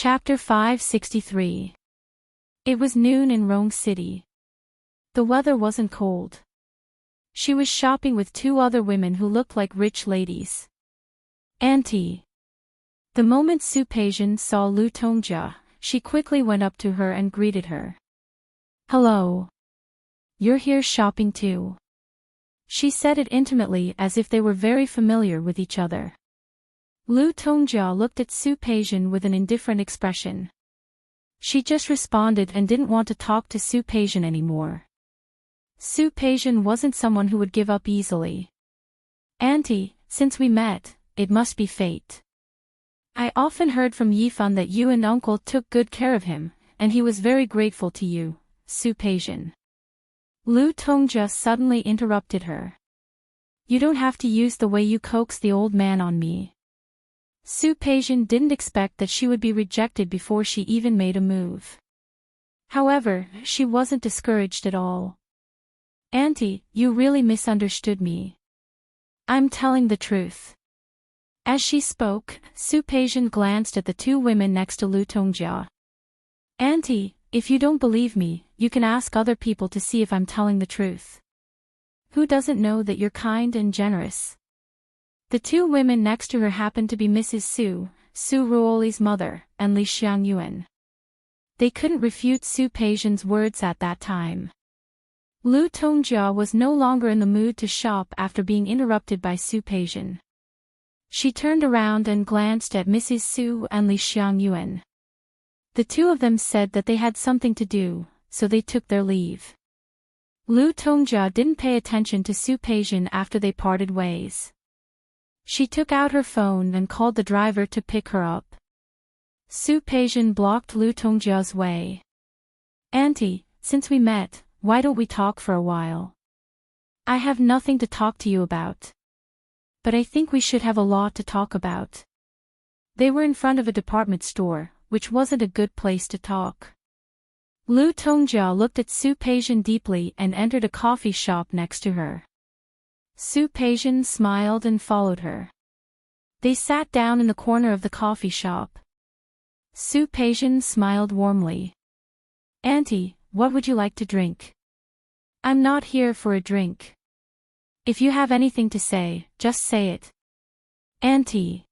Chapter 563. It was noon in Rome City. The weather wasn't cold. She was shopping with two other women who looked like rich ladies. Auntie. The moment Su Peijian saw Lu Tongjia, she quickly went up to her and greeted her. Hello. You're here shopping too? She said it intimately as if they were very familiar with each other. Lu Tongjia looked at Su Peijian with an indifferent expression. She just responded and didn't want to talk to Su Peijian anymore. Su Peijian wasn't someone who would give up easily. Auntie, since we met, it must be fate. I often heard from Yifan that you and uncle took good care of him, and he was very grateful to you, Su Peijian. Lu Tongjia suddenly interrupted her. You don't have to use the way you coax the old man on me. Su Peijian didn't expect that she would be rejected before she even made a move. However, she wasn't discouraged at all. Auntie, you really misunderstood me. I'm telling the truth. As she spoke, Su Peijian glanced at the two women next to Lu Tongjia. Auntie, if you don't believe me, you can ask other people to see if I'm telling the truth. Who doesn't know that you're kind and generous? The two women next to her happened to be Mrs. Su Ruoli's mother, and Li Xiangyuan. They couldn't refute Su Peijian's words at that time. Lu Tongjia was no longer in the mood to shop after being interrupted by Su Peijian. She turned around and glanced at Mrs. Su and Li Xiangyuan. The two of them said that they had something to do, so they took their leave. Lu Tongjia didn't pay attention to Su Peijian after they parted ways. She took out her phone and called the driver to pick her up. Su Peijian blocked Lu Tongjia's way. Auntie, since we met, why don't we talk for a while? I have nothing to talk to you about. But I think we should have a lot to talk about. They were in front of a department store, which wasn't a good place to talk. Lu Tongjia looked at Su Peijian deeply and entered a coffee shop next to her. Su Peijian smiled and followed her. They sat down in the corner of the coffee shop. Su Peijian smiled warmly. Auntie, what would you like to drink? I'm not here for a drink. If you have anything to say, just say it. Auntie.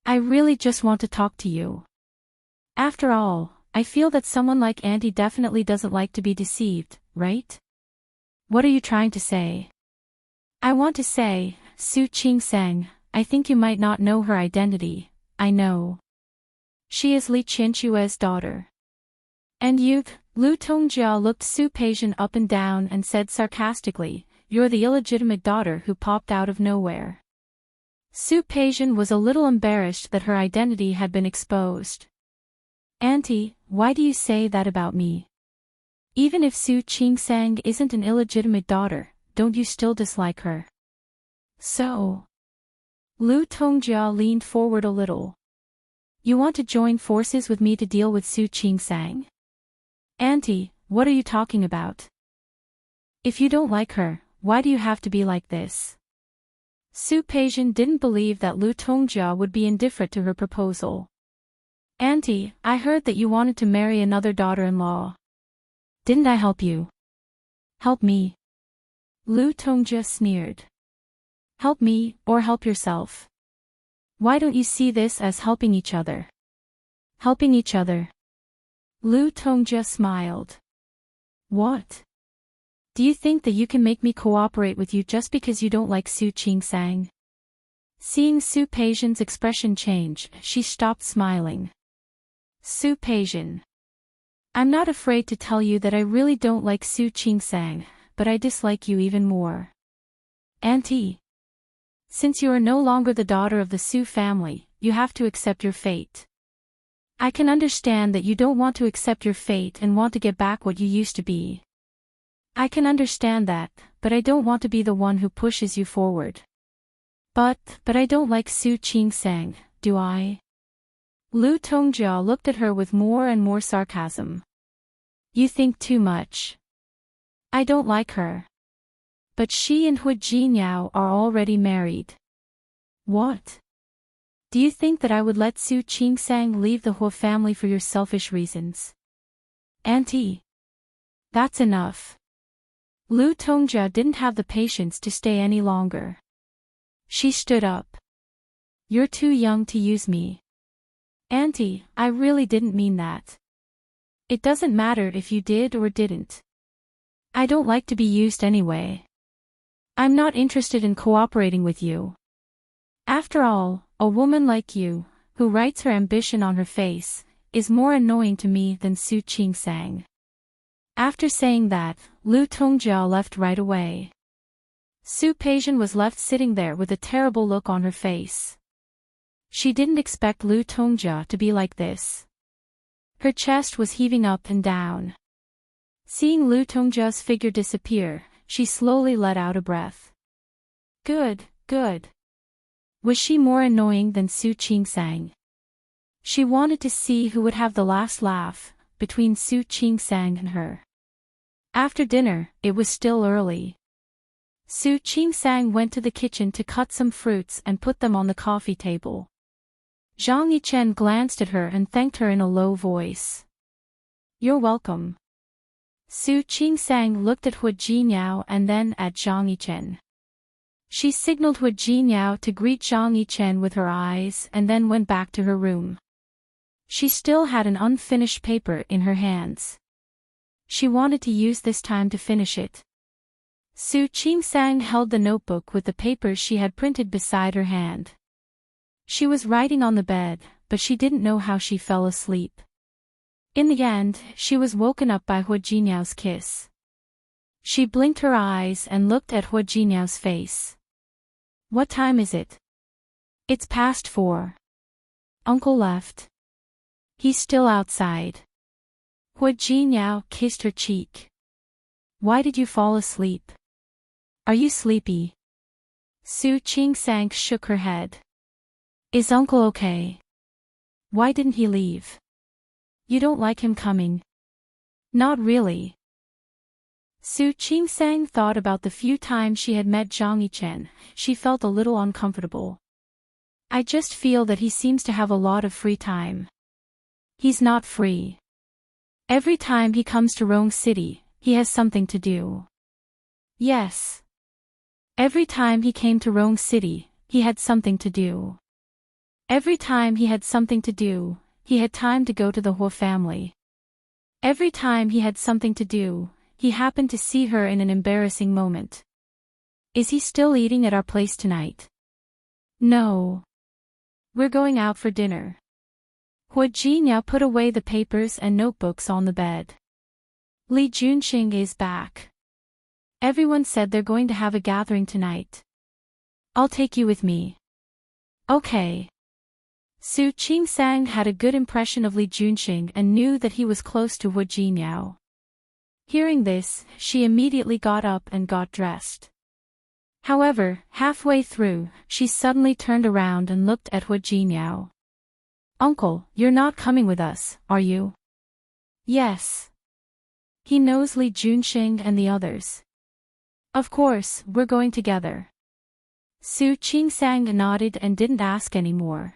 I really just want to talk to you. After all, I feel that someone like Auntie definitely doesn't like to be deceived, right? What are you trying to say? I want to say, Su Qingsang, I think you might not know her identity. I know. She is Li Qinshue's daughter. And you, Lu Tongjia looked Su Peijian up and down and said sarcastically, you're the illegitimate daughter who popped out of nowhere. Su Peijian was a little embarrassed that her identity had been exposed. Auntie, why do you say that about me? Even if Su Qingsang isn't an illegitimate daughter, don't you still dislike her? So. Lu Tongjia leaned forward a little. You want to join forces with me to deal with Su Qingsang? Auntie, what are you talking about? If you don't like her, why do you have to be like this? Su Peijian didn't believe that Lu Tongjia would be indifferent to her proposal. Auntie, I heard that you wanted to marry another daughter-in-law. Didn't I help you? Help me? Lu Tongjia sneered. Help me, or help yourself. Why don't you see this as helping each other? Helping each other. Lu Tongjia smiled. What? Do you think that you can make me cooperate with you just because you don't like Su Qingsang? Seeing Su Peijian's expression change, she stopped smiling. Su Peijian. I'm not afraid to tell you that I really don't like Su Qingsang, but I dislike you even more. Auntie. Since you are no longer the daughter of the Su family, you have to accept your fate. I can understand that you don't want to accept your fate and want to get back what you used to be. I can understand that, but I don't want to be the one who pushes you forward. But I don't like Su Qingsang, do I? Lu Tongjia looked at her with more and more sarcasm. You think too much. I don't like her. But she and Hu Jinyao are already married. What? Do you think that I would let Su Qingsang leave the Hua family for your selfish reasons? Auntie. That's enough. Lu Tongjia didn't have the patience to stay any longer. She stood up. You're too young to use me. Auntie, I really didn't mean that. It doesn't matter if you did or didn't. I don't like to be used anyway. I'm not interested in cooperating with you. After all, a woman like you, who writes her ambition on her face, is more annoying to me than Su Qingsang. After saying that, Lu Tongjia left right away. Su Peijian was left sitting there with a terrible look on her face. She didn't expect Lu Tongjia to be like this. Her chest was heaving up and down. Seeing Lu Tongjia's figure disappear, she slowly let out a breath. Good, good. Was she more annoying than Su Qingsang? She wanted to see who would have the last laugh, between Su Qingsang and her. After dinner, it was still early. Su Qingsang went to the kitchen to cut some fruits and put them on the coffee table. Zhang Yichen glanced at her and thanked her in a low voice. You're welcome. Su Qingsang looked at Hua Jinyao and then at Zhang Yichen. She signaled Hua Jinyao to greet Zhang Yichen with her eyes and then went back to her room. She still had an unfinished paper in her hands. She wanted to use this time to finish it. Su Qingsang held the notebook with the papers she had printed beside her hand. She was writing on the bed, but she didn't know how she fell asleep. In the end, she was woken up by Hua Jinyao's kiss. She blinked her eyes and looked at Hua Jinyao's face. What time is it? It's past 4. Uncle left. He's still outside. Hua Jinyao kissed her cheek. Why did you fall asleep? Are you sleepy? Su Qingsang shook her head. Is Uncle okay? Why didn't he leave? You don't like him coming? Not really. Su Qingsang thought about the few times she had met Zhang Yichen. She felt a little uncomfortable. I just feel that he seems to have a lot of free time. He's not free. Every time he comes to Rong City, he has something to do. Yes. Every time he came to Rong City, he had something to do. Every time he had something to do, he had time to go to the Hua family. Every time he had something to do, he happened to see her in an embarrassing moment. Is he still eating at our place tonight? No. We're going out for dinner. Hua Jinya put away the papers and notebooks on the bed. Li Junxing is back. Everyone said they're going to have a gathering tonight. I'll take you with me. Okay. Su Qingsang had a good impression of Li Junxing and knew that he was close to Hua Jinyao. Hearing this, she immediately got up and got dressed. However, halfway through, she suddenly turned around and looked at Hua Jinyao. Uncle, you're not coming with us, are you? Yes. He knows Li Junxing and the others. Of course, we're going together. Su Qingsang nodded and didn't ask any more.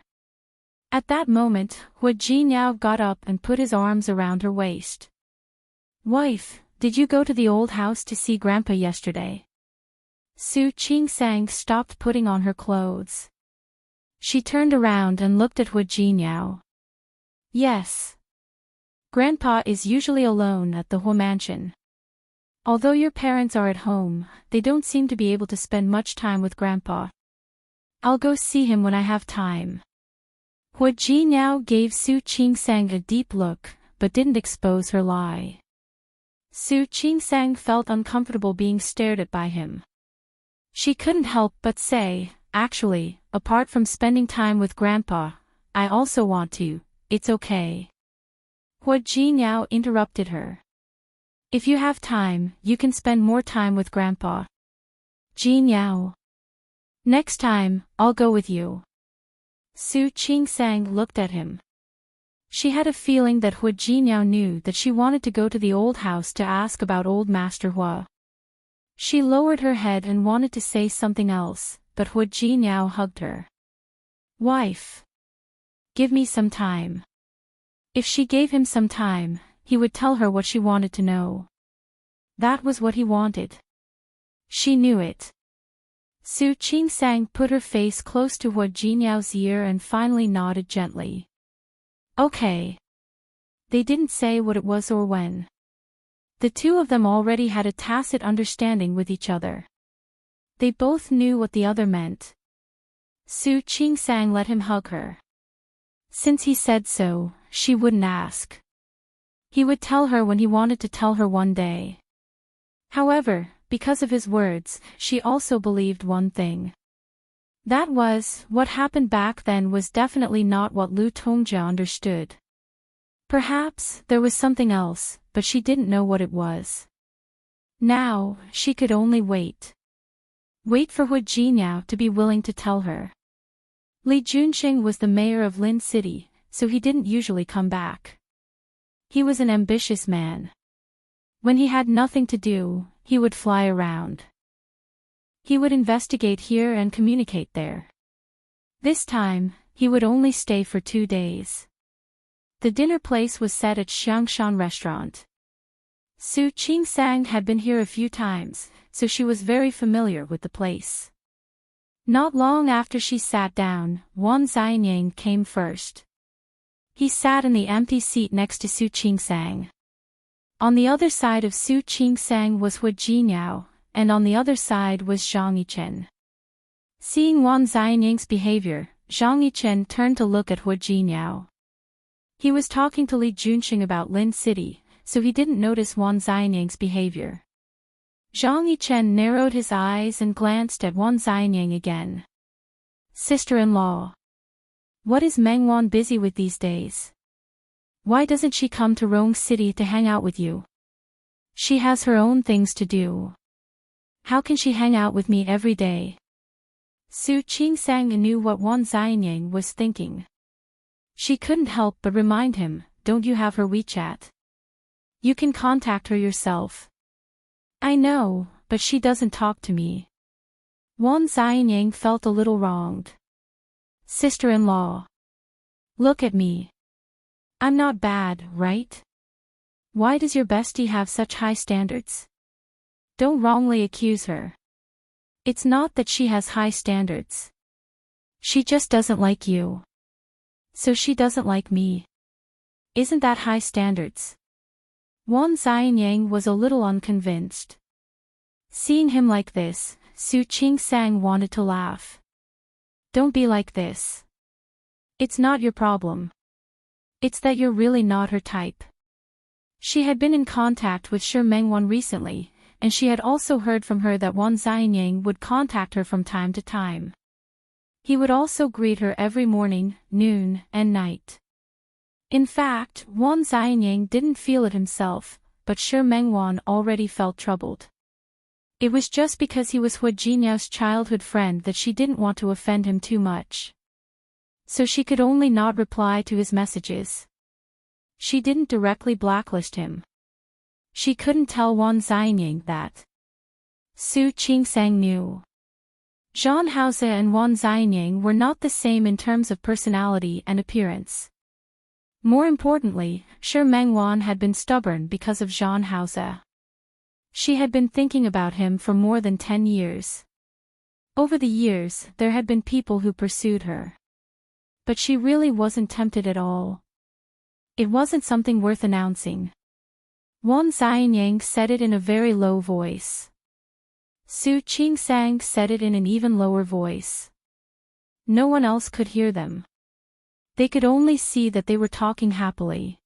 At that moment, Hua Jinyao got up and put his arms around her waist. Wife, did you go to the old house to see Grandpa yesterday? Su Qingsang stopped putting on her clothes. She turned around and looked at Hua Jinyao. Yes. Grandpa is usually alone at the Hua mansion. Although your parents are at home, they don't seem to be able to spend much time with Grandpa. I'll go see him when I have time. Hua Jinyao gave Su Qingsang a deep look, but didn't expose her lie. Su Qingsang felt uncomfortable being stared at by him. She couldn't help but say, actually, apart from spending time with Grandpa, I also want to, it's okay. Hua Jinyao interrupted her. If you have time, you can spend more time with Grandpa. Jinyao. Next time, I'll go with you. Su Qingsang looked at him. She had a feeling that Hua Jinyao knew that she wanted to go to the old house to ask about old Master Hua. She lowered her head and wanted to say something else, but Hua Jinyao hugged her. Wife. Give me some time. If she gave him some time, he would tell her what she wanted to know. That was what he wanted. She knew it. Su Qingsang put her face close to Hua Jinyao's ear and finally nodded gently. Okay. They didn't say what it was or when. The two of them already had a tacit understanding with each other. They both knew what the other meant. Su Qingsang let him hug her. Since he said so, she wouldn't ask. He would tell her when he wanted to tell her one day. However, because of his words, she also believed one thing. That was, what happened back then was definitely not what Lu Tongjia understood. Perhaps there was something else, but she didn't know what it was. Now, she could only wait. Wait for Hua Jinyao to be willing to tell her. Li Junxing was the mayor of Lin City, so he didn't usually come back. He was an ambitious man. When he had nothing to do, he would fly around. He would investigate here and communicate there. This time, he would only stay for 2 days. The dinner place was set at Xiangshan Restaurant. Su Qingsang had been here a few times, so she was very familiar with the place. Not long after she sat down, Wan Xianying came first. He sat in the empty seat next to Su Qingsang. On the other side of Su Qingsang was Hua Jinyao, and on the other side was Zhang Yichen. Seeing Wan Xianying's behavior, Zhang Yichen turned to look at Hua Jinyao. He was talking to Li Junxing about Lin City, so he didn't notice Wan Xianying's behavior. Zhang Yichen narrowed his eyes and glanced at Wan Xianying again. Sister-in-law. What is Meng Wan busy with these days? Why doesn't she come to Rong City to hang out with you? She has her own things to do. How can she hang out with me every day? Su Qingsang knew what Wan Xianying was thinking. She couldn't help but remind him, don't you have her WeChat? You can contact her yourself. I know, but she doesn't talk to me. Wan Xianying felt a little wronged. Sister-in-law. Look at me. I'm not bad, right? Why does your bestie have such high standards? Don't wrongly accuse her. It's not that she has high standards. She just doesn't like you. So she doesn't like me. Isn't that high standards? Wan Xianying was a little unconvinced. Seeing him like this, Su Qingsang wanted to laugh. Don't be like this. It's not your problem. It's that you're really not her type. She had been in contact with Shi Mengwan recently, and she had also heard from her that Wan Xianying would contact her from time to time. He would also greet her every morning, noon, and night. In fact, Wan Xianying didn't feel it himself, but Shi Mengwan already felt troubled. It was just because he was Hua Jinyao's childhood friend that she didn't want to offend him too much. So she could only not reply to his messages. She didn't directly blacklist him. She couldn't tell Wan Xianying that. Su Qingsang knew. Zhang Haoze and Wan Xianying were not the same in terms of personality and appearance. More importantly, Shi Mengwan had been stubborn because of Zhang Haoze. She had been thinking about him for more than 10 years. Over the years, there had been people who pursued her. But she really wasn't tempted at all. It wasn't something worth announcing. Wan Xianying said it in a very low voice. Su Qingsang said it in an even lower voice. No one else could hear them. They could only see that they were talking happily.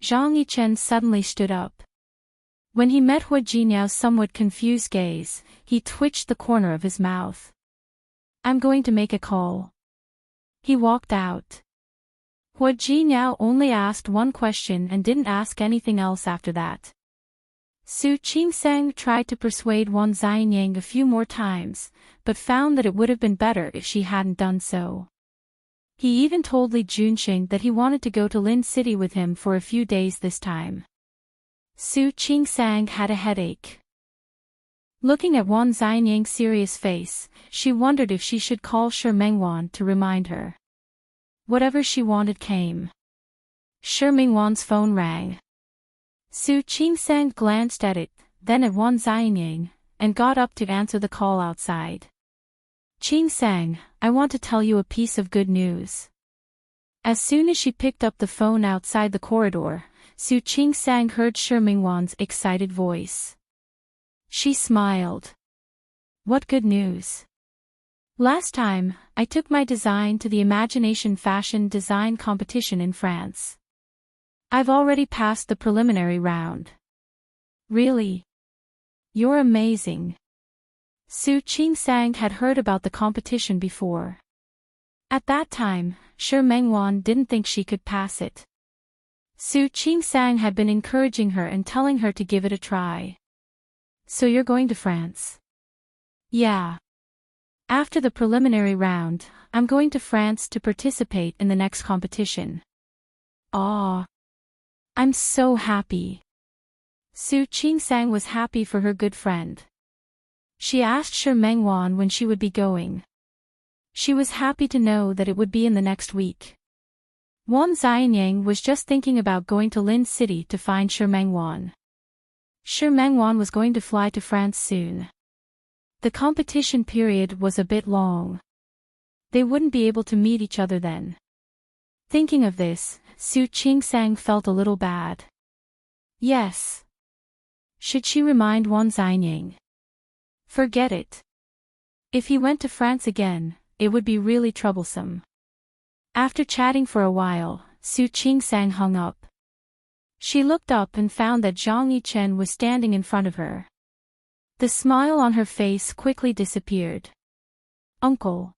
Zhang Yichen suddenly stood up. When he met Hua Jinyao's somewhat confused gaze, he twitched the corner of his mouth. I'm going to make a call. He walked out. Hua Jinyao only asked one question and didn't ask anything else after that. Su Qingsang tried to persuade Wan Xianying a few more times, but found that it would have been better if she hadn't done so. He even told Li Junxing that he wanted to go to Lin City with him for a few days this time. Su Qingsang had a headache. Looking at Wan Xianying's serious face, she wondered if she should call Shi Mengwan to remind her. Whatever she wanted came. Shi Mingwan's phone rang. Su Qingsang glanced at it, then at Wan Xianying, and got up to answer the call outside. Qingsang, I want to tell you a piece of good news. As soon as she picked up the phone outside the corridor, Su Qingsang heard Shi Mingwan's excited voice. She smiled. What good news? Last time, I took my design to the Imagination Fashion Design Competition in France. I've already passed the preliminary round. Really? You're amazing. Su Qingsang had heard about the competition before. At that time, Shi Mingwan didn't think she could pass it. Su Qingsang had been encouraging her and telling her to give it a try. So you're going to France? Yeah. After the preliminary round, I'm going to France to participate in the next competition. Aw. I'm so happy. Su Qingsang was happy for her good friend. She asked Shi Mingwan when she would be going. She was happy to know that it would be in the next week. Wan Xianying was just thinking about going to Lin City to find Shi Mingwan. Shi Mingwan was going to fly to France soon. The competition period was a bit long. They wouldn't be able to meet each other then. Thinking of this, Su Qingsang felt a little bad. Yes. Should she remind Wan Xianying? Forget it. If he went to France again, it would be really troublesome. After chatting for a while, Su Qingsang hung up. She looked up and found that Zhang Yichen was standing in front of her. The smile on her face quickly disappeared. Uncle.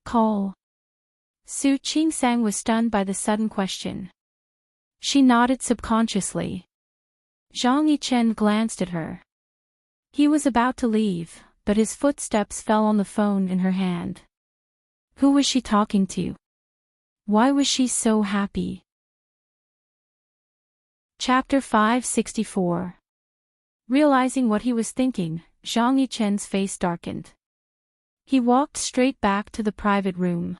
Call. Su Qingsang was stunned by the sudden question. She nodded subconsciously. Zhang Yichen glanced at her. He was about to leave, but his footsteps fell on the phone in her hand. Who was she talking to? Why was she so happy? Chapter 564. Realizing what he was thinking, Zhang Yichen's face darkened. He walked straight back to the private room.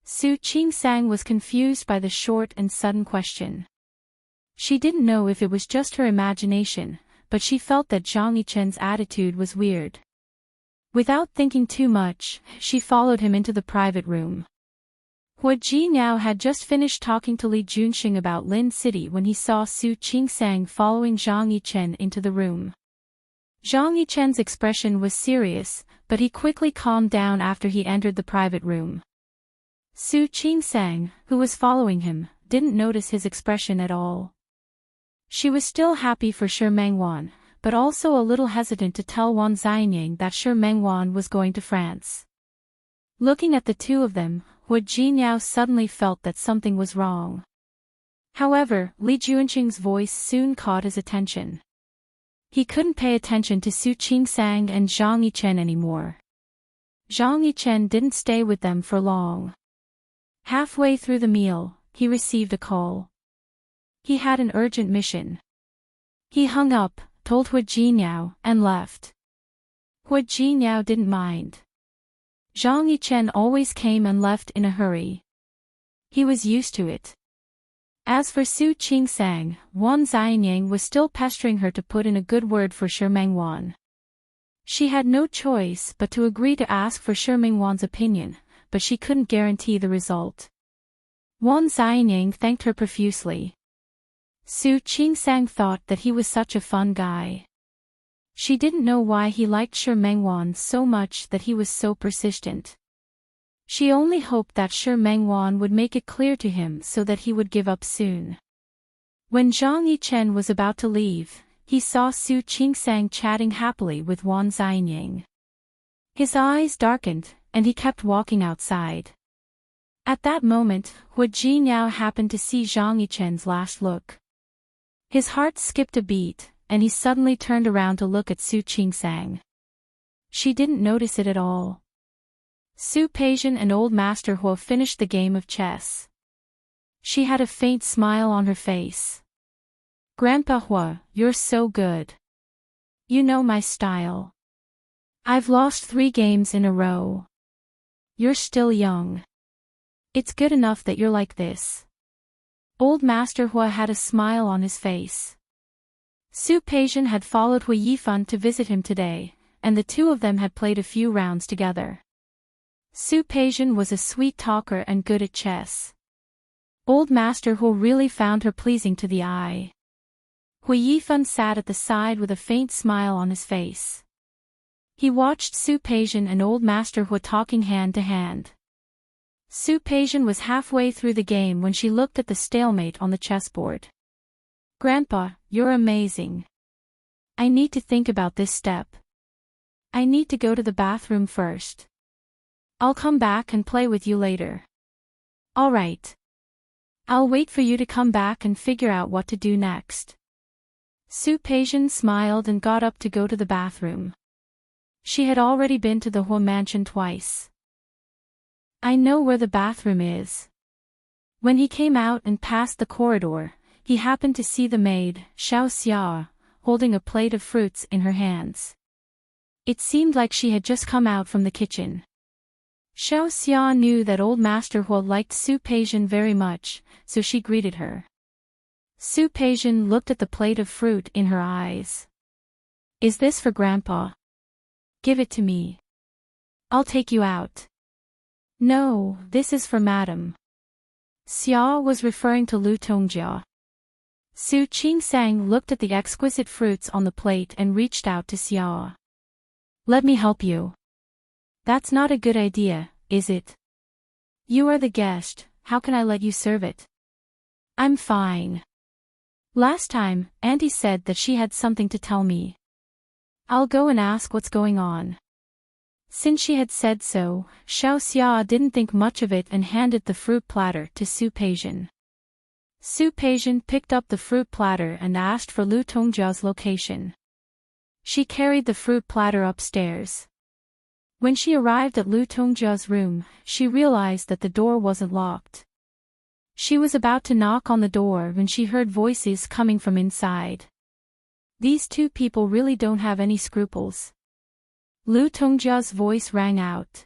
Su Qingsang was confused by the short and sudden question. She didn't know if it was just her imagination, but she felt that Zhang Yichen's attitude was weird. Without thinking too much, she followed him into the private room. Hua Jinyao had just finished talking to Li Junxing about Lin City when he saw Su Qingsang following Zhang Yichen into the room. Zhang Yichen's expression was serious, but he quickly calmed down after he entered the private room. Su Qingsang, who was following him, didn't notice his expression at all. She was still happy for Shi Mingwan, but also a little hesitant to tell Wan Xianying that Shi Mingwan was going to France. Looking at the two of them, Hua Jinyao suddenly felt that something was wrong. However, Li Junxing's voice soon caught his attention. He couldn't pay attention to Su Qingsang and Zhang Yichen anymore. Zhang Yichen didn't stay with them for long. Halfway through the meal, he received a call. He had an urgent mission. He hung up, told Hua Jinyao, and left. Hua Jinyao didn't mind. Zhang Yichen always came and left in a hurry. He was used to it. As for Su Qingsang, Wan Xianying was still pestering her to put in a good word for Shi Mingwan. She had no choice but to agree to ask for Shi Mingwan's opinion, but she couldn't guarantee the result. Wan Xianying thanked her profusely. Su Qingsang thought that he was such a fun guy. She didn't know why he liked Shi Mingwan so much that he was so persistent. She only hoped that Shi Mingwan would make it clear to him so that he would give up soon. When Zhang Yichen was about to leave, he saw Su Qingsang chatting happily with Wan Xianying. His eyes darkened, and he kept walking outside. At that moment, Hua Jinyao happened to see Zhang Yichen's last look. His heart skipped a beat, and he suddenly turned around to look at Su Qingsang. She didn't notice it at all. Su Peixian and Old Master Hua finished the game of chess. She had a faint smile on her face. Grandpa Hua, you're so good. You know my style. I've lost 3 games in a row. You're still young. It's good enough that you're like this. Old Master Hua had a smile on his face. Su Peijian had followed Hui Yifan to visit him today, and the two of them had played a few rounds together. Su Peijian was a sweet talker and good at chess. Old Master Hua really found her pleasing to the eye. Hui Yifan sat at the side with a faint smile on his face. He watched Su Peijian and Old Master Hua talking hand to hand. Su Peijian was halfway through the game when she looked at the stalemate on the chessboard. Grandpa, you're amazing. I need to think about this step. I need to go to the bathroom first. I'll come back and play with you later. All right. I'll wait for you to come back and figure out what to do next. Su Peijian smiled and got up to go to the bathroom. She had already been to the Hua mansion twice. I know where the bathroom is. When he came out and passed the corridor, he happened to see the maid, Xiao Xia, holding a plate of fruits in her hands. It seemed like she had just come out from the kitchen. Xiao Xia knew that Old Master Hua liked Su Peijian very much, so she greeted her. Su Peijian looked at the plate of fruit in her eyes. Is this for Grandpa? Give it to me. I'll take you out. No, this is for Madam. Xia was referring to Lu Tongjia. Su Qingsang looked at the exquisite fruits on the plate and reached out to Xia. Let me help you. That's not a good idea, is it? You are the guest, how can I let you serve it? I'm fine. Last time, Auntie said that she had something to tell me. I'll go and ask what's going on. Since she had said so, Xiao Xia didn't think much of it and handed the fruit platter to Su Peijian. Su Peijian picked up the fruit platter and asked for Lu Tongjia's location. She carried the fruit platter upstairs. When she arrived at Lu Tongjia's room, she realized that the door wasn't locked. She was about to knock on the door when she heard voices coming from inside. These two people really don't have any scruples. Lu Tongjia's voice rang out.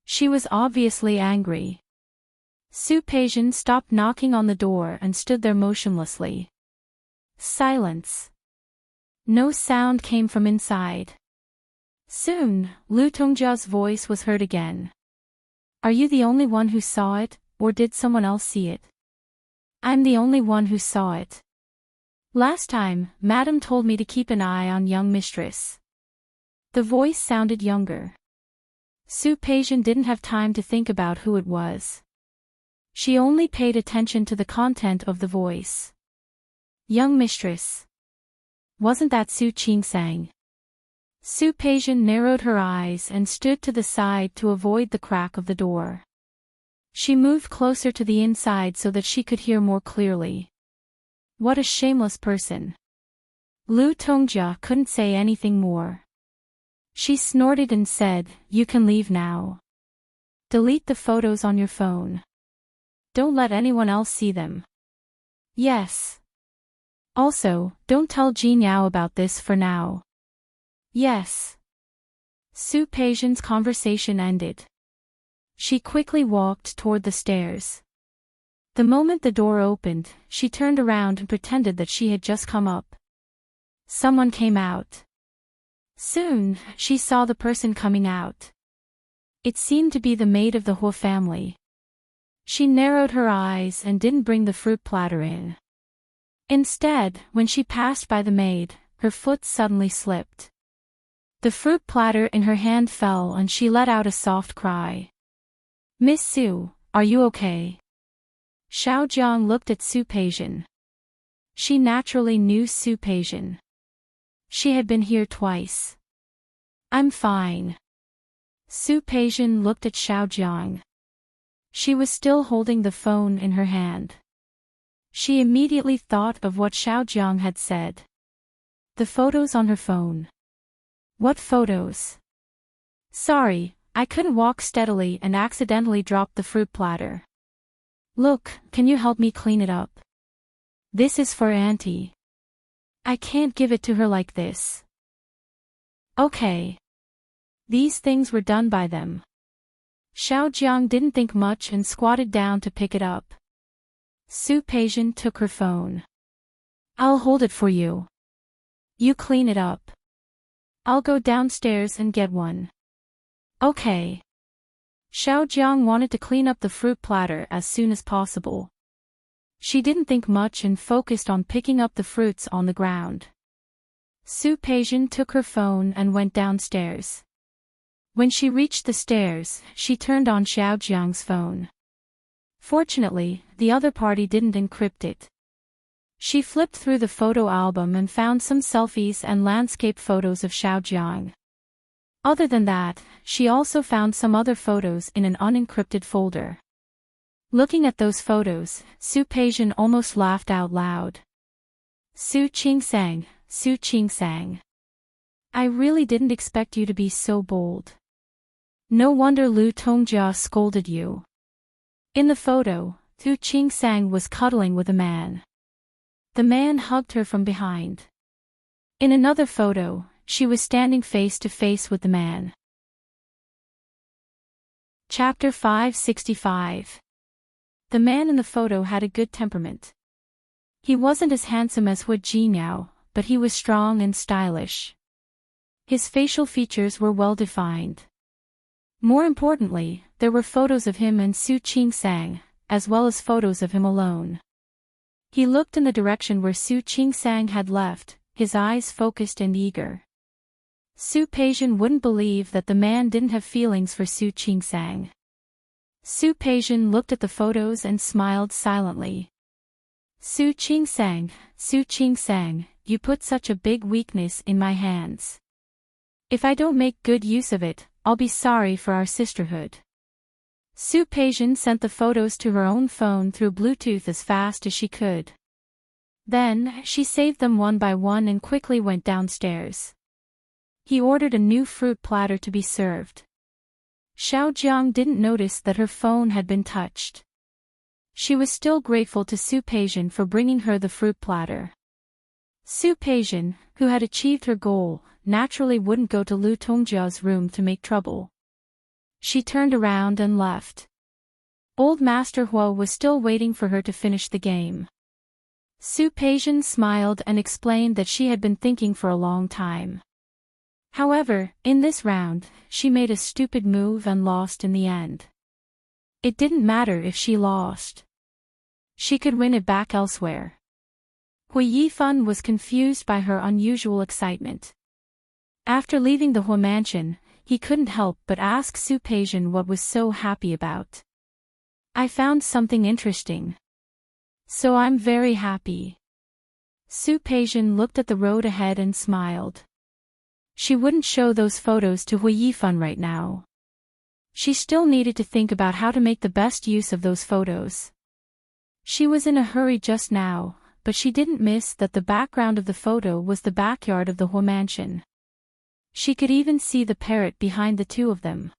She was obviously angry. Su Peijian stopped knocking on the door and stood there motionlessly. Silence. No sound came from inside. Soon, Lu Tongjia's voice was heard again. Are you the only one who saw it, or did someone else see it? I'm the only one who saw it. Last time, Madam told me to keep an eye on young mistress. The voice sounded younger. Su Peijian didn't have time to think about who it was. She only paid attention to the content of the voice. Young mistress. Wasn't that Su Qingsang? Su Peijian narrowed her eyes and stood to the side to avoid the crack of the door. She moved closer to the inside so that she could hear more clearly. What a shameless person. Lu Tongjia couldn't say anything more. She snorted and said, You can leave now. Delete the photos on your phone. Don't let anyone else see them. Yes. Also, don't tell Jin Yao about this for now. Yes. Su Peijian's conversation ended. She quickly walked toward the stairs. The moment the door opened, she turned around and pretended that she had just come up. Someone came out. Soon, she saw the person coming out. It seemed to be the maid of the Hua family. She narrowed her eyes and didn't bring the fruit platter in. Instead, when she passed by the maid, her foot suddenly slipped. The fruit platter in her hand fell and she let out a soft cry. Miss Su, are you okay? Xiao Jiang looked at Su Peijian. She naturally knew Su Peijian. She had been here twice. I'm fine. Su Peijian looked at Xiao Jiang. She was still holding the phone in her hand. She immediately thought of what Xiao Jiang had said. The photos on her phone. What photos? Sorry, I couldn't walk steadily and accidentally dropped the fruit platter. Look, can you help me clean it up? This is for Auntie. I can't give it to her like this. Okay. These things were done by them. Xiao Jiang didn't think much and squatted down to pick it up. Su Peijian took her phone. I'll hold it for you. You clean it up. I'll go downstairs and get one. Okay. Xiao Jiang wanted to clean up the fruit platter as soon as possible. She didn't think much and focused on picking up the fruits on the ground. Su Peijian took her phone and went downstairs. When she reached the stairs, she turned on Xiao Jiang's phone. Fortunately, the other party didn't encrypt it. She flipped through the photo album and found some selfies and landscape photos of Xiao Jiang. Other than that, she also found some other photos in an unencrypted folder. Looking at those photos, Su Peijian almost laughed out loud. Su Qingsang, Su Qingsang. I really didn't expect you to be so bold. No wonder Lu Tongjia scolded you. In the photo, Su Qingsang was cuddling with a man. The man hugged her from behind. In another photo, she was standing face to face with the man. Chapter 565. The man in the photo had a good temperament. He wasn't as handsome as Hu Jinao, but he was strong and stylish. His facial features were well defined. More importantly, there were photos of him and Su Qingsang, as well as photos of him alone. He looked in the direction where Su Qingsang had left, his eyes focused and eager. Su Peijian wouldn't believe that the man didn't have feelings for Su Qingsang. Su Peijian looked at the photos and smiled silently. Su Qingsang, you put such a big weakness in my hands. If I don't make good use of it, I'll be sorry for our sisterhood. Su Peijian sent the photos to her own phone through Bluetooth as fast as she could. Then, she saved them one by one and quickly went downstairs. He ordered a new fruit platter to be served. Xiao Jiang didn't notice that her phone had been touched. She was still grateful to Su Peijian for bringing her the fruit platter. Su Peijian, who had achieved her goal, naturally wouldn't go to Lu Tongjia's room to make trouble. She turned around and left. Old Master Huo was still waiting for her to finish the game. Su Peijian smiled and explained that she had been thinking for a long time. However, in this round, she made a stupid move and lost in the end. It didn't matter if she lost. She could win it back elsewhere. Hui Yifan was confused by her unusual excitement. After leaving the Huo mansion, he couldn't help but ask Su Peijian what was so happy about. I found something interesting. So I'm very happy. Su Peijian looked at the road ahead and smiled. She wouldn't show those photos to Hui Yifan right now. She still needed to think about how to make the best use of those photos. She was in a hurry just now, but she didn't miss that the background of the photo was the backyard of the Huo mansion. She could even see the parrot behind the two of them.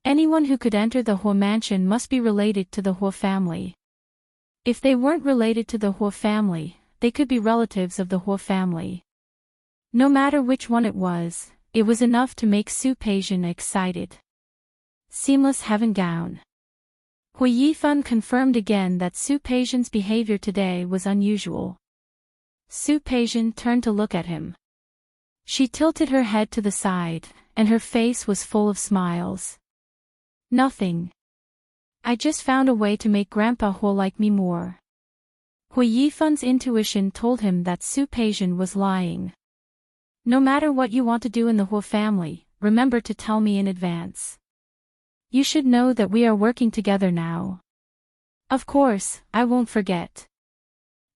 Anyone who could enter the Huo mansion must be related to the Huo family. If they weren't related to the Huo family, they could be relatives of the Huo family. No matter which one it was enough to make Su Peijian excited. Seamless heaven gown. Hui Yifan confirmed again that Su Peijian's behavior today was unusual. Su Peijian turned to look at him. She tilted her head to the side, and her face was full of smiles. Nothing. I just found a way to make Grandpa Huo like me more. Hui Yifan's intuition told him that Su Peijian was lying. No matter what you want to do in the Huo family, remember to tell me in advance. You should know that we are working together now. Of course, I won't forget.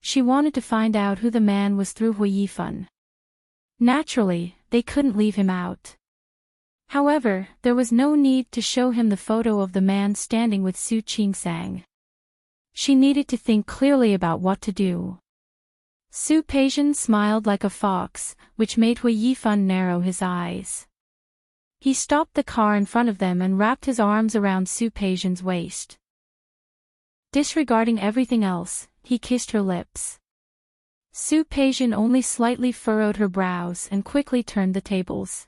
She wanted to find out who the man was through Hui Yifan. Naturally, they couldn't leave him out. However, there was no need to show him the photo of the man standing with Su Qingsang. She needed to think clearly about what to do. Su Peijian smiled like a fox, which made Hui Yifan narrow his eyes. He stopped the car in front of them and wrapped his arms around Su Peijian's waist. Disregarding everything else, he kissed her lips. Su Peijian only slightly furrowed her brows and quickly turned the tables.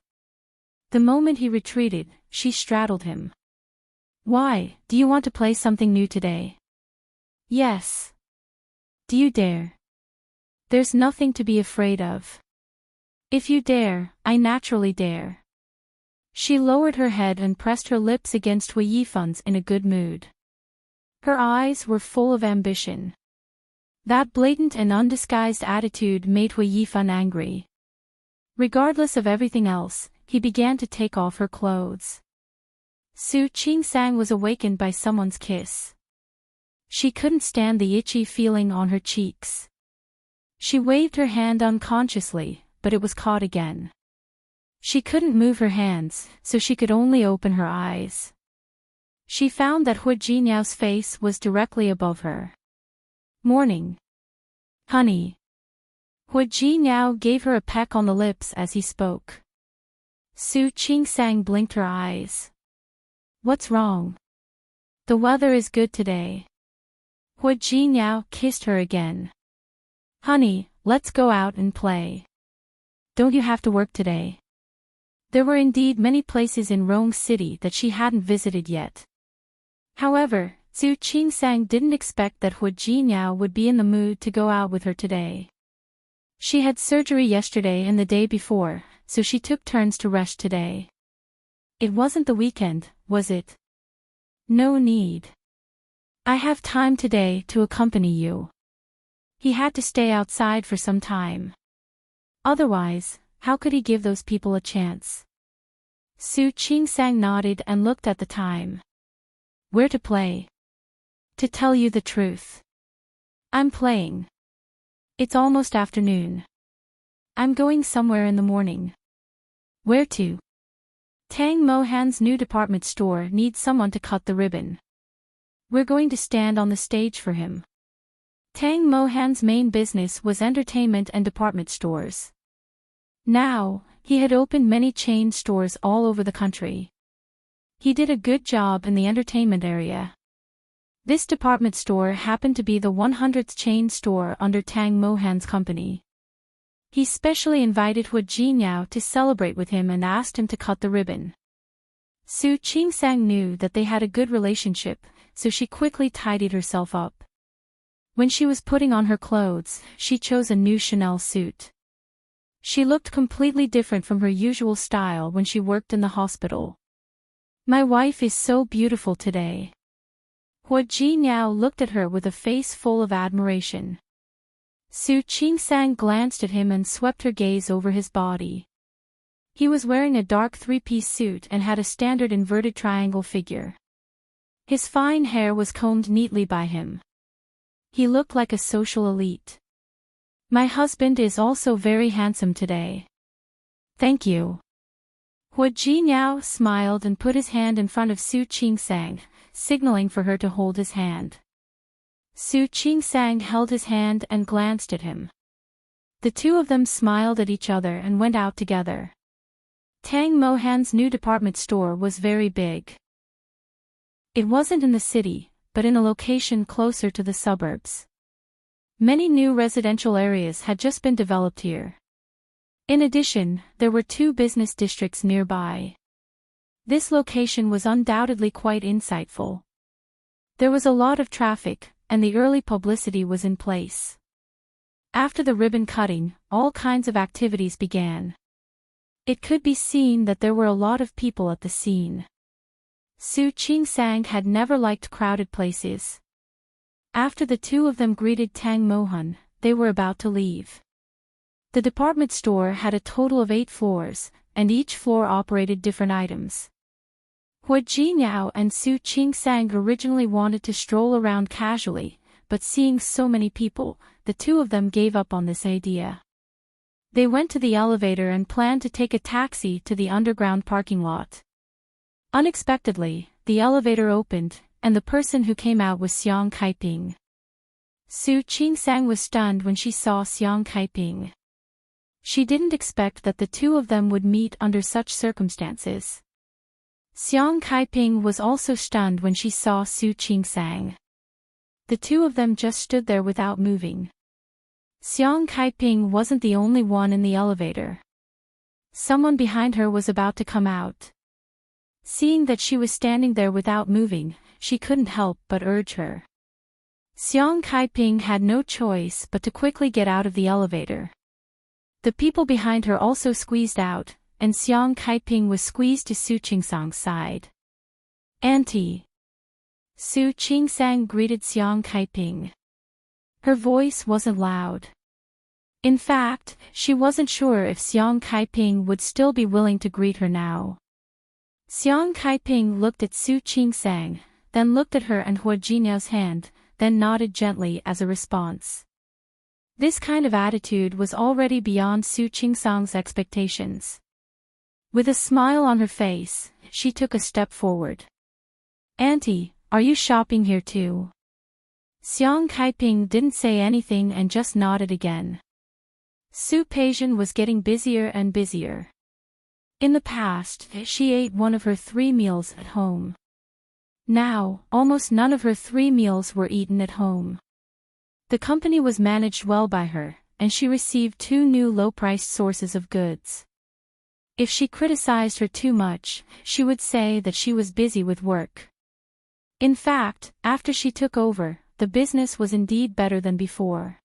The moment he retreated, she straddled him. Why, do you want to play something new today? Yes. Do you dare? There's nothing to be afraid of. If you dare, I naturally dare. She lowered her head and pressed her lips against Hui Yifan's in a good mood. Her eyes were full of ambition. That blatant and undisguised attitude made Hui Yifan angry. Regardless of everything else, he began to take off her clothes. Su Qingsang was awakened by someone's kiss. She couldn't stand the itchy feeling on her cheeks. She waved her hand unconsciously, but it was caught again. She couldn't move her hands, so she could only open her eyes. She found that Hu Jinyao's face was directly above her. Morning. Honey. Hu Jinyao gave her a peck on the lips as he spoke. Su Qingsang blinked her eyes. What's wrong? The weather is good today. Hu Jinyao kissed her again. Honey, let's go out and play. Don't you have to work today? There were indeed many places in Rong City that she hadn't visited yet. However, Su Qingsang didn't expect that Hu Jinyao would be in the mood to go out with her today. She had surgery yesterday and the day before, so she took turns to rest today. It wasn't the weekend, was it? No need. I have time today to accompany you. He had to stay outside for some time. Otherwise, how could he give those people a chance? Su Qingsang nodded and looked at the time. Where to play? To tell you the truth, I'm playing. It's almost afternoon. I'm going somewhere in the morning. Where to? Tang Mohan's new department store needs someone to cut the ribbon. We're going to stand on the stage for him. Tang Mohan's main business was entertainment and department stores. Now, he had opened many chain stores all over the country. He did a good job in the entertainment area. This department store happened to be the 100th chain store under Tang Mohan's company. He specially invited Hu Jinyao to celebrate with him and asked him to cut the ribbon. Su Qingsang knew that they had a good relationship, so she quickly tidied herself up. When she was putting on her clothes, she chose a new Chanel suit. She looked completely different from her usual style when she worked in the hospital. My wife is so beautiful today. Hu Jinyao looked at her with a face full of admiration. Su Qingsang glanced at him and swept her gaze over his body. He was wearing a dark three-piece suit and had a standard inverted triangle figure. His fine hair was combed neatly by him. He looked like a social elite. My husband is also very handsome today. Thank you. Hu Jinyao smiled and put his hand in front of Su Qingsang, signaling for her to hold his hand. Su Qingsang held his hand and glanced at him. The two of them smiled at each other and went out together. Tang Mohan's new department store was very big. It wasn't in the city, but in a location closer to the suburbs. Many new residential areas had just been developed here. In addition, there were 2 business districts nearby. This location was undoubtedly quite insightful. There was a lot of traffic, and the early publicity was in place. After the ribbon cutting, all kinds of activities began. It could be seen that there were a lot of people at the scene. Su Qingsang had never liked crowded places. After the two of them greeted Tang Mohan, they were about to leave. The department store had a total of 8 floors, and each floor operated different items. Hu Jinyao and Su Qingsang originally wanted to stroll around casually, but seeing so many people, the two of them gave up on this idea. They went to the elevator and planned to take a taxi to the underground parking lot. Unexpectedly, the elevator opened, and the person who came out was Xiang Kaiping. Su Qingsang was stunned when she saw Xiang Kaiping. She didn't expect that the two of them would meet under such circumstances. Xiang Kaiping was also stunned when she saw Su Qingsang. The two of them just stood there without moving. Xiang Kaiping wasn't the only one in the elevator. Someone behind her was about to come out. Seeing that she was standing there without moving, she couldn't help but urge her. Xiang Kaiping had no choice but to quickly get out of the elevator. The people behind her also squeezed out, and Xiang Kaiping was squeezed to Su Qingsang's side. "Auntie." Su Qingsang greeted Xiang Kaiping. Her voice wasn't loud. In fact, she wasn't sure if Xiang Kaiping would still be willing to greet her now. Xiang Kaiping looked at Su Qingsang, then looked at her and Hua Jinyao's hand, then nodded gently as a response. This kind of attitude was already beyond Su Qingsang's expectations. With a smile on her face, she took a step forward. "Auntie, are you shopping here too?" Xiang Kaiping didn't say anything and just nodded again. Su Peijian was getting busier and busier. In the past, she ate one of her 3 meals at home. Now, almost none of her 3 meals were eaten at home. The company was managed well by her, and she received 2 new low-priced sources of goods. If she criticized her too much, she would say that she was busy with work. In fact, after she took over, the business was indeed better than before.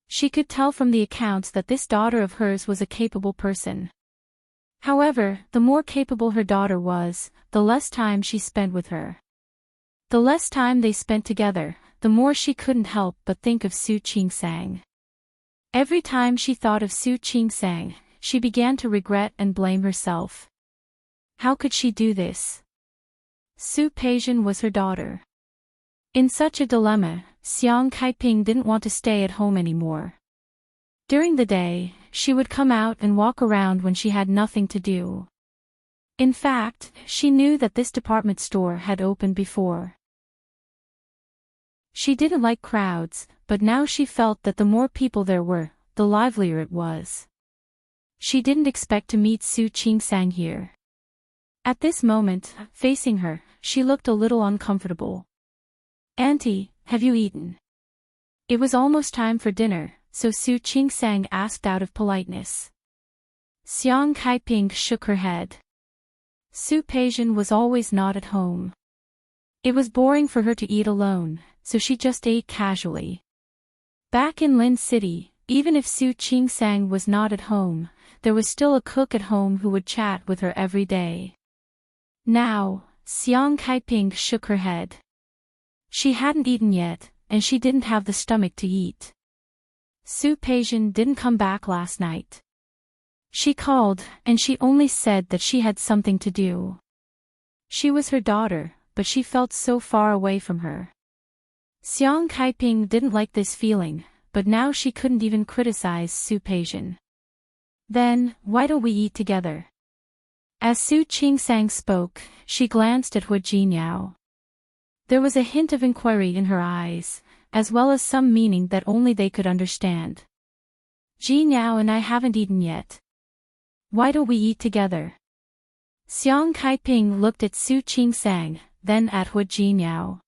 She could tell from the accounts that this daughter of hers was a capable person. However, the more capable her daughter was, the less time she spent with her. The less time they spent together, the more she couldn't help but think of Su Qingsang. Every time she thought of Su Qingsang, she began to regret and blame herself. How could she do this? Su Peijian was her daughter. In such a dilemma, Xiang Kaiping didn't want to stay at home anymore. During the day, she would come out and walk around when she had nothing to do. In fact, she knew that this department store had opened before. She didn't like crowds, but now she felt that the more people there were, the livelier it was. She didn't expect to meet Su Qingsang here. At this moment, facing her, she looked a little uncomfortable. "Auntie, have you eaten?" It was almost time for dinner, so Su Qingsang asked out of politeness. Xiang Kaiping shook her head. Su Peijian was always not at home. It was boring for her to eat alone, so she just ate casually. Back in Lin City, even if Su Qingsang was not at home, there was still a cook at home who would chat with her every day. Now, Xiang Kaiping shook her head. She hadn't eaten yet, and she didn't have the stomach to eat. Su Peijian didn't come back last night. She called, and she only said that she had something to do. She was her daughter, but she felt so far away from her. Xiang Kaiping didn't like this feeling, but now she couldn't even criticize Su Peijian. "Then, why don't we eat together?" As Su Qingsang spoke, she glanced at Hua Jinyao. There was a hint of inquiry in her eyes, as well as some meaning that only they could understand. "Jinyao and I haven't eaten yet. Why don't we eat together?" Xiang Kaiping looked at Su Qingsang, then at Hua Jinyao.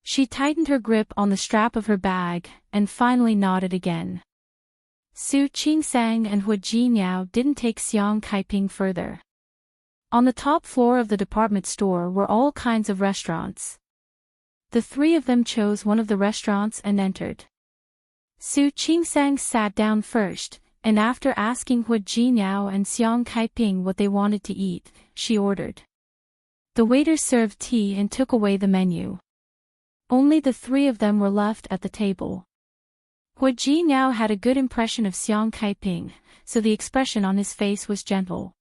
She tightened her grip on the strap of her bag, and finally nodded again. Su Qingsang and Hua Jinyao didn't take Xiang Kaiping further. On the top floor of the department store were all kinds of restaurants. The 3 of them chose one of the restaurants and entered. Su Qingsang sat down first, and after asking Hua Jinyao and Xiang Kaiping what they wanted to eat, she ordered. The waiter served tea and took away the menu. Only the 3 of them were left at the table. Hua Jinyao had a good impression of Xiang Kaiping, so the expression on his face was gentle.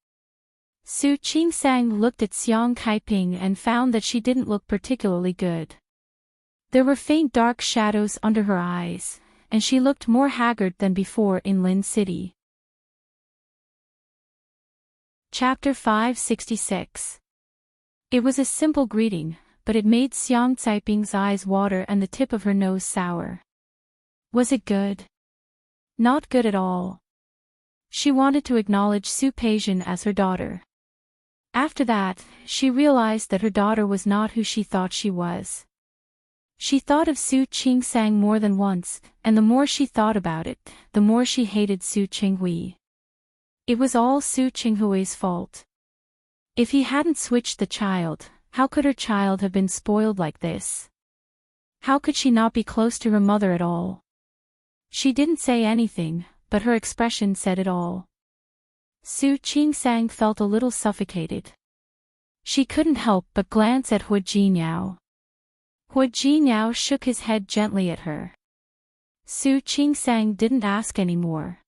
Su Qingsang looked at Xiang Kaiping and found that she didn't look particularly good. There were faint dark shadows under her eyes, and she looked more haggard than before in Lin City. Chapter 566. It was a simple greeting, but it made Xiang Kaiping's eyes water and the tip of her nose sour. Was it good? Not good at all. She wanted to acknowledge Su Peijian as her daughter. After that, she realized that her daughter was not who she thought she was. She thought of Su Qingsang more than once, and the more she thought about it, the more she hated Su Qinghui. It was all Su Qinghui's fault. If he hadn't switched the child, how could her child have been spoiled like this? How could she not be close to her mother at all? She didn't say anything, but her expression said it all. Su Qingsang felt a little suffocated. She couldn't help but glance at Hu Jinyao. Hu Jinyao shook his head gently at her. Su Qingsang didn't ask any more.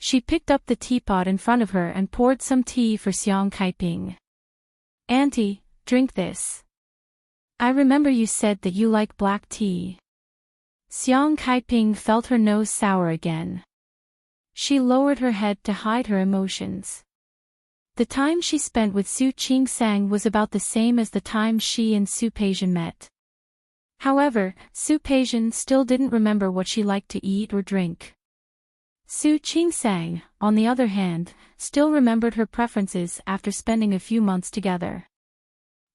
She picked up the teapot in front of her and poured some tea for Xiang Kaiping. "Auntie, drink this. I remember you said that you like black tea." Xiang Kaiping felt her nose sour again. She lowered her head to hide her emotions. The time she spent with Su Qingsang was about the same as the time she and Su Peijian met. However, Su Peijian still didn't remember what she liked to eat or drink. Su Qingsang, on the other hand, still remembered her preferences after spending a few months together.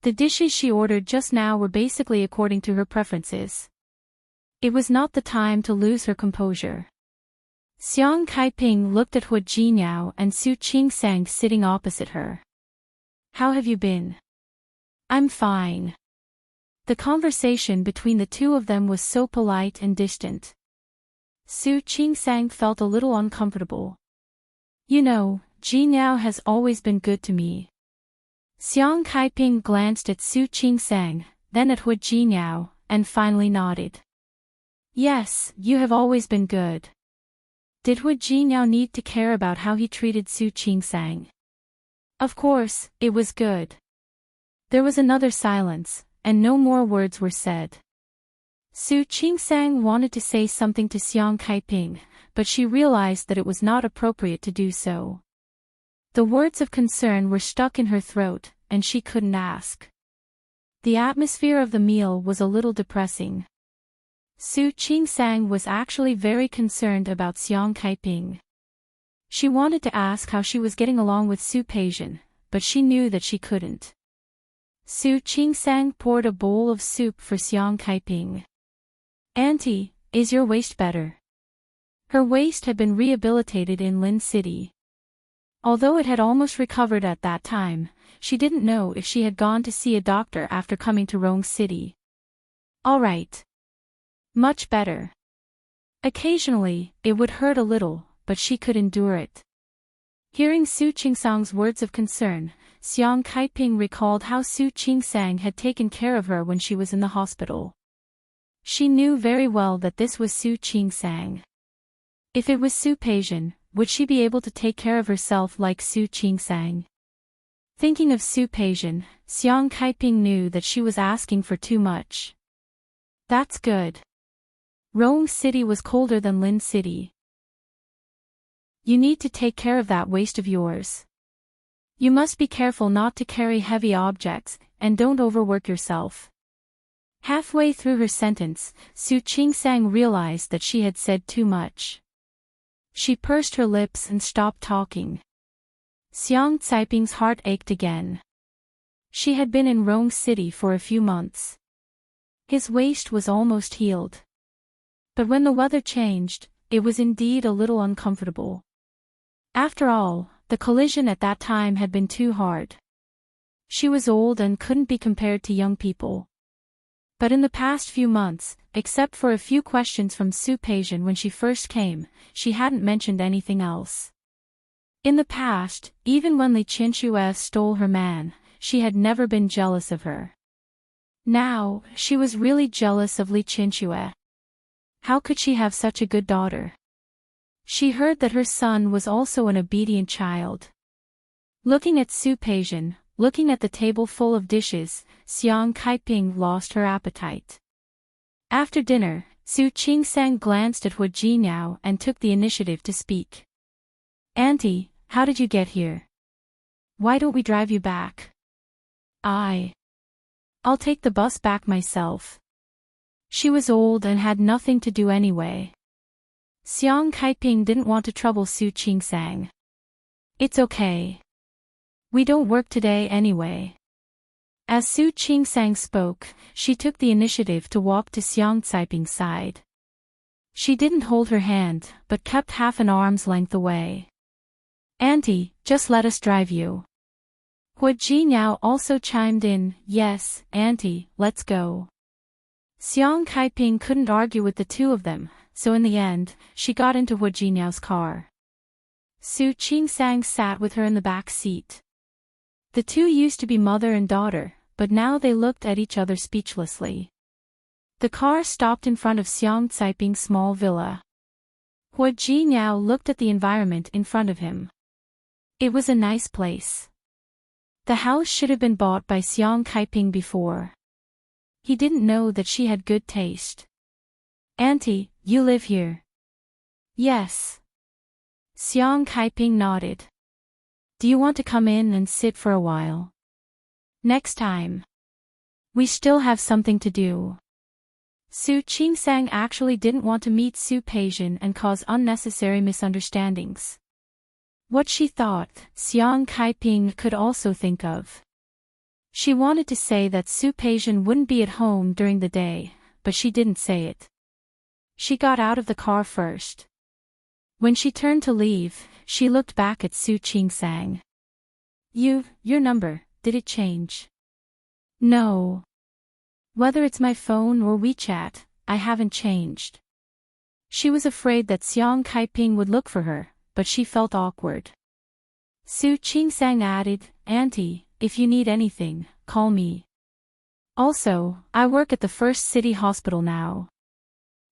The dishes she ordered just now were basically according to her preferences. It was not the time to lose her composure. Xiang Kaiping looked at Hu Jinyao and Su Qingsang sitting opposite her. "How have you been?" "I'm fine." The conversation between the two of them was so polite and distant. Su Qingsang felt a little uncomfortable. "You know, Jinyao has always been good to me." Xiang Kaiping glanced at Su Qingsang, then at Hu Jinyao, and finally nodded. "Yes, you have always been good." Did Hu Jinyao need to care about how he treated Su Qingsang? Of course, it was good. There was another silence, and no more words were said. Su Qingsang wanted to say something to Xiang Kaiping, but she realized that it was not appropriate to do so. The words of concern were stuck in her throat, and she couldn't ask. The atmosphere of the meal was a little depressing. Su Qingsang was actually very concerned about Xiang Kaiping. She wanted to ask how she was getting along with Su Peijian, but she knew that she couldn't. Su Qingsang poured a bowl of soup for Xiang Kaiping. "Auntie, is your waist better?" Her waist had been rehabilitated in Lin City. Although it had almost recovered at that time, she didn't know if she had gone to see a doctor after coming to Rong City. "All right. Much better." Occasionally, it would hurt a little, but she could endure it. Hearing Su Qingsang's words of concern, Xiang Kaiping recalled how Su Qingsang had taken care of her when she was in the hospital. She knew very well that this was Su Qingsang. If it was Su Peijian, would she be able to take care of herself like Su Qingsang? Thinking of Su Peijian, Xiang Kaiping knew that she was asking for too much. That's good. Rong City was colder than Lin City. You need to take care of that waist of yours. You must be careful not to carry heavy objects, and don't overwork yourself. Halfway through her sentence, Su Qingsang realized that she had said too much. She pursed her lips and stopped talking. Xiang Caiping's heart ached again. She had been in Rong City for a few months. His waist was almost healed. But when the weather changed, it was indeed a little uncomfortable. After all, the collision at that time had been too hard. She was old and couldn't be compared to young people. But in the past few months, except for a few questions from Su Peijian when she first came, she hadn't mentioned anything else. In the past, even when Li Qianxue stole her man, she had never been jealous of her. Now, she was really jealous of Li Qianxue. How could she have such a good daughter? She heard that her son was also an obedient child. Looking at Su Peijian, looking at the table full of dishes, Xiang Kaiping lost her appetite. After dinner, Su Qingsang glanced at Hu Jinyao and took the initiative to speak. "Auntie, how did you get here? Why don't we drive you back?" I'll take the bus back myself." She was old and had nothing to do anyway. Xiang Kaiping didn't want to trouble Su Qingsang. "It's okay. We don't work today anyway." As Su Qingsang spoke, she took the initiative to walk to Xiang Caiping's side. She didn't hold her hand, but kept half an arm's length away. "Auntie, just let us drive you." Hua Jinyao also chimed in, yes, auntie, let's go. Xiang Kaiping couldn't argue with the two of them, so in the end, she got into Hua Jinyao's car. Su Qingsang sat with her in the back seat. The two used to be mother and daughter, but now they looked at each other speechlessly. The car stopped in front of Xiang Caiping's small villa. Hua Jinyao looked at the environment in front of him. It was a nice place. The house should have been bought by Xiang Kaiping before. He didn't know that she had good taste. Auntie, you live here? Yes. Xiang Kaiping nodded. Do you want to come in and sit for a while? Next time. We still have something to do. Su Qingsang actually didn't want to meet Su Peixian and cause unnecessary misunderstandings. What she thought, Xiang Kaiping could also think of. She wanted to say that Su Peixian wouldn't be at home during the day, but she didn't say it. She got out of the car first. When she turned to leave, she looked back at Su Qingsang. Your number, did it change? No. Whether it's my phone or WeChat, I haven't changed. She was afraid that Xiang Kaiping would look for her, but she felt awkward. Su Qingsang added, Auntie, if you need anything, call me. Also, I work at the First City Hospital now.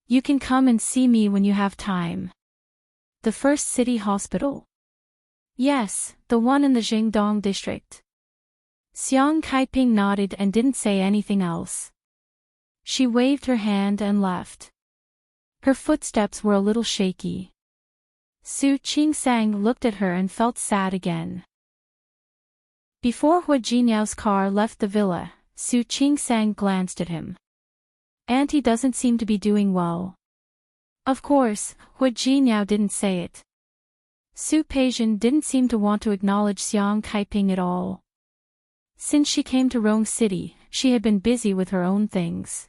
You can come and see me when you have time. The First City Hospital? Yes, the one in the Jingdong district. Xiang Kaiping nodded and didn't say anything else. She waved her hand and left. Her footsteps were a little shaky. Su Qingsang looked at her and felt sad again. Before Hua Jinyao's car left the villa, Su Qingsang glanced at him. Auntie doesn't seem to be doing well. Of course, Hua Jinyao didn't say it. Su Peixian didn't seem to want to acknowledge Xiang Kaiping at all. Since she came to Rong City, she had been busy with her own things.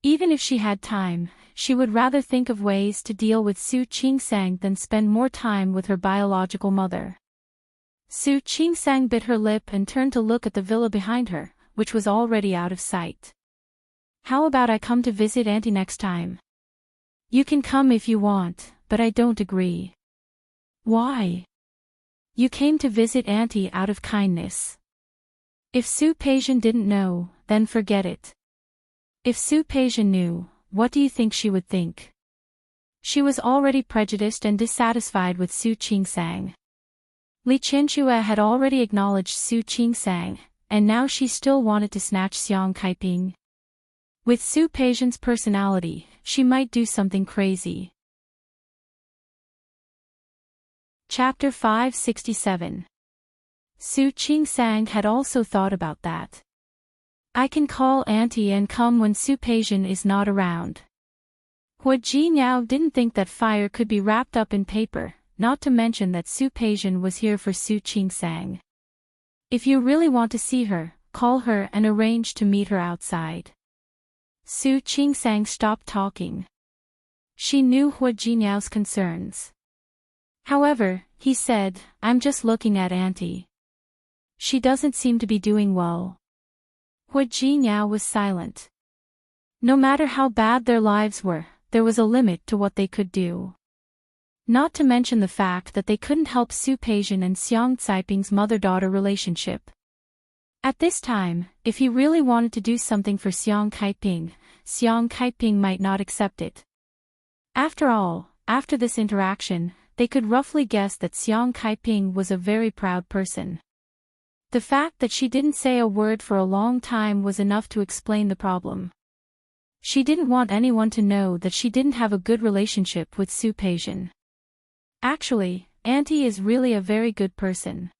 Even if she had time, she would rather think of ways to deal with Su Qingsang than spend more time with her biological mother. Su Qingsang bit her lip and turned to look at the villa behind her, which was already out of sight. How about I come to visit Auntie next time? You can come if you want, but I don't agree. Why? You came to visit Auntie out of kindness. If Su Peixian didn't know, then forget it. If Su Peixian knew, what do you think she would think? She was already prejudiced and dissatisfied with Su Qingsang. Li Qianxue had already acknowledged Su Qingsang, and now she still wanted to snatch Xiang Kaiping. With Su Peixian's personality, she might do something crazy. Chapter 567. Su Qingsang had also thought about that. I can call Auntie and come when Su Peixian is not around. Hua Jinyao didn't think that fire could be wrapped up in paper, not to mention that Su Peixian was here for Su Qingsang. If you really want to see her, call her and arrange to meet her outside. Su Qingsang stopped talking. She knew Hua Jinyao's concerns. However, he said, I'm just looking at Auntie. She doesn't seem to be doing well. Hua Jinyao was silent. No matter how bad their lives were, there was a limit to what they could do. Not to mention the fact that they couldn't help Su Peixian and Xiang Caiping's mother-daughter relationship. At this time, if he really wanted to do something for Xiang Kaiping might not accept it. After all, after this interaction, they could roughly guess that Xiang Kaiping was a very proud person. The fact that she didn't say a word for a long time was enough to explain the problem. She didn't want anyone to know that she didn't have a good relationship with Su Peixian. Actually, Auntie is really a very good person.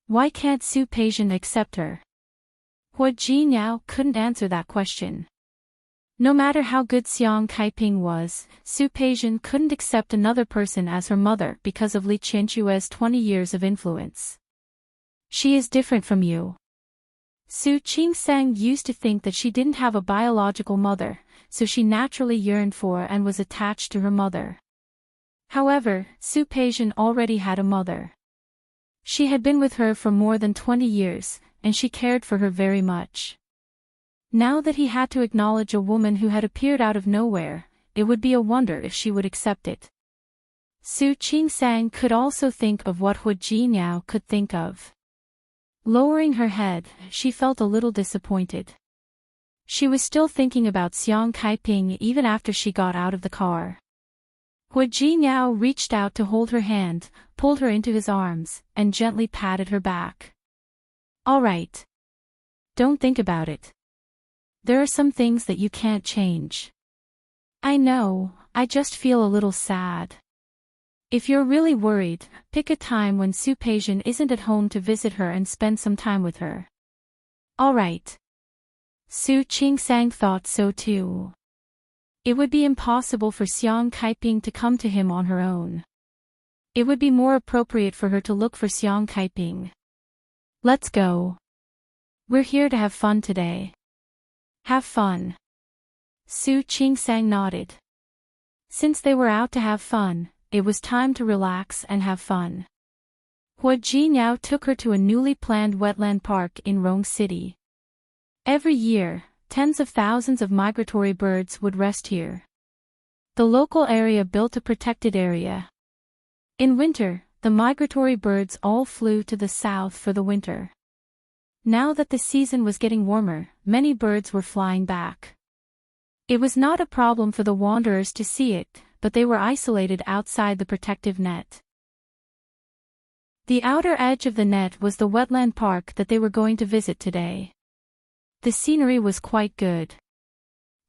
Why can't Su Peixian accept her? Hua Jinyao couldn't answer that question. No matter how good Xiang Kaiping was, Su Peixian couldn't accept another person as her mother because of Li Qianxue's 20 years of influence. She is different from you. Su Qingsang used to think that she didn't have a biological mother, so she naturally yearned for and was attached to her mother. However, Su Peixian already had a mother. She had been with her for more than 20 years, and she cared for her very much. Now that he had to acknowledge a woman who had appeared out of nowhere, it would be a wonder if she would accept it. Su Qingsang could also think of what Hu Jinyao could think of. Lowering her head, she felt a little disappointed. She was still thinking about Xiang Kaiping even after she got out of the car. Hu Jinyao reached out to hold her hand, pulled her into his arms, and gently patted her back. "All right. Don't think about it. There are some things that you can't change. I know, I just feel a little sad. If you're really worried, pick a time when Su Peijian isn't at home to visit her and spend some time with her." "All right." Su Qingsang thought so too. It would be impossible for Xiang Kaiping to come to him on her own. It would be more appropriate for her to look for Xiang Kaiping. "Let's go. We're here to have fun today." "Have fun." Su Qingsang nodded. Since they were out to have fun, it was time to relax and have fun. Hu Jinyao took her to a newly planned wetland park in Rong City. Every year, tens of thousands of migratory birds would rest here. The local area built a protected area. In winter, the migratory birds all flew to the south for the winter. Now that the season was getting warmer, many birds were flying back. It was not a problem for the wanderers to see it, but they were isolated outside the protective net. The outer edge of the net was the wetland park that they were going to visit today. The scenery was quite good.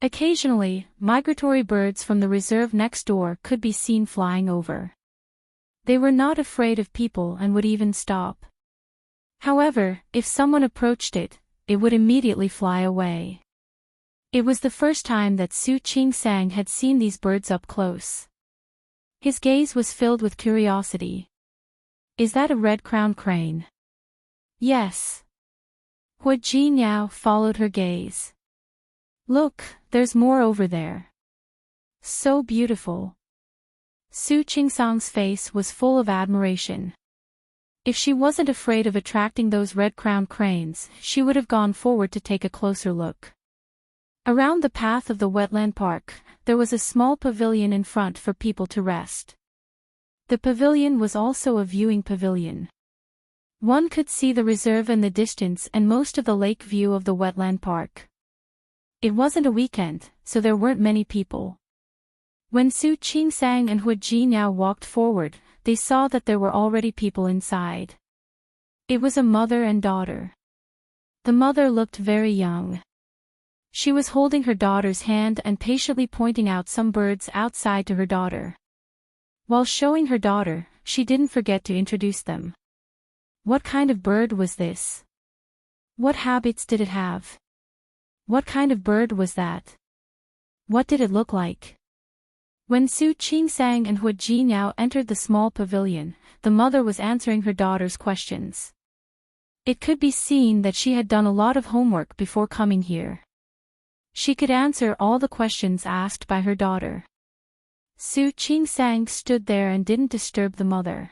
Occasionally, migratory birds from the reserve next door could be seen flying over. They were not afraid of people and would even stop. However, if someone approached it, it would immediately fly away. It was the first time that Su Qingsang had seen these birds up close. His gaze was filled with curiosity. "Is that a red-crowned crane?" "Yes." Hu Jinyao followed her gaze. "Look, there's more over there. So beautiful." Su Qingsang's face was full of admiration. If she wasn't afraid of attracting those red-crowned cranes, she would have gone forward to take a closer look. Around the path of the wetland park, there was a small pavilion in front for people to rest. The pavilion was also a viewing pavilion. One could see the reserve in the distance and most of the lake view of the wetland park. It wasn't a weekend, so there weren't many people. When Su Qingsang and Hu Jinyao walked forward, they saw that there were already people inside. It was a mother and daughter. The mother looked very young. She was holding her daughter's hand and patiently pointing out some birds outside to her daughter. While showing her daughter, she didn't forget to introduce them. What kind of bird was this? What habits did it have? What kind of bird was that? What did it look like? When Su Qingsang and Hu Jinyao entered the small pavilion, the mother was answering her daughter's questions. It could be seen that she had done a lot of homework before coming here. She could answer all the questions asked by her daughter. Su Qingsang stood there and didn't disturb the mother.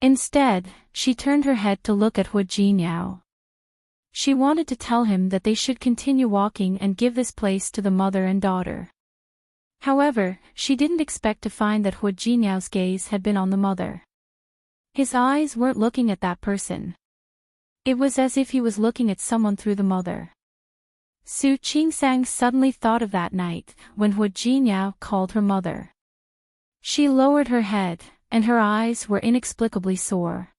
Instead, she turned her head to look at Hu Jinyao. She wanted to tell him that they should continue walking and give this place to the mother and daughter. However, she didn't expect to find that Hu Jinyao's gaze had been on the mother. His eyes weren't looking at that person. It was as if he was looking at someone through the mother. Su Qingsang suddenly thought of that night, when Hu Jinyao called her mother. She lowered her head, and her eyes were inexplicably sore.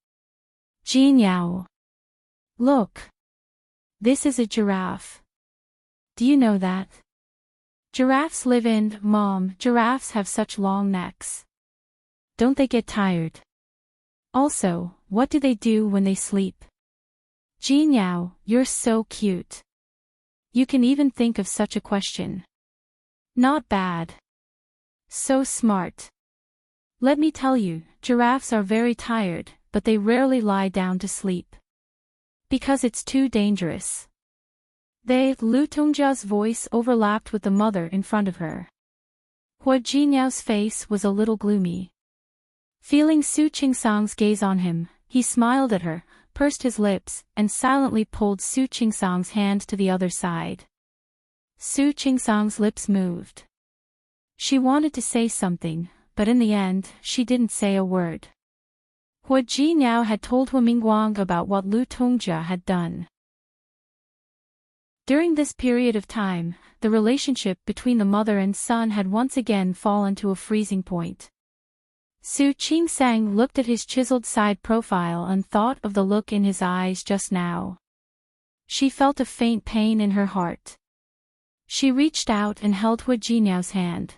"Jinyao. Look. This is a giraffe. Do you know that? Giraffes live in, Mom, giraffes have such long necks. Don't they get tired? Also, what do they do when they sleep? Jinyao, you're so cute. You can even think of such a question. Not bad. So smart. Let me tell you, giraffes are very tired, but they rarely lie down to sleep. Because it's too dangerous." Lu Tongjia's voice overlapped with the mother in front of her. Hu Jinyao's face was a little gloomy. Feeling Su Qingsang's gaze on him, he smiled at her, pursed his lips, and silently pulled Su Qingsang's hand to the other side. Su Qingsang's lips moved. She wanted to say something, but in the end, she didn't say a word. Hua Jinyao had told Hua Mingguang about what Lu Tongjia had done. During this period of time, the relationship between the mother and son had once again fallen to a freezing point. Su Qingsang looked at his chiseled side profile and thought of the look in his eyes just now. She felt a faint pain in her heart. She reached out and held Hua Jinyao's hand.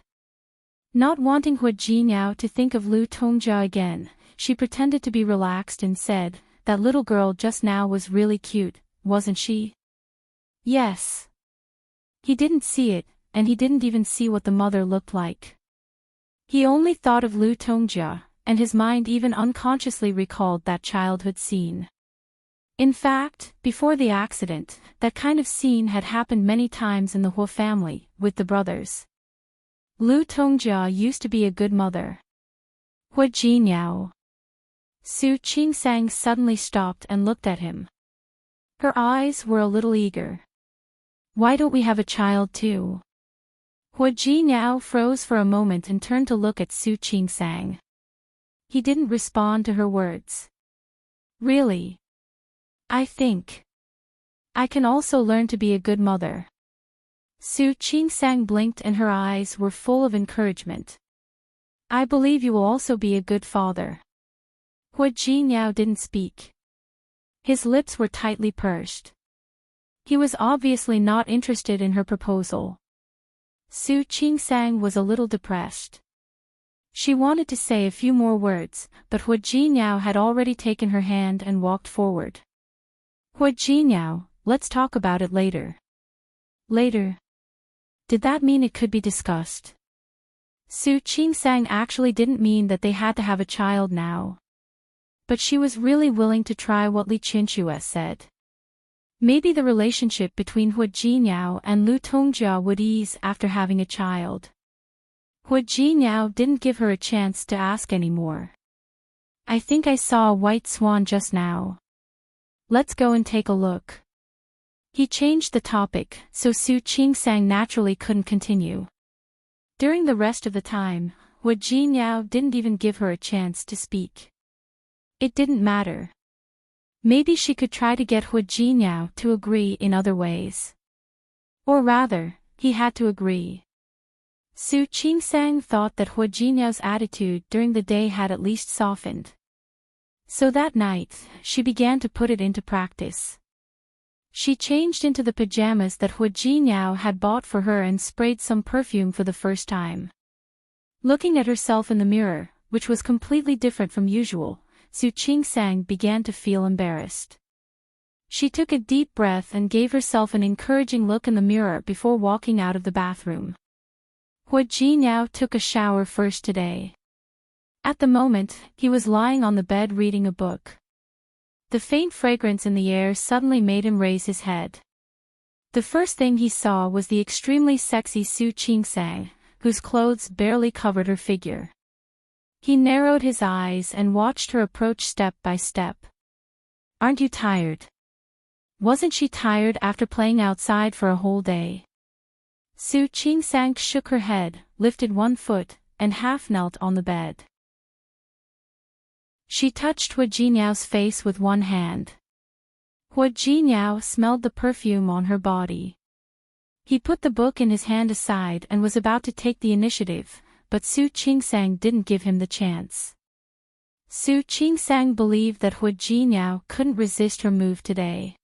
Not wanting Hua Jinyao to think of Lu Tongjia again, she pretended to be relaxed and said, "That little girl just now was really cute, wasn't she?" "Yes." He didn't see it, and he didn't even see what the mother looked like. He only thought of Lu Tongjia, and his mind even unconsciously recalled that childhood scene. In fact, before the accident, that kind of scene had happened many times in the Hua family, with the brothers. Lu Tongjia used to be a good mother. Hua Jinyao. Su Qingsang suddenly stopped and looked at him. Her eyes were a little eager. "Why don't we have a child too?" Hua Jinyao froze for a moment and turned to look at Su Qingsang. He didn't respond to her words. "Really? I think I can also learn to be a good mother." Su Qingsang blinked and her eyes were full of encouragement. "I believe you will also be a good father." Hua Jinyao didn't speak. His lips were tightly pursed. He was obviously not interested in her proposal. Su Qingsang was a little depressed. She wanted to say a few more words, but Hua Jinyao had already taken her hand and walked forward. "Hua Jinyao, let's talk about it later." Later? Did that mean it could be discussed? Su Qingsang actually didn't mean that they had to have a child now. But she was really willing to try what Li Qinxue said. Maybe the relationship between Hua Jinyao and Lu Tongjia would ease after having a child. Hua Jinyao didn't give her a chance to ask any more. "I think I saw a white swan just now. Let's go and take a look." He changed the topic, so Su Qingsang naturally couldn't continue. During the rest of the time, Hua Jinyao didn't even give her a chance to speak. It didn't matter. Maybe she could try to get Hua Jinyao to agree in other ways. Or rather, he had to agree. Su Qingsang thought that Hua Jinyao's attitude during the day had at least softened. So that night, she began to put it into practice. She changed into the pajamas that Hua Jinyao had bought for her and sprayed some perfume for the first time. Looking at herself in the mirror, which was completely different from usual, Su Qingsang began to feel embarrassed. She took a deep breath and gave herself an encouraging look in the mirror before walking out of the bathroom. Hua Jinyao took a shower first today. At the moment, he was lying on the bed reading a book. The faint fragrance in the air suddenly made him raise his head. The first thing he saw was the extremely sexy Su Qingsang, whose clothes barely covered her figure. He narrowed his eyes and watched her approach step by step. "Aren't you tired?" Wasn't she tired after playing outside for a whole day? Su Qingsang shook her head, lifted one foot, and half knelt on the bed. She touched Hua Jinyao's face with one hand. Hua Jinyao smelled the perfume on her body. He put the book in his hand aside and was about to take the initiative, but Su Qingsang didn't give him the chance. Su Qingsang believed that Hua Jinyao couldn't resist her move today.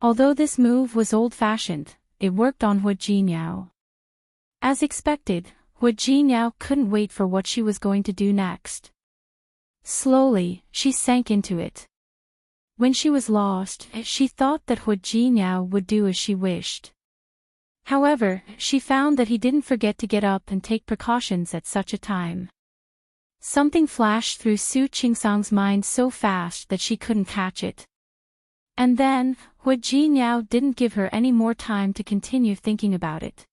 Although this move was old-fashioned, it worked on Hua Jinyao. As expected, Hua Jinyao couldn't wait for what she was going to do next. Slowly, she sank into it. When she was lost, she thought that Hua Jinyao would do as she wished. However, she found that he didn't forget to get up and take precautions at such a time. Something flashed through Su Qingsang's mind so fast that she couldn't catch it. And then, Hua Jinyao didn't give her any more time to continue thinking about it.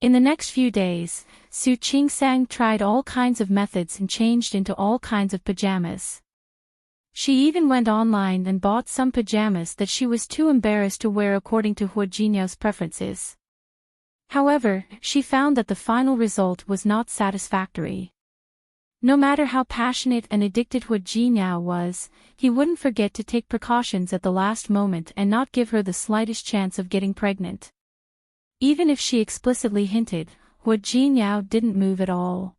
In the next few days, Su Qingsang tried all kinds of methods and changed into all kinds of pajamas. She even went online and bought some pajamas that she was too embarrassed to wear according to Hua Jinyao's preferences. However, she found that the final result was not satisfactory. No matter how passionate and addicted Hua Jinyao was, he wouldn't forget to take precautions at the last moment and not give her the slightest chance of getting pregnant. Even if she explicitly hinted, Hua Jinyao didn't move at all.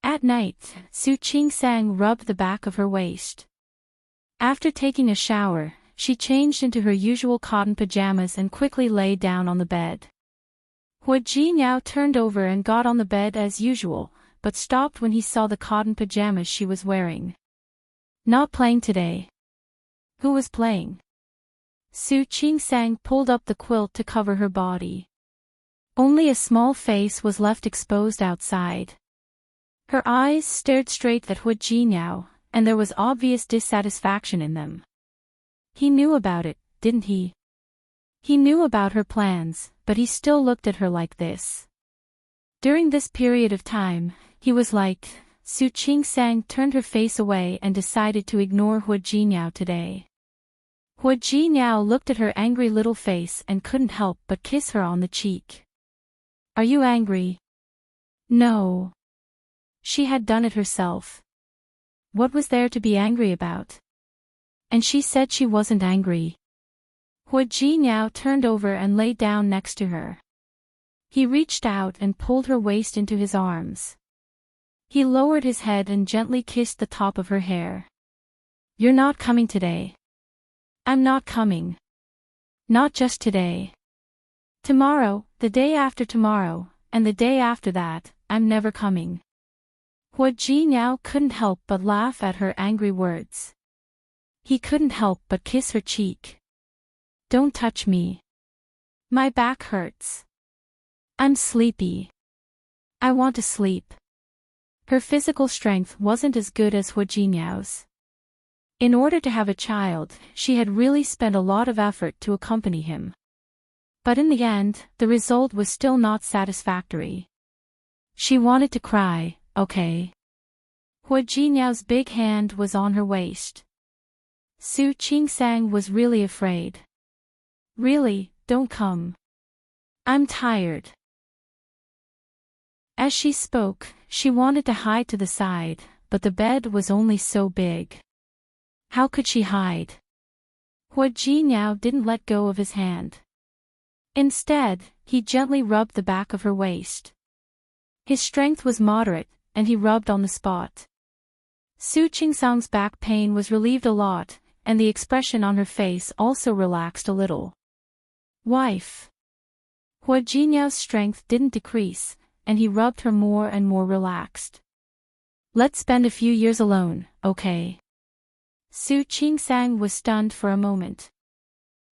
At night, Su Qingsang rubbed the back of her waist. After taking a shower, she changed into her usual cotton pajamas and quickly lay down on the bed. Hua Jinyao turned over and got on the bed as usual, but stopped when he saw the cotton pajamas she was wearing. Not playing today. Who was playing? Su Qingsang pulled up the quilt to cover her body. Only a small face was left exposed outside. Her eyes stared straight at Hua Jinyao, and there was obvious dissatisfaction in them. He knew about it, didn't he? He knew about her plans, but he still looked at her like this. During this period of time, he was like, Su Qingsang turned her face away and decided to ignore Hua Jinyao today. Hua Jinyao looked at her angry little face and couldn't help but kiss her on the cheek. Are you angry? No. She had done it herself. What was there to be angry about? And she said she wasn't angry. Hua Jinyao turned over and lay down next to her. He reached out and pulled her waist into his arms. He lowered his head and gently kissed the top of her hair. You're not coming today. I'm not coming. Not just today. Tomorrow, the day after tomorrow, and the day after that, I'm never coming. Hua Jinyao couldn't help but laugh at her angry words. He couldn't help but kiss her cheek. Don't touch me. My back hurts. I'm sleepy. I want to sleep. Her physical strength wasn't as good as Hua Jinyao's. In order to have a child, she had really spent a lot of effort to accompany him. But in the end, the result was still not satisfactory. She wanted to cry, okay. Hua Jinyao's big hand was on her waist. Su Qingsang was really afraid. Really, don't come. I'm tired. As she spoke, she wanted to hide to the side, but the bed was only so big. How could she hide? Hua Jinyao didn't let go of his hand. Instead, he gently rubbed the back of her waist. His strength was moderate, and he rubbed on the spot. Su Qingsang's back pain was relieved a lot, and the expression on her face also relaxed a little. Wife. Hua Jinyao's strength didn't decrease, and he rubbed her more and more relaxed. Let's spend a few years alone, okay? Su Qingsang was stunned for a moment.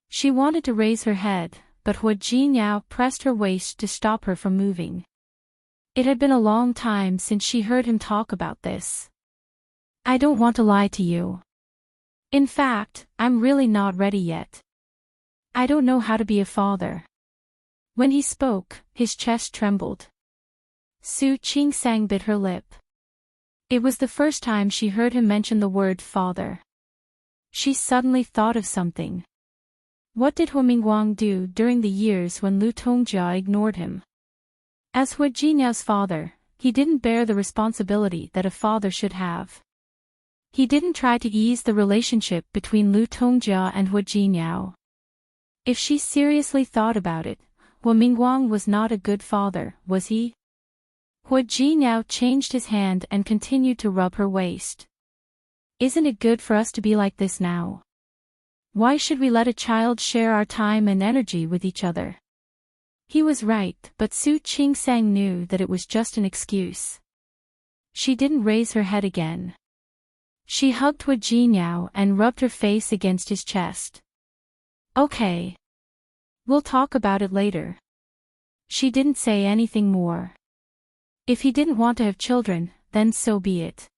She wanted to raise her head, but Hua Jinyao pressed her waist to stop her from moving. It had been a long time since she heard him talk about this. I don't want to lie to you. In fact, I'm really not ready yet. I don't know how to be a father. When he spoke, his chest trembled. Su Qingsang bit her lip. It was the first time she heard him mention the word father. She suddenly thought of something. What did Hua Mingguang do during the years when Lu Tongjia ignored him? As Hua Jinyao's father, he didn't bear the responsibility that a father should have. He didn't try to ease the relationship between Lu Tongjia and Hua Jinyao. If she seriously thought about it, Hua Mingguang was not a good father, was he? Hua Jinyao changed his hand and continued to rub her waist. Isn't it good for us to be like this now? Why should we let a child share our time and energy with each other? He was right, but Su Qingsang knew that it was just an excuse. She didn't raise her head again. She hugged Hua Jinyao and rubbed her face against his chest. Okay. We'll talk about it later. She didn't say anything more. If he didn't want to have children, then so be it.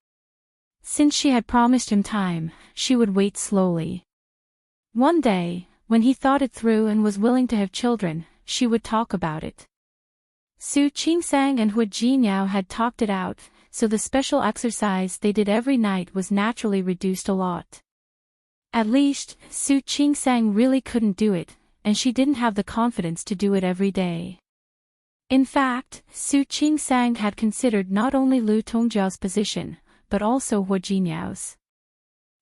Since she had promised him time, she would wait slowly. One day, when he thought it through and was willing to have children, she would talk about it. Su Qingsang and Hua Jinyao had talked it out, so the special exercise they did every night was naturally reduced a lot. At least, Su Qingsang really couldn't do it, and she didn't have the confidence to do it every day. In fact, Su Qingsang had considered not only Lu Tongjiao's position, but also Hua Jinyao's.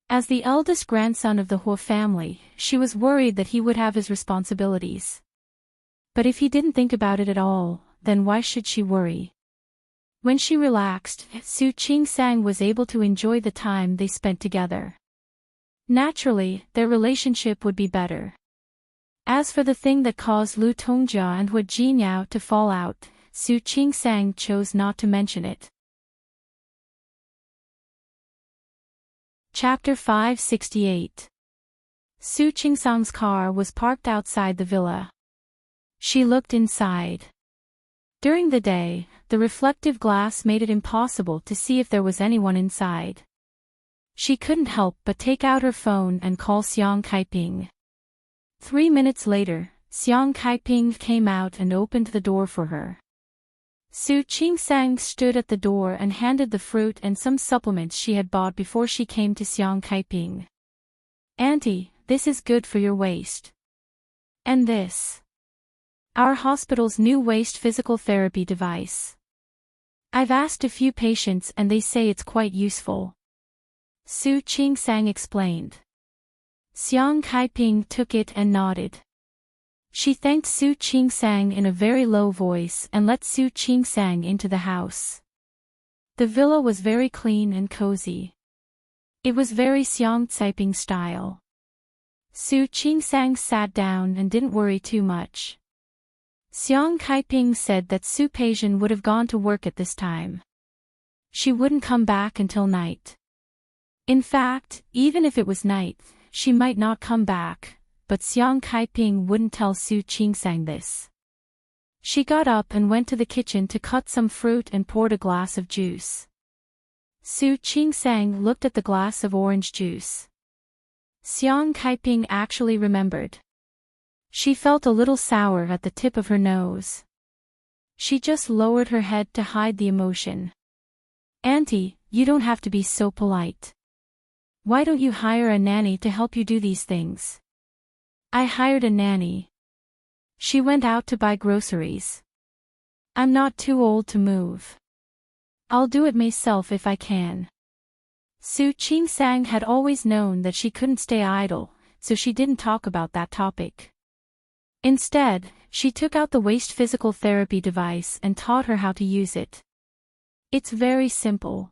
As the eldest grandson of the Hua family, she was worried that he would have his responsibilities. But if he didn't think about it at all, then why should she worry? When she relaxed, Su Qingsang was able to enjoy the time they spent together. Naturally, their relationship would be better. As for the thing that caused Lu Tongjia and Hua Jinyao to fall out, Su Qingsang chose not to mention it. Chapter 568. Su Qingsang's car was parked outside the villa. She looked inside. During the day, the reflective glass made it impossible to see if there was anyone inside. She couldn't help but take out her phone and call Xiang Kaiping. 3 minutes later, Xiang Kaiping came out and opened the door for her. Su Qingsang stood at the door and handed the fruit and some supplements she had bought before she came to Xiang Kaiping. "Auntie, this is good for your waist. And this. Our hospital's new waist physical therapy device. I've asked a few patients and they say it's quite useful." Su Qingsang explained. Xiang Kaiping took it and nodded. She thanked Su Qingsang in a very low voice and let Su Qingsang into the house. The villa was very clean and cozy. It was very Xiang Caiping style. Su Qingsang sat down and didn't worry too much. Xiang Kaiping said that Su Peijian would have gone to work at this time. She wouldn't come back until night. In fact, even if it was night, she might not come back, but Xiang Kaiping wouldn't tell Su Qingsang this. She got up and went to the kitchen to cut some fruit and poured a glass of juice. Su Qingsang looked at the glass of orange juice. Xiang Kaiping actually remembered. She felt a little sour at the tip of her nose. She just lowered her head to hide the emotion. "Auntie, you don't have to be so polite. Why don't you hire a nanny to help you do these things?" "I hired a nanny. She went out to buy groceries. I'm not too old to move. I'll do it myself if I can." Su Qingsang had always known that she couldn't stay idle, so she didn't talk about that topic. Instead, she took out the waist physical therapy device and taught her how to use it. It's very simple.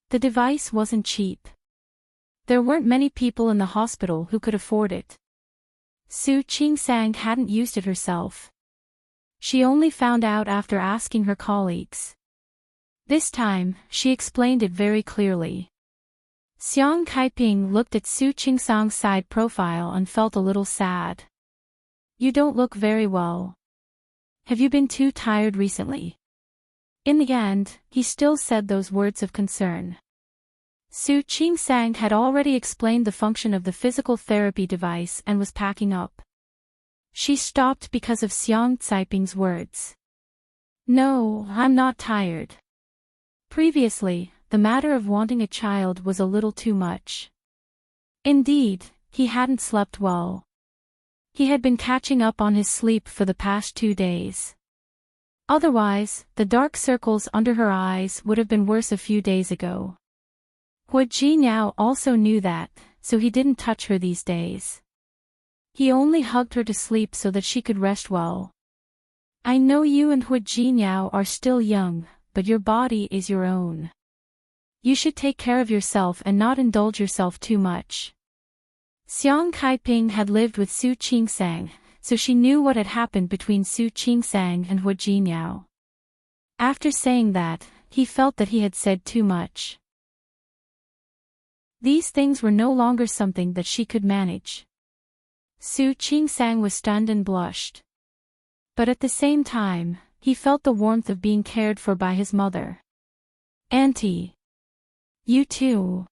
The device wasn't cheap. There weren't many people in the hospital who could afford it. Su Qingsang hadn't used it herself. She only found out after asking her colleagues. This time, she explained it very clearly. Xiang Kaiping looked at Su Qingsang's side profile and felt a little sad. "You don't look very well. Have you been too tired recently?" In the end, he still said those words of concern. Su Qingsang had already explained the function of the physical therapy device and was packing up. She stopped because of Xiang Caiping's words. "No, I'm not tired. Previously, the matter of wanting a child was a little too much. Indeed, he hadn't slept well. He had been catching up on his sleep for the past 2 days. Otherwise, the dark circles under her eyes would have been worse a few days ago. Hua Jinyao also knew that, so he didn't touch her these days. He only hugged her to sleep so that she could rest well. I know you and Hua Jinyao are still young, but your body is your own. You should take care of yourself and not indulge yourself too much." Xiang Kaiping had lived with Su Qingsang, so she knew what had happened between Su Qingsang and Hua Jinyao. After saying that, he felt that he had said too much. These things were no longer something that she could manage. Su Qingsang was stunned and blushed. But at the same time, he felt the warmth of being cared for by his mother. "Auntie. You too."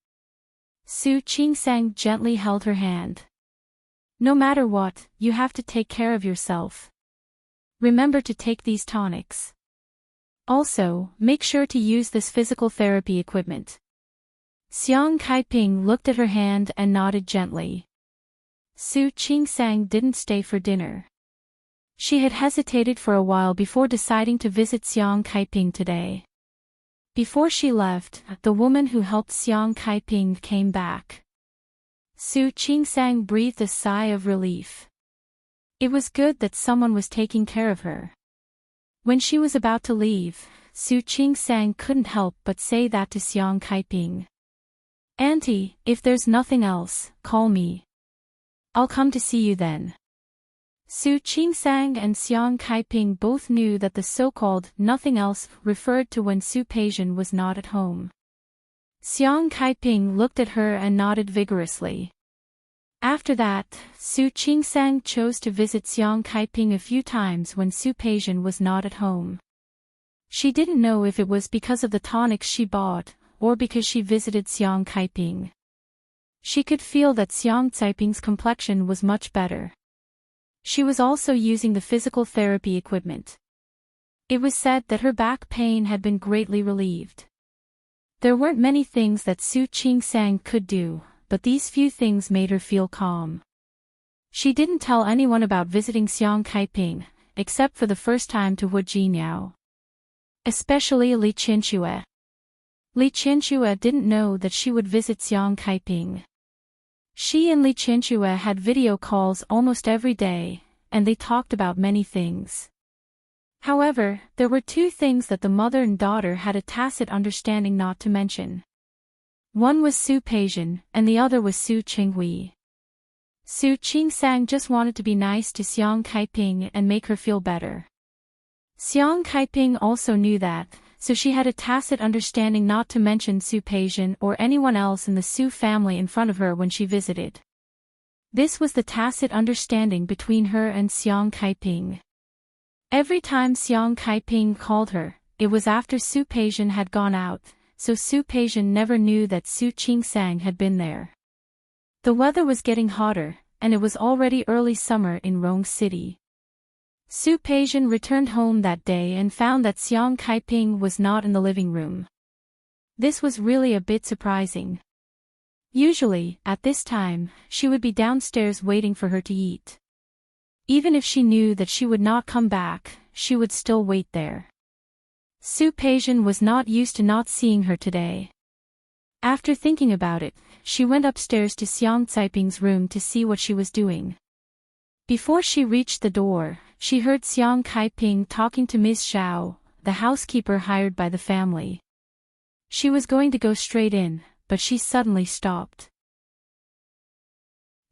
Su Qingsang gently held her hand. "No matter what, you have to take care of yourself. Remember to take these tonics." Also, make sure to use this physical therapy equipment. Xiang Kaiping looked at her hand and nodded gently. Su Qingsang didn't stay for dinner. She had hesitated for a while before deciding to visit Xiang Kaiping today. Before she left, the woman who helped Xiang Kaiping came back. Su Qingsang breathed a sigh of relief. It was good that someone was taking care of her. When she was about to leave, Su Qingsang couldn't help but say that to Xiang Kaiping. Auntie, if there's nothing else, call me. I'll come to see you then. Su Qingsang and Xiang Kaiping both knew that the so-called nothing else referred to when Su Peijian was not at home. Xiang Kaiping looked at her and nodded vigorously. After that, Su Qingsang chose to visit Xiang Kaiping a few times when Su Peijian was not at home. She didn't know if it was because of the tonics she bought, or because she visited Xiang Kaiping. She could feel that Xiang Kaiping's complexion was much better. She was also using the physical therapy equipment. It was said that her back pain had been greatly relieved. There weren't many things that Su Qingsang could do, but these few things made her feel calm. She didn't tell anyone about visiting Xiang Kaiping, except for the first time to Wu Jinyao. Especially Li Qianxue. Li Qianxue didn't know that she would visit Xiang Kaiping. She and Li Qianxue had video calls almost every day, and they talked about many things. However, there were two things that the mother and daughter had a tacit understanding not to mention. One was Su Peijian, and the other was Su Qinghui. Su Qingsang just wanted to be nice to Xiang Kaiping and make her feel better. Xiang Kaiping also knew that, so she had a tacit understanding not to mention Su Peijian or anyone else in the Su family in front of her when she visited. This was the tacit understanding between her and Xiang Kaiping. Every time Xiang Kaiping called her, it was after Su Peijian had gone out, so Su Peijian never knew that Su Qingsang had been there. The weather was getting hotter, and it was already early summer in Rong City. Su Peijian returned home that day and found that Xiang Kaiping was not in the living room. This was really a bit surprising. Usually, at this time, she would be downstairs waiting for her to eat. Even if she knew that she would not come back, she would still wait there. Su Peijian was not used to not seeing her today. After thinking about it, she went upstairs to Xiang Kaiping's room to see what she was doing. Before she reached the door, she heard Xiang Kaiping talking to Ms. Xiao, the housekeeper hired by the family. She was going to go straight in, but she suddenly stopped.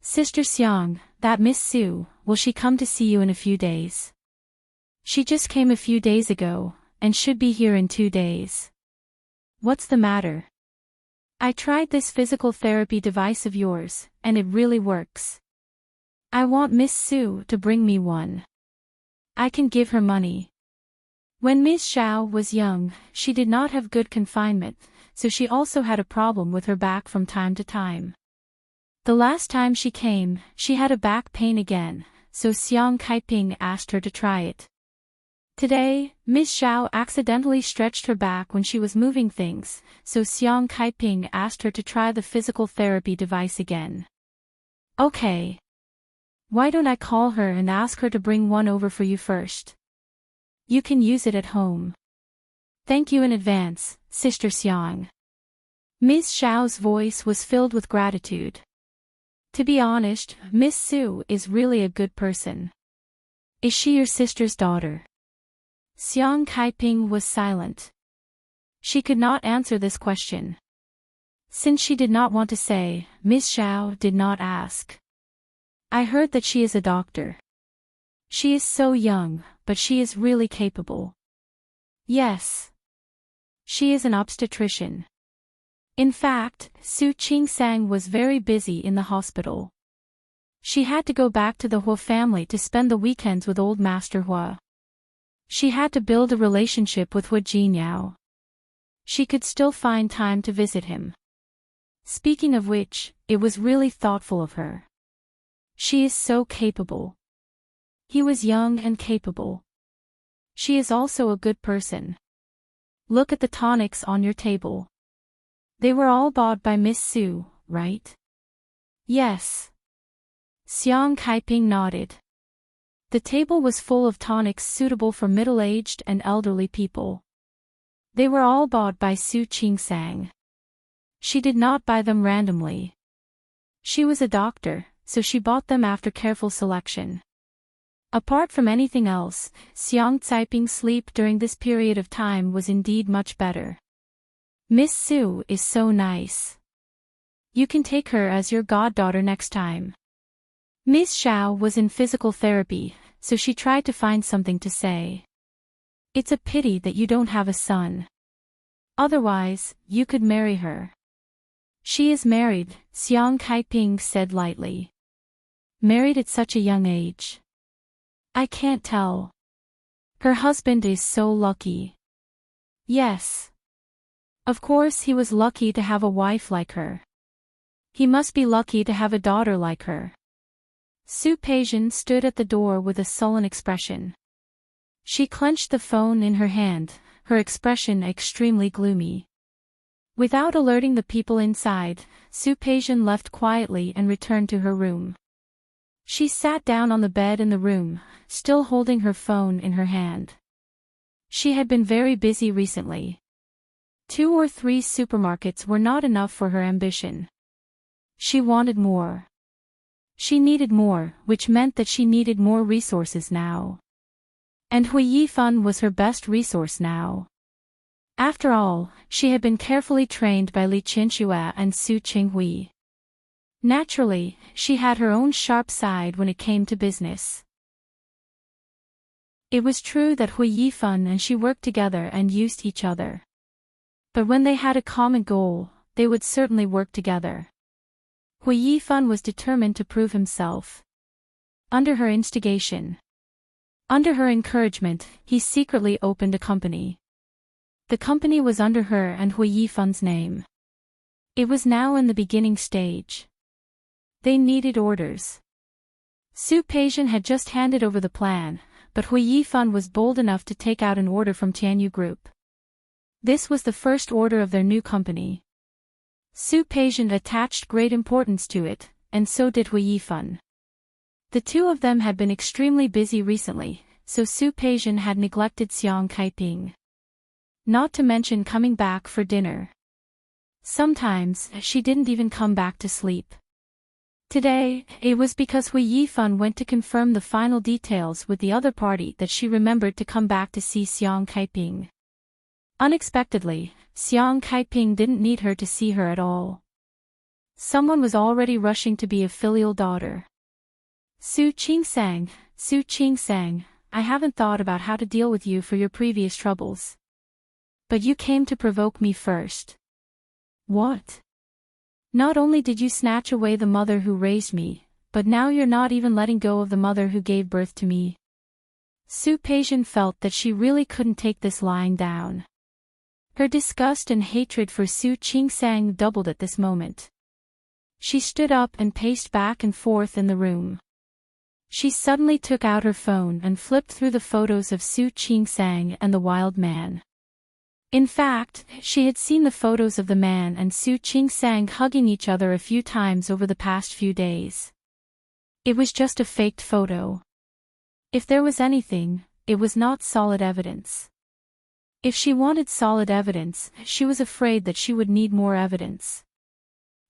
Sister Xiang, that Miss Su, will she come to see you in a few days? She just came a few days ago, and should be here in 2 days. What's the matter? I tried this physical therapy device of yours, and it really works. I want Miss Su to bring me one. I can give her money. When Ms. Xiao was young, she did not have good confinement, so she also had a problem with her back from time to time. The last time she came, she had a back pain again, so Xiang Kaiping asked her to try it. Today, Ms. Xiao accidentally stretched her back when she was moving things, so Xiang Kaiping asked her to try the physical therapy device again. Okay. Why don't I call her and ask her to bring one over for you first? You can use it at home. Thank you in advance, Sister Xiang. Ms. Xiao's voice was filled with gratitude. To be honest, Miss Su is really a good person. Is she your sister's daughter? Xiang Kaiping was silent. She could not answer this question. Since she did not want to say, Miss Xiao did not ask. I heard that she is a doctor. She is so young, but she is really capable. Yes. She is an obstetrician. In fact, Su Qingsang was very busy in the hospital. She had to go back to the Hua family to spend the weekends with old Master Hua. She had to build a relationship with Wu Jinyao. She could still find time to visit him. Speaking of which, it was really thoughtful of her. She is so capable. He was young and capable. She is also a good person. Look at the tonics on your table. They were all bought by Miss Sue, right? Yes. Xiang Kaiping nodded. The table was full of tonics suitable for middle-aged and elderly people. They were all bought by Su Qingsang. She did not buy them randomly. She was a doctor, so she bought them after careful selection. Apart from anything else, Xiang Caiping's sleep during this period of time was indeed much better. Miss Sue is so nice. You can take her as your goddaughter next time. Miss Xiao was in physical therapy, so she tried to find something to say. It's a pity that you don't have a son. Otherwise, you could marry her. She is married, Xiang Kaiping said lightly. Married at such a young age. I can't tell. Her husband is so lucky. Yes. Of course he was lucky to have a wife like her. He must be lucky to have a daughter like her. Su Peijian stood at the door with a sullen expression. She clenched the phone in her hand, her expression extremely gloomy. Without alerting the people inside, Su Peijian left quietly and returned to her room. She sat down on the bed in the room, still holding her phone in her hand. She had been very busy recently. 2 or 3 supermarkets were not enough for her ambition. She wanted more. She needed more, which meant that she needed more resources now. And Hui Yifan was her best resource now. After all, she had been carefully trained by Li Qinxue and Su Qinghui. Naturally, she had her own sharp side when it came to business. It was true that Hui Yifan and she worked together and used each other. But when they had a common goal, they would certainly work together. Hui Yifan was determined to prove himself. Under her instigation. Under her encouragement, he secretly opened a company. The company was under her and Hui Yifan's name. It was now in the beginning stage. They needed orders. Su Peijian had just handed over the plan, but Hui Yifan was bold enough to take out an order from Tianyu Group. This was the first order of their new company. Su Peijian attached great importance to it, and so did Hui Yifan. The two of them had been extremely busy recently, so Su Peijian had neglected Xiang Kaiping. Not to mention coming back for dinner. Sometimes, she didn't even come back to sleep. Today, it was because Hui Yifan went to confirm the final details with the other party that she remembered to come back to see Xiang Kaiping. Unexpectedly, Xiang Kaiping didn't need her to see her at all. Someone was already rushing to be a filial daughter. Su Qingsang, I haven't thought about how to deal with you for your previous troubles. But you came to provoke me first. What? Not only did you snatch away the mother who raised me, but now you're not even letting go of the mother who gave birth to me. Su Peijian felt that she really couldn't take this lying down. Her disgust and hatred for Su Qingsang doubled at this moment. She stood up and paced back and forth in the room. She suddenly took out her phone and flipped through the photos of Su Qingsang and the wild man. In fact, she had seen the photos of the man and Su Qingsang hugging each other a few times over the past few days. It was just a faked photo. If there was anything, it was not solid evidence. If she wanted solid evidence, she was afraid that she would need more evidence.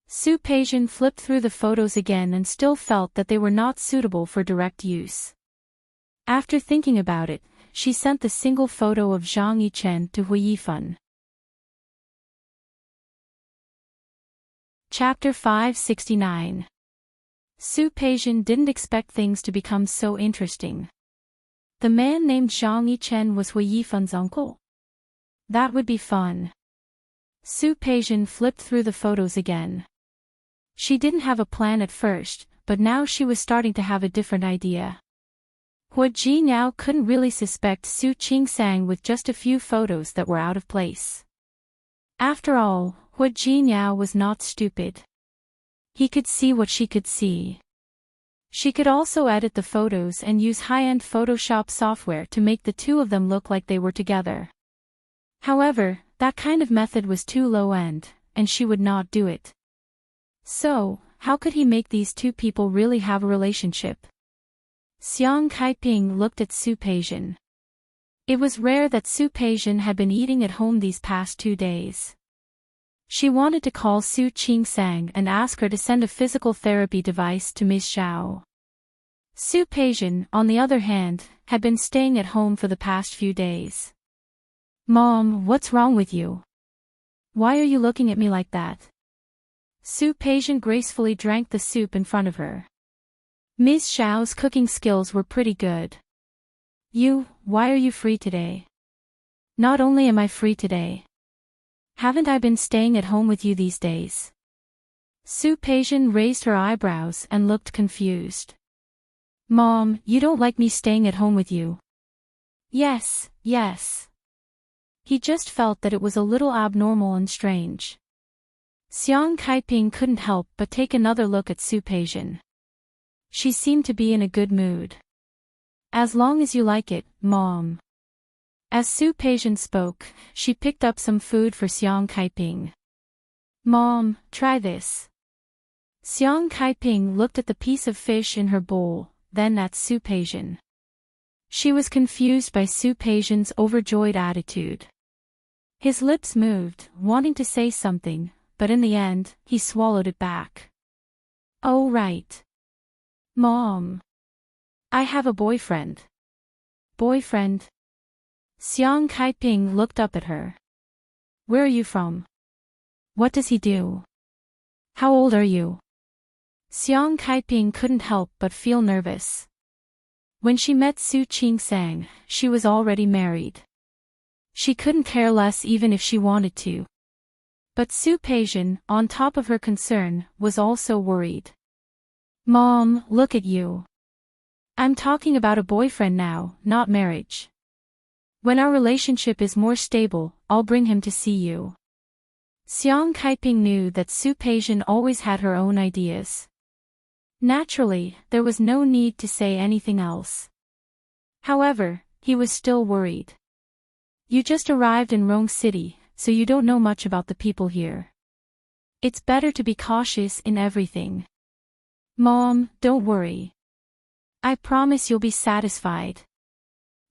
Su Peijian flipped through the photos again and still felt that they were not suitable for direct use. After thinking about it, she sent the single photo of Zhang Yichen to Hui Yifan. Chapter 569. Su Peijian didn't expect things to become so interesting. The man named Zhang Yichen was Hui Yifan's uncle? That would be fun. Su Peijian flipped through the photos again. She didn't have a plan at first, but now she was starting to have a different idea. Hua Jinyao couldn't really suspect Su Qingsang with just a few photos that were out of place. After all, Hua Jinyao was not stupid. He could see what she could see. She could also edit the photos and use high-end Photoshop software to make the two of them look like they were together. However, that kind of method was too low-end, and she would not do it. So, how could he make these two people really have a relationship? Xiang Kaiping looked at Su Peijian. It was rare that Su Peijian had been eating at home these past 2 days. She wanted to call Su Qingsang and ask her to send a physical therapy device to Ms. Xiao. Su Peijian, on the other hand, had been staying at home for the past few days. "Mom, what's wrong with you? Why are you looking at me like that?" Su Peijian gracefully drank the soup in front of her. Ms. Xiao's cooking skills were pretty good. Why are you free today? Not only am I free today. Haven't I been staying at home with you these days? Su Peijian raised her eyebrows and looked confused. "Mom, you don't like me staying at home with you?" Yes. He just felt that it was a little abnormal and strange. Xiang Kaiping couldn't help but take another look at Su Peijian. She seemed to be in a good mood. "As long as you like it, Mom." As Su Peijian spoke, she picked up some food for Xiang Kaiping. "Mom, try this." Xiang Kaiping looked at the piece of fish in her bowl, then at Su Peijian. She was confused by Su Peijian's overjoyed attitude. His lips moved, wanting to say something, but in the end, he swallowed it back. "Oh right. Mom. I have a boyfriend." "Boyfriend?" Xiang Kaiping looked up at her. "Where are you from? What does he do? How old are you?" Xiang Kaiping couldn't help but feel nervous. When she met Su Qingsang, she was already married. She couldn't care less even if she wanted to. But Su Peijian, on top of her concern, was also worried. "Mom, look at you. I'm talking about a boyfriend now, not marriage. When our relationship is more stable, I'll bring him to see you." Xiang Kaiping knew that Su Peijian always had her own ideas. Naturally, there was no need to say anything else. However, he was still worried. "You just arrived in Rong City, so you don't know much about the people here. It's better to be cautious in everything." "Mom, don't worry. I promise you'll be satisfied.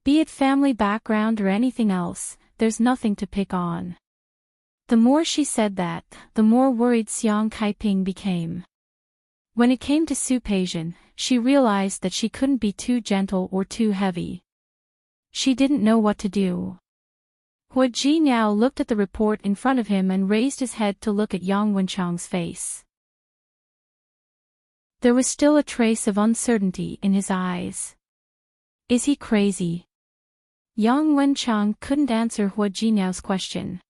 Be it family background or anything else, there's nothing to pick on." The more she said that, the more worried Xiang Kaiping became. When it came to Su Peijian, she realized that she couldn't be too gentle or too heavy. She didn't know what to do. Hua Jinyao looked at the report in front of him and raised his head to look at Yang Wenchang's face. There was still a trace of uncertainty in his eyes. Is he crazy? Yang Wenchang couldn't answer Hua Jinyao's question.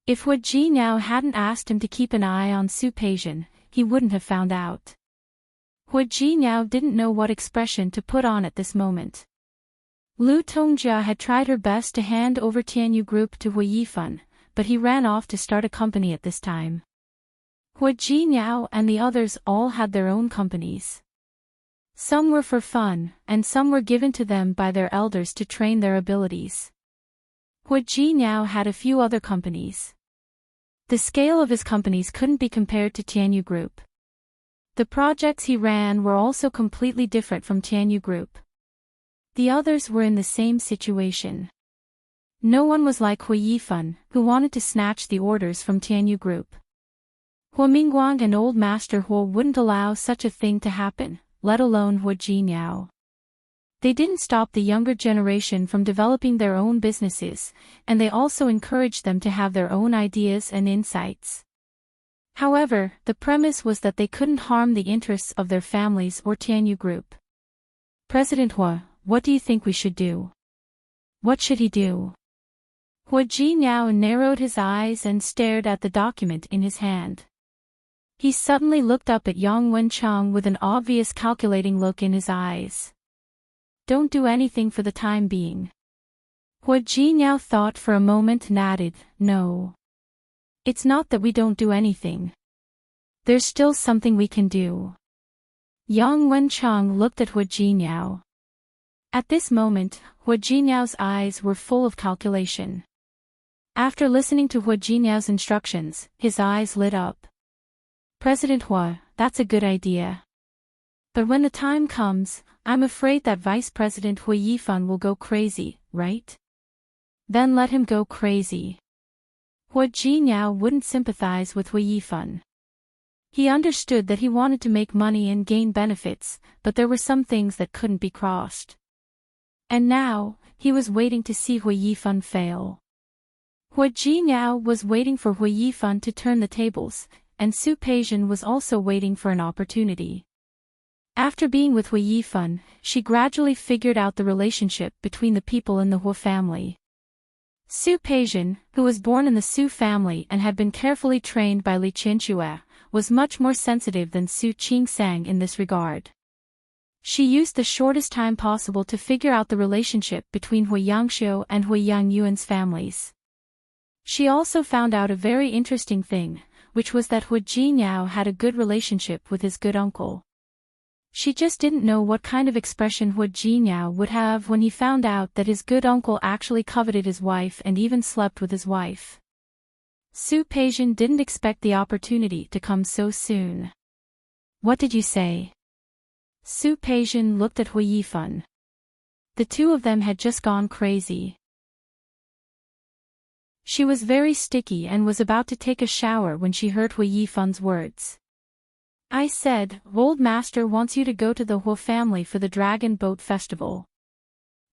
If Hua Jinyao hadn't asked him to keep an eye on Su Peijian, he wouldn't have found out. Hua Jinyao didn't know what expression to put on at this moment. Lu Tongjia had tried her best to hand over Tianyu Group to Hua Yifan, but he ran off to start a company at this time. Hua Jinyao and the others all had their own companies. Some were for fun, and some were given to them by their elders to train their abilities. Hua Jinyao had a few other companies. The scale of his companies couldn't be compared to Tianyu Group. The projects he ran were also completely different from Tianyu Group. The others were in the same situation. No one was like Hua Yifan, who wanted to snatch the orders from Tianyu Group. Hua Mingguang and Old Master Hua wouldn't allow such a thing to happen, let alone Hua Jinyao. They didn't stop the younger generation from developing their own businesses, and they also encouraged them to have their own ideas and insights. However, the premise was that they couldn't harm the interests of their families or Tianyu Group. "President Hua, what do you think we should do?" "What should he do?" Hua Jinyao narrowed his eyes and stared at the document in his hand. He suddenly looked up at Yang Wenchang with an obvious calculating look in his eyes. "Don't do anything for the time being." Hua Jinyao thought for a moment and added, "No. It's not that we don't do anything. There's still something we can do." Yang Wenchang looked at Hua Jinyao. At this moment, Hua Jinyao's eyes were full of calculation. After listening to Hua Jinyao's instructions, his eyes lit up. President Hua, that's a good idea. But when the time comes, I'm afraid that Vice President Hui Yifan will go crazy, right? Then let him go crazy. Hua Jinyao wouldn't sympathize with Hui Yifan. He understood that he wanted to make money and gain benefits, but there were some things that couldn't be crossed. And now, he was waiting to see Hui Yifan fail. Hua Jinyao was waiting for Hui Yifan to turn the tables, and Su Peijian was also waiting for an opportunity. After being with Hui Yifan, she gradually figured out the relationship between the people in the Hua family. Su Peijian, who was born in the Su family and had been carefully trained by Li Qianxue, was much more sensitive than Su Qingsang in this regard. She used the shortest time possible to figure out the relationship between Hui Yangxiu and Hui Yangyuan's families. She also found out a very interesting thing, which was that Hua Jinyao had a good relationship with his good uncle. She just didn't know what kind of expression Hua Jinyao would have when he found out that his good uncle actually coveted his wife and even slept with his wife. Su Peijian didn't expect the opportunity to come so soon. What did you say? Su Peijian looked at Hui Yifan. The two of them had just gone crazy. She was very sticky and was about to take a shower when she heard Hui Yifan's words. I said, Old Master wants you to go to the Hua family for the Dragon Boat Festival.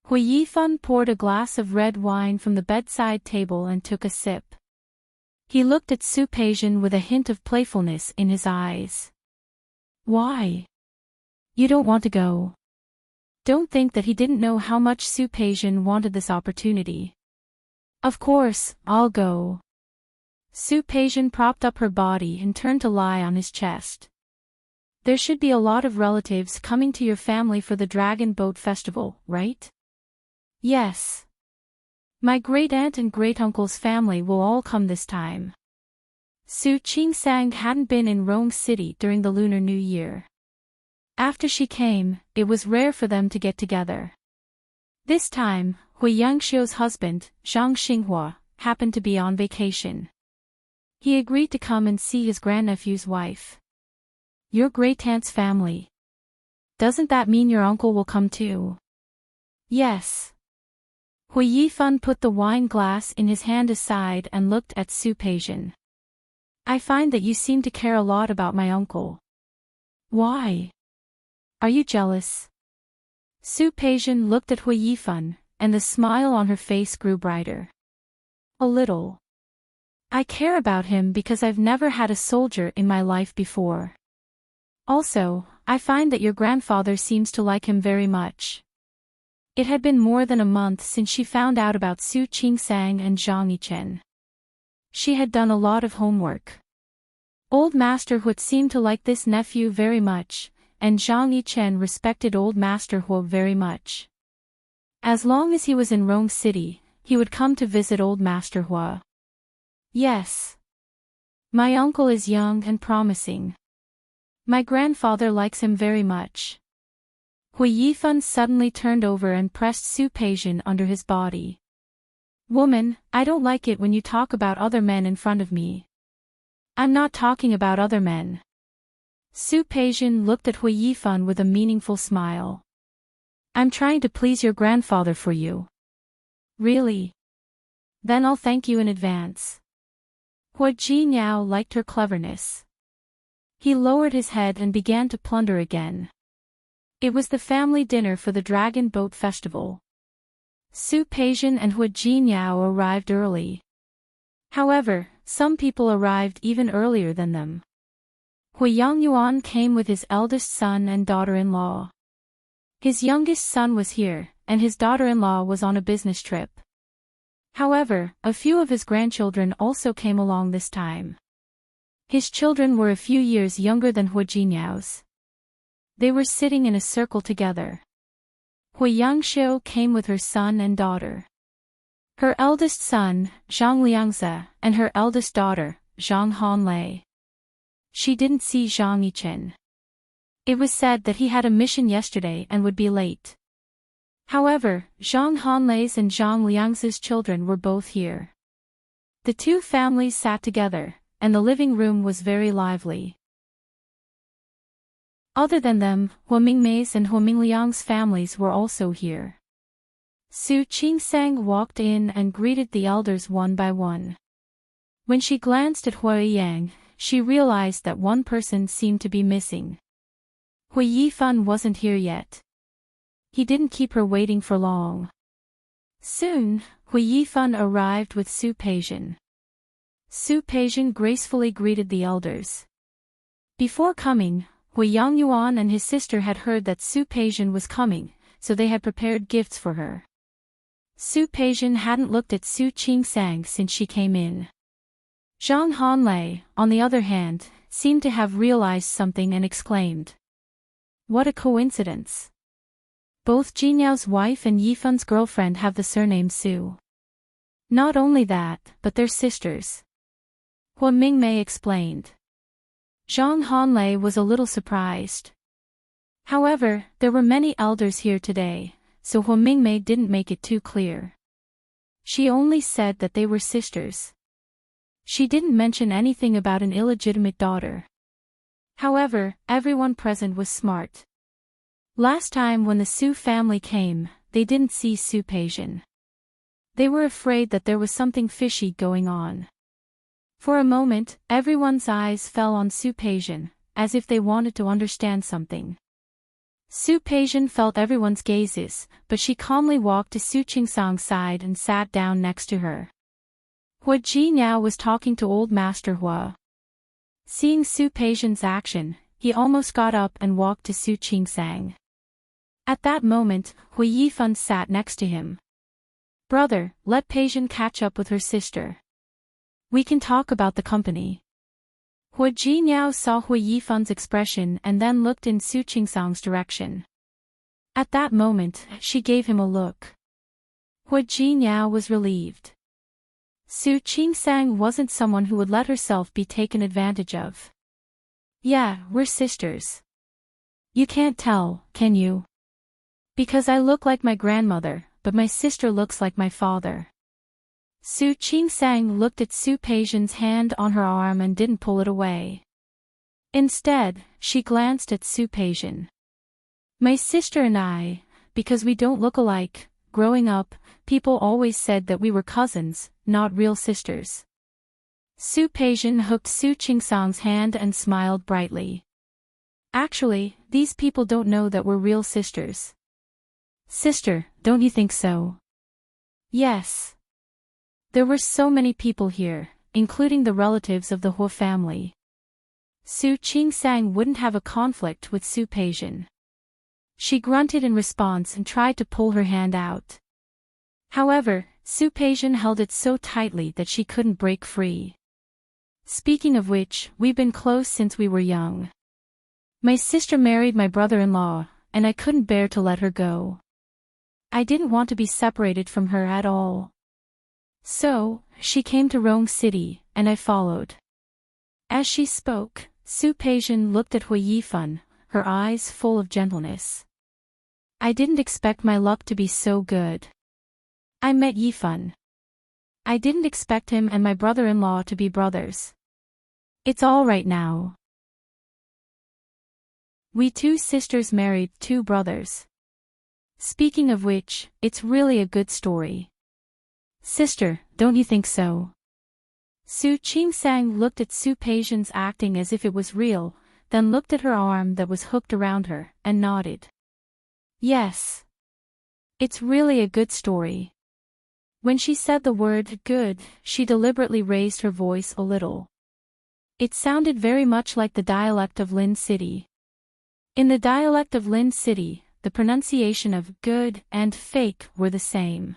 Hui Yifan poured a glass of red wine from the bedside table and took a sip. He looked at Su Peijian with a hint of playfulness in his eyes. Why? You don't want to go? Don't think that he didn't know how much Su Peijian wanted this opportunity. Of course, I'll go. Su Peijian propped up her body and turned to lie on his chest. There should be a lot of relatives coming to your family for the Dragon Boat Festival, right? Yes. My great-aunt and great-uncle's family will all come this time. Su Qingsang hadn't been in Rome City during the Lunar New Year. After she came, it was rare for them to get together. This time, Hui Yangxiu's husband, Zhang Xinghua, happened to be on vacation. He agreed to come and see his grandnephew's wife. Your great-aunt's family. Doesn't that mean your uncle will come too? Yes. Hui Yifan put the wine glass in his hand aside and looked at Su Peijian. I find that you seem to care a lot about my uncle. Why? Are you jealous? Su Peijian looked at Hui Yifan, and the smile on her face grew brighter. A little. I care about him because I've never had a soldier in my life before. Also, I find that your grandfather seems to like him very much. It had been more than a month since she found out about Su Qingsang and Zhang Yichen. She had done a lot of homework. Old Master Hua seemed to like this nephew very much, and Zhang Yichen respected Old Master Hua very much. As long as he was in Rome City, he would come to visit Old Master Hua. Yes. My uncle is young and promising. My grandfather likes him very much. Hui Yifan suddenly turned over and pressed Su Peijian under his body. Woman, I don't like it when you talk about other men in front of me. I'm not talking about other men. Su Peijian looked at Hui Yifan with a meaningful smile. I'm trying to please your grandfather for you. Really? Then I'll thank you in advance. Hua Jinyao liked her cleverness. He lowered his head and began to plunder again. It was the family dinner for the Dragon Boat Festival. Su Peijian and Hua Jinyao arrived early. However, some people arrived even earlier than them. Hui Yangyuan came with his eldest son and daughter-in-law. His youngest son was here, and his daughter-in-law was on a business trip. However, a few of his grandchildren also came along this time. His children were a few years younger than Hua Jinyao's. They were sitting in a circle together. Hui Yangxiu came with her son and daughter. Her eldest son, Zhang Liangzi, and her eldest daughter, Zhang Hanlei. She didn't see Zhang Yichen. It was said that he had a mission yesterday and would be late. However, Zhang Hanlei's and Zhang Liangzi's children were both here. The two families sat together, and the living room was very lively. Other than them, Hua Mingmei's and Hua Mingliang's families were also here. Su Qingsang walked in and greeted the elders one by one. When she glanced at Hua Yang, she realized that one person seemed to be missing. Hui Yifan wasn't here yet. He didn't keep her waiting for long. Soon, Hui Yifan arrived with Su Peijian. Su Peijian gracefully greeted the elders. Before coming, Hui Yangyuan and his sister had heard that Su Peijian was coming, so they had prepared gifts for her. Su Peijian hadn't looked at Su Qingsang since she came in. Zhang Hanlei, on the other hand, seemed to have realized something and exclaimed. What a coincidence! Both Jinyao's wife and Yifan's girlfriend have the surname Su. Not only that, but they're sisters. Hua Mingmei explained. Zhang Hanlei was a little surprised. However, there were many elders here today, so Hua Mingmei didn't make it too clear. She only said that they were sisters. She didn't mention anything about an illegitimate daughter. However, everyone present was smart. Last time when the Su family came, they didn't see Su Peijian. They were afraid that there was something fishy going on. For a moment, everyone's eyes fell on Su Peijian, as if they wanted to understand something. Su Peijian felt everyone's gazes, but she calmly walked to Su Qingsang's side and sat down next to her. Hua Jinyao was talking to old Master Hua. Seeing Su Peijian's action, he almost got up and walked to Su Qingsang. At that moment, Hui Yifan sat next to him. Brother, let Peijian catch up with her sister. We can talk about the company. Hua Jinyao saw Hui Yifan's expression and then looked in Su Qingsang's direction. At that moment, she gave him a look. Hua Jinyao was relieved. Su Qingsang wasn't someone who would let herself be taken advantage of. Yeah, we're sisters. You can't tell, can you? Because I look like my grandmother, but my sister looks like my father. Su Qingsang looked at Su Peijian's hand on her arm and didn't pull it away. Instead, she glanced at Su Peijian. My sister and I, because we don't look alike, growing up, people always said that we were cousins, not real sisters. Su Peijian hooked Su Qingsang's hand and smiled brightly. Actually, these people don't know that we're real sisters. Sister, don't you think so? Yes. There were so many people here, including the relatives of the Hua family. Su Qingsang wouldn't have a conflict with Su Peijian. She grunted in response and tried to pull her hand out. However, Su Peijian held it so tightly that she couldn't break free. Speaking of which, we've been close since we were young. My sister married my brother-in-law, and I couldn't bear to let her go. I didn't want to be separated from her at all. So, she came to Rong City, and I followed. As she spoke, Su Peijian looked at Hui Yifan, her eyes full of gentleness. I didn't expect my luck to be so good. I met Yifan. I didn't expect him and my brother-in-law to be brothers. It's all right now. We two sisters married two brothers. Speaking of which, it's really a good story. Sister, don't you think so? Su Qingsang looked at Su Peijian's acting as if it was real, then looked at her arm that was hooked around her, and nodded. Yes. It's really a good story. When she said the word good, she deliberately raised her voice a little. It sounded very much like the dialect of Lin City. In the dialect of Lin City, the pronunciation of good and fake were the same.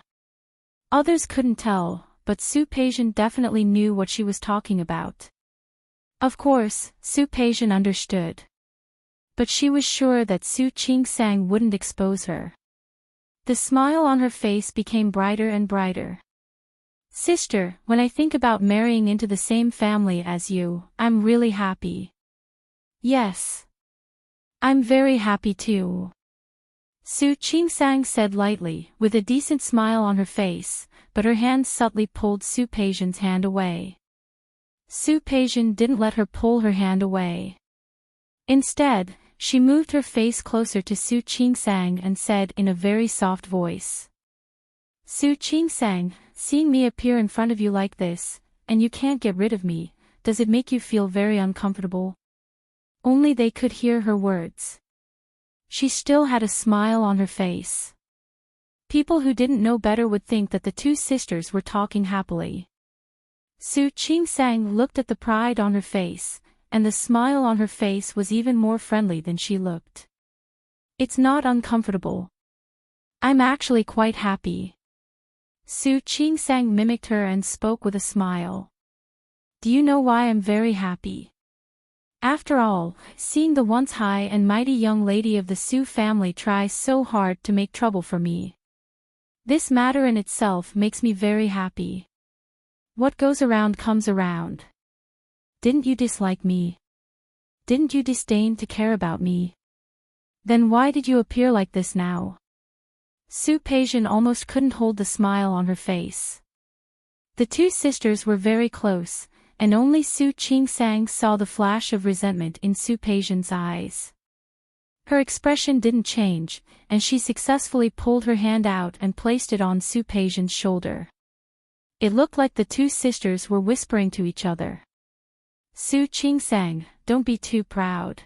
Others couldn't tell, but Su Peijian definitely knew what she was talking about. Of course, Su Peijian understood. But she was sure that Su Qingsang wouldn't expose her. The smile on her face became brighter and brighter. Sister, when I think about marrying into the same family as you, I'm really happy. Yes. I'm very happy too. Su Qingsang said lightly, with a decent smile on her face, but her hand subtly pulled Su Peijian's hand away. Su Peijian didn't let her pull her hand away. Instead, she moved her face closer to Su Qingsang and said in a very soft voice. Su Qingsang, seeing me appear in front of you like this, and you can't get rid of me, does it make you feel very uncomfortable? Only they could hear her words. She still had a smile on her face. People who didn't know better would think that the two sisters were talking happily. Su Qingsang looked at the pride on her face, and the smile on her face was even more friendly than she looked. It's not uncomfortable. I'm actually quite happy. Su Qingsang mimicked her and spoke with a smile. Do you know why I'm very happy? After all, seeing the once high and mighty young lady of the Su family try so hard to make trouble for me. This matter in itself makes me very happy. What goes around comes around. Didn't you dislike me? Didn't you disdain to care about me? Then why did you appear like this now? Su Peijian almost couldn't hold the smile on her face. The two sisters were very close, and only Su Qingsang saw the flash of resentment in Su Peijian's eyes. Her expression didn't change, and she successfully pulled her hand out and placed it on Su Peijian's shoulder. It looked like the two sisters were whispering to each other. Su Qingsang, don't be too proud.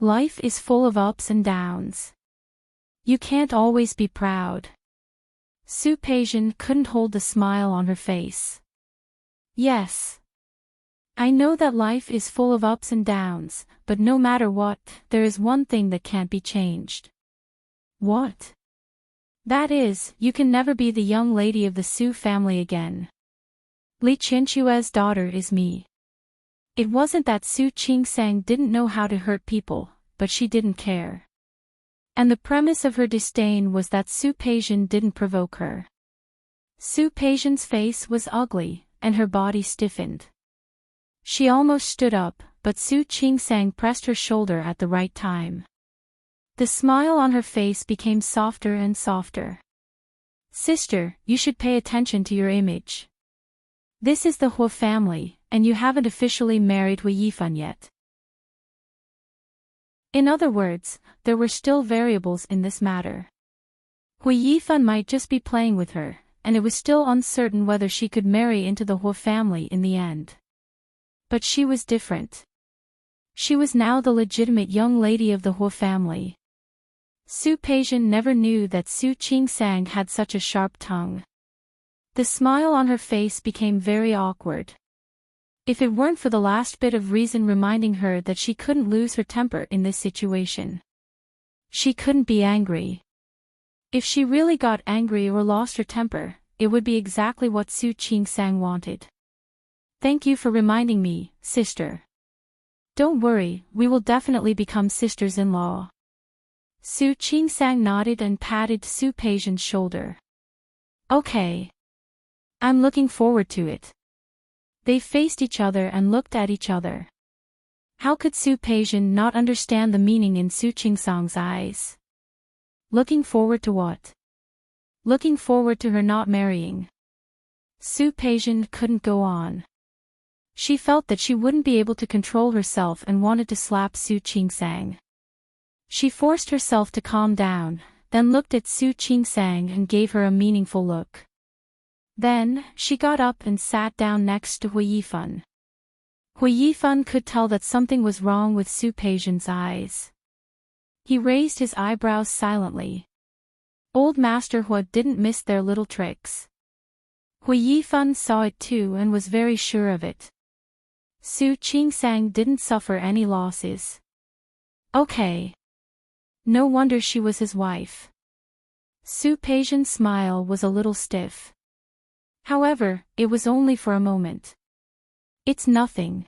Life is full of ups and downs. You can't always be proud. Su Peijian couldn't hold the smile on her face. Yes. I know that life is full of ups and downs, but no matter what, there is one thing that can't be changed. What? That is, you can never be the young lady of the Su family again. Li Qianchue's daughter is me. It wasn't that Su Qingsang didn't know how to hurt people, but she didn't care. And the premise of her disdain was that Su Peijian didn't provoke her. Su Peijian's face was ugly, and her body stiffened. She almost stood up, but Su Qingsang pressed her shoulder at the right time. The smile on her face became softer and softer. Sister, you should pay attention to your image. This is the Hua family, and you haven't officially married Hui Yifan yet. In other words, there were still variables in this matter. Hui Yifan might just be playing with her, and it was still uncertain whether she could marry into the Hua family in the end. But she was different. She was now the legitimate young lady of the Hua family. Su Peijian never knew that Su Qingsang had such a sharp tongue. The smile on her face became very awkward. If it weren't for the last bit of reason reminding her that she couldn't lose her temper in this situation. She couldn't be angry. If she really got angry or lost her temper, it would be exactly what Su Qingsang wanted. Thank you for reminding me, sister. Don't worry, we will definitely become sisters-in-law. Su Qingsang nodded and patted Su Peijian's shoulder. Okay. I'm looking forward to it. They faced each other and looked at each other. How could Su Peijian not understand the meaning in Su Qingsang's eyes? Looking forward to what? Looking forward to her not marrying. Su Peijian couldn't go on. She felt that she wouldn't be able to control herself and wanted to slap Su Qingsang. She forced herself to calm down, then looked at Su Qingsang and gave her a meaningful look. Then, she got up and sat down next to Hui Yifan. Hui Yifan could tell that something was wrong with Su Peijian's eyes. He raised his eyebrows silently. Old Master Hua didn't miss their little tricks. Hui Yifan saw it too and was very sure of it. Su Qingsang didn't suffer any losses. Okay. No wonder she was his wife. Su Peijian's smile was a little stiff. However, it was only for a moment. It's nothing.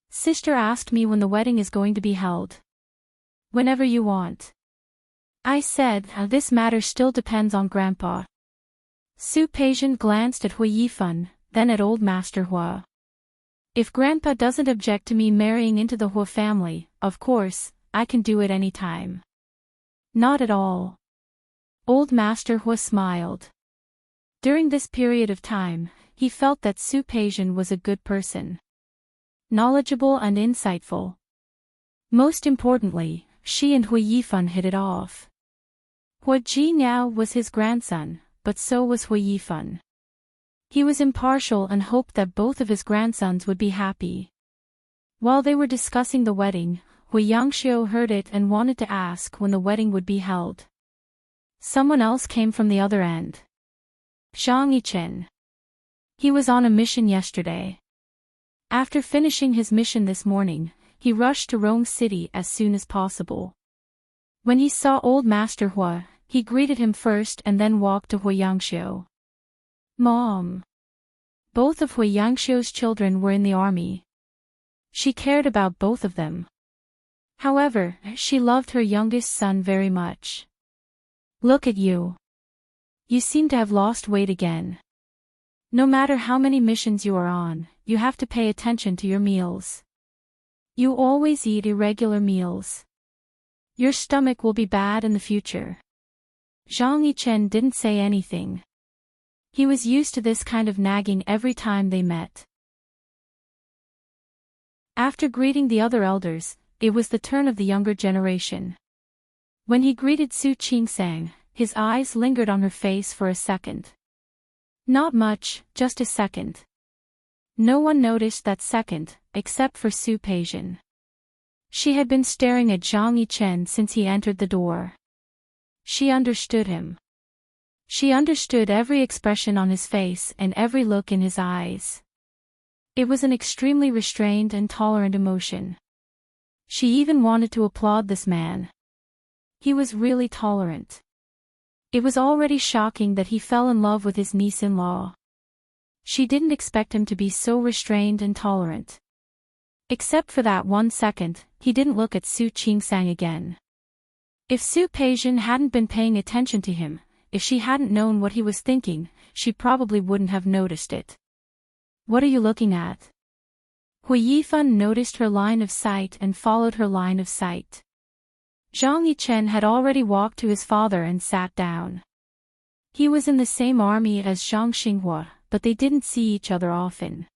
Sister asked me when the wedding is going to be held. Whenever you want. I said, this matter still depends on Grandpa. Su Peijian glanced at Hui Yifan, then at Old Master Hua. If Grandpa doesn't object to me marrying into the Hua family, of course, I can do it any time. Not at all. Old Master Hua smiled. During this period of time, he felt that Su Peijian was a good person. Knowledgeable and insightful. Most importantly, she and Hui Yifan hit it off. Hu Jiniao was his grandson, but so was Hui Yifan. He was impartial and hoped that both of his grandsons would be happy. While they were discussing the wedding, Hui Yangxiu heard it and wanted to ask when the wedding would be held. Someone else came from the other end. Zhang Yichen. He was on a mission yesterday. After finishing his mission this morning, he rushed to Rong City as soon as possible. When he saw old Master Hua, he greeted him first and then walked to Hui Yangxiu. Mom. Both of Hui Yangxiu's children were in the army. She cared about both of them. However, she loved her youngest son very much. Look at you. You seem to have lost weight again. No matter how many missions you are on, you have to pay attention to your meals. You always eat irregular meals. Your stomach will be bad in the future. Zhang Yichen didn't say anything. He was used to this kind of nagging every time they met. After greeting the other elders, it was the turn of the younger generation. When he greeted Su Qingsang, his eyes lingered on her face for a second. Not much, just a second. No one noticed that second, except for Su Peijian. She had been staring at Zhang Yichen since he entered the door. She understood him. She understood every expression on his face and every look in his eyes. It was an extremely restrained and tolerant emotion. She even wanted to applaud this man. He was really tolerant. It was already shocking that he fell in love with his niece-in-law. She didn't expect him to be so restrained and tolerant. Except for that 1 second, he didn't look at Su Qingsang again. If Su Peijian hadn't been paying attention to him, if she hadn't known what he was thinking, she probably wouldn't have noticed it. What are you looking at? Hui Yifan noticed her line of sight and followed her line of sight. Zhang Yichen had already walked to his father and sat down. He was in the same army as Zhang Xinghua, but they didn't see each other often.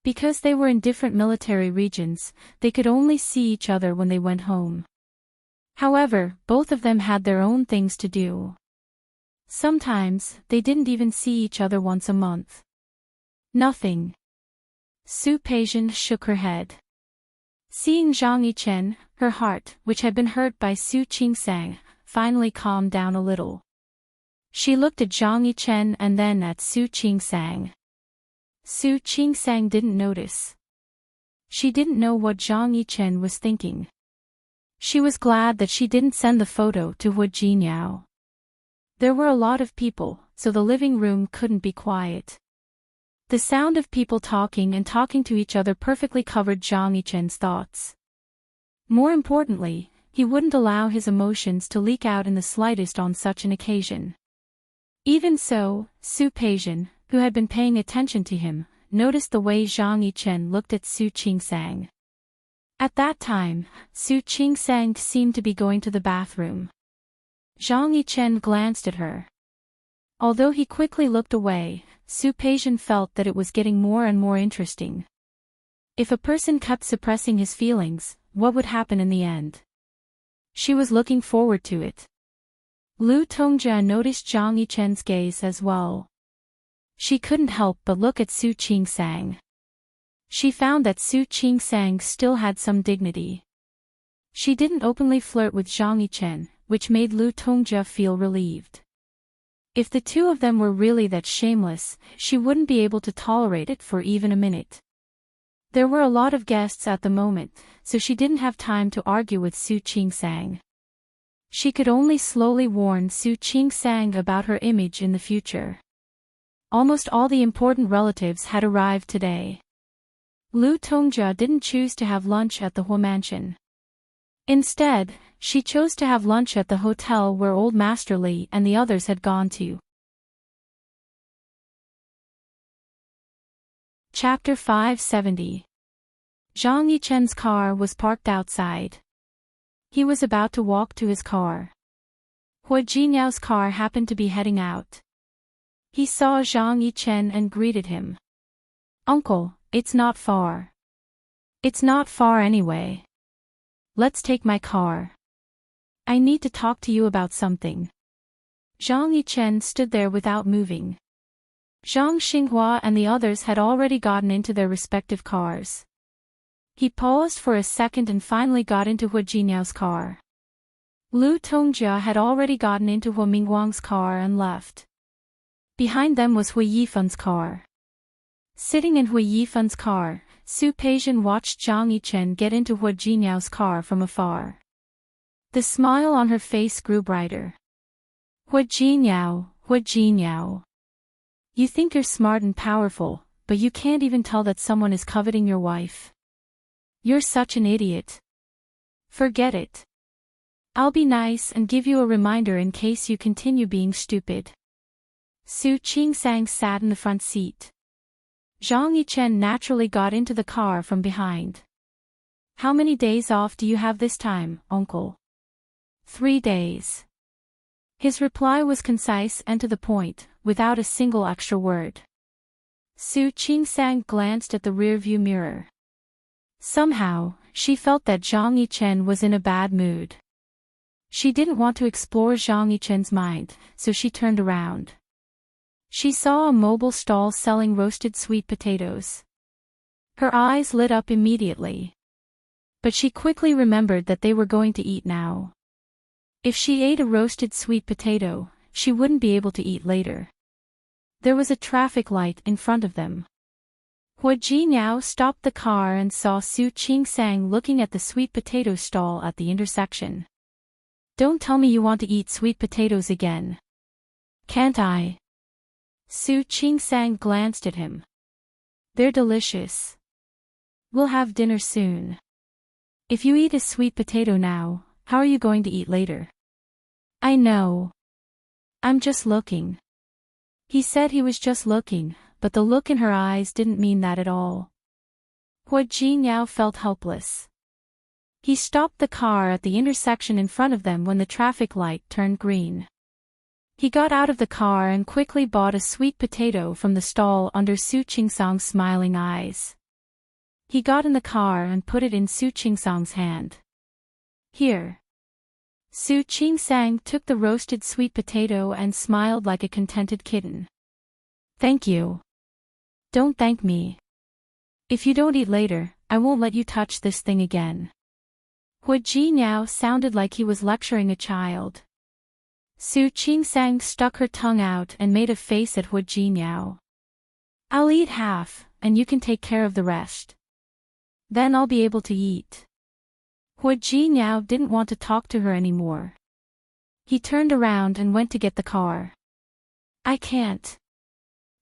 Because they were in different military regions, they could only see each other when they went home. However, both of them had their own things to do. Sometimes, they didn't even see each other once a month. Nothing. Su Peijian shook her head. Seeing Zhang Yichen, her heart, which had been hurt by Su Qingsang, finally calmed down a little. She looked at Zhang Yichen and then at Su Qingsang. Su Qingsang didn't notice. She didn't know what Zhang Yichen was thinking. She was glad that she didn't send the photo to Hu Jiniao. There were a lot of people, so the living room couldn't be quiet. The sound of people talking and talking to each other perfectly covered Zhang Yichen's thoughts. More importantly, he wouldn't allow his emotions to leak out in the slightest on such an occasion. Even so, Su Peijian, who had been paying attention to him, noticed the way Zhang Yichen looked at Su Qingsang. At that time, Su Qingsang seemed to be going to the bathroom. Zhang Yichen glanced at her. Although he quickly looked away, Su Peijian felt that it was getting more and more interesting. If a person kept suppressing his feelings, what would happen in the end? She was looking forward to it. Lu Tongjia noticed Zhang Yichen's gaze as well. She couldn't help but look at Su Qingsang. She found that Su Qingsang still had some dignity. She didn't openly flirt with Zhang Yichen, which made Lu Tongjia feel relieved. If the two of them were really that shameless, she wouldn't be able to tolerate it for even a minute. There were a lot of guests at the moment, so she didn't have time to argue with Su Qingsang. She could only slowly warn Su Qingsang about her image in the future. Almost all the important relatives had arrived today. Lu Tongjia didn't choose to have lunch at the Hua mansion. Instead, she chose to have lunch at the hotel where Old Master Li and the others had gone to. Chapter 570. Zhang Yichen's car was parked outside. He was about to walk to his car. Hu Jiniao's car happened to be heading out. He saw Zhang Yichen and greeted him. Uncle, it's not far. It's not far anyway. Let's take my car. I need to talk to you about something. Zhang Yichen stood there without moving. Zhang Xinghua and the others had already gotten into their respective cars. He paused for a second and finally got into Hu Jinyao's car. Lu Tongjia had already gotten into Hu Mingguang's car and left. Behind them was Hu Yifen's car. Sitting in Hu Yifen's car, Su Peijian watched Zhang Yichen get into Hu Jinyao's car from afar. The smile on her face grew brighter. Hu Jinyao, Hu Jinyao. You think you're smart and powerful, but you can't even tell that someone is coveting your wife. You're such an idiot. Forget it. I'll be nice and give you a reminder in case you continue being stupid. Su Qingsang sat in the front seat. Zhang Yichen naturally got into the car from behind. How many days off do you have this time, uncle? 3 days. His reply was concise and to the point, without a single extra word. Su Qingsang glanced at the rearview mirror. Somehow, she felt that Zhang Yichen was in a bad mood. She didn't want to explore Zhang Yichen's mind, so she turned around. She saw a mobile stall selling roasted sweet potatoes. Her eyes lit up immediately. But she quickly remembered that they were going to eat now. If she ate a roasted sweet potato, she wouldn't be able to eat later. There was a traffic light in front of them. Hu Jinyao stopped the car and saw Su Qingsang looking at the sweet potato stall at the intersection. Don't tell me you want to eat sweet potatoes again. Can't I? Su Qingsang glanced at him. They're delicious. We'll have dinner soon. If you eat a sweet potato now, how are you going to eat later? I know. I'm just looking. He said he was just looking, but the look in her eyes didn't mean that at all. Hu Jinyao felt helpless. He stopped the car at the intersection in front of them when the traffic light turned green. He got out of the car and quickly bought a sweet potato from the stall under Su Qingsang's smiling eyes. He got in the car and put it in Su Qingsang's hand. Here. Su Qingsang took the roasted sweet potato and smiled like a contented kitten. Thank you. Don't thank me. If you don't eat later, I won't let you touch this thing again. Hu Jinyao sounded like he was lecturing a child. Su Qingsang stuck her tongue out and made a face at Hu Jinyao. I'll eat half, and you can take care of the rest. Then I'll be able to eat. Hu Jinyao didn't want to talk to her anymore. He turned around and went to get the car. I can't.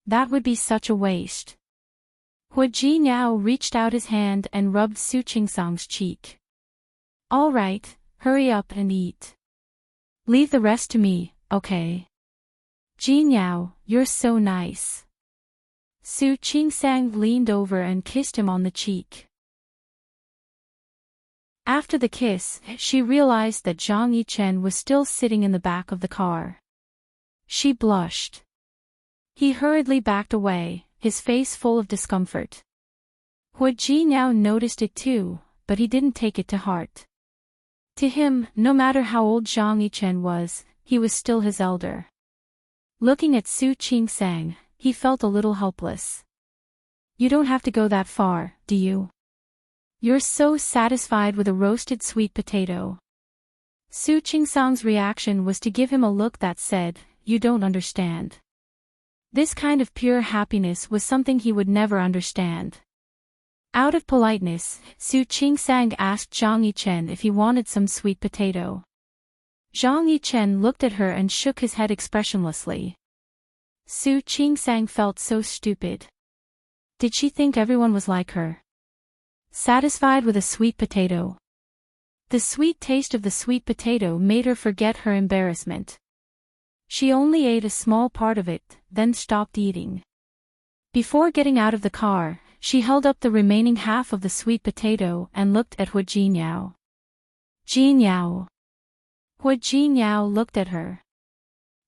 That would be such a waste. Hu Jinyao reached out his hand and rubbed Su Qingsang's cheek. All right, hurry up and eat. Leave the rest to me, okay? Jinyao, you're so nice. Su Qingsang leaned over and kissed him on the cheek. After the kiss, she realized that Zhang Yichen was still sitting in the back of the car. She blushed. He hurriedly backed away, his face full of discomfort. Hu Jinyao noticed it too, but he didn't take it to heart. To him, no matter how old Zhang Yichen was, he was still his elder. Looking at Su Qingsang, he felt a little helpless. You don't have to go that far, do you? You're so satisfied with a roasted sweet potato. Su Qingsang's reaction was to give him a look that said, you don't understand. This kind of pure happiness was something he would never understand. Out of politeness, Su Qingsang asked Zhang Yichen if he wanted some sweet potato. Zhang Yichen looked at her and shook his head expressionlessly. Su Qingsang felt so stupid. Did she think everyone was like her? Satisfied with a sweet potato. The sweet taste of the sweet potato made her forget her embarrassment. She only ate a small part of it, then stopped eating. Before getting out of the car, she held up the remaining half of the sweet potato and looked at Hu Jinyao. Jinyao. Hu Jinyao looked at her.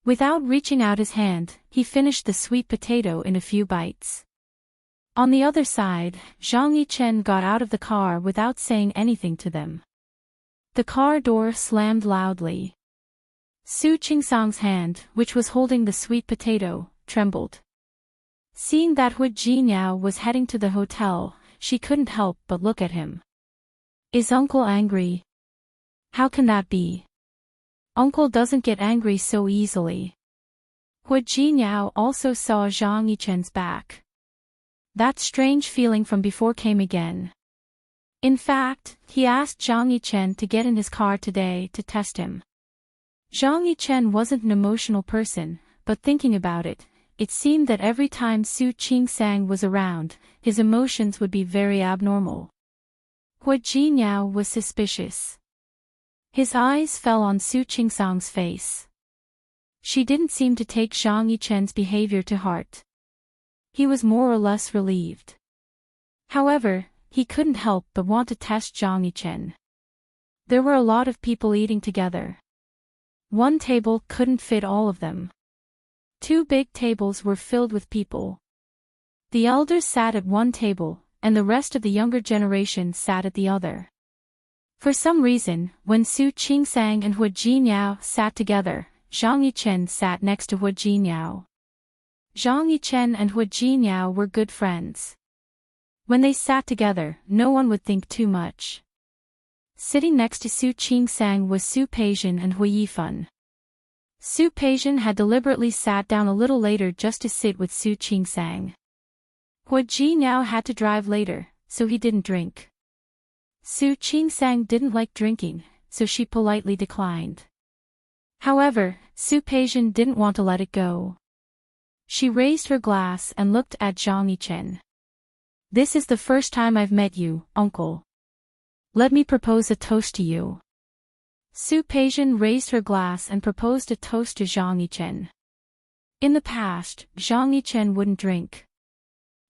Without reaching out his hand, he finished the sweet potato in a few bites. On the other side, Zhang Yichen got out of the car without saying anything to them. The car door slammed loudly. Su Qingsang's hand, which was holding the sweet potato, trembled. Seeing that Hu Jinyao was heading to the hotel, she couldn't help but look at him. Is uncle angry? How can that be? Uncle doesn't get angry so easily. Hu Jinyao also saw Zhang Yichen's back. That strange feeling from before came again. In fact, he asked Zhang Yichen to get in his car today to test him. Zhang Yichen wasn't an emotional person, but thinking about it, it seemed that every time Su Qingsang was around, his emotions would be very abnormal. Hu Jinyao was suspicious. His eyes fell on Su Qingsang's face. She didn't seem to take Zhang Yichen's behavior to heart. He was more or less relieved. However, he couldn't help but want to test Zhang Yichen. There were a lot of people eating together. One table couldn't fit all of them. 2 big tables were filled with people. The elders sat at one table, and the rest of the younger generation sat at the other. For some reason, when Su Qingsang and Hu Jinyao sat together, Zhang Yichen sat next to Hu Jinyao. Zhang Yichen and Hu Jinyao were good friends. When they sat together, no one would think too much. Sitting next to Su Qingsang was Su Peijian and Hu Yifan. Su Peijian had deliberately sat down a little later just to sit with Su Qingsang. Hu Jinyao had to drive later, so he didn't drink. Su Qingsang didn't like drinking, so she politely declined. However, Su Peijian didn't want to let it go. She raised her glass and looked at Zhang Yichen. This is the first time I've met you, uncle. Let me propose a toast to you. Su Peijian raised her glass and proposed a toast to Zhang Yichen. In the past, Zhang Yichen wouldn't drink.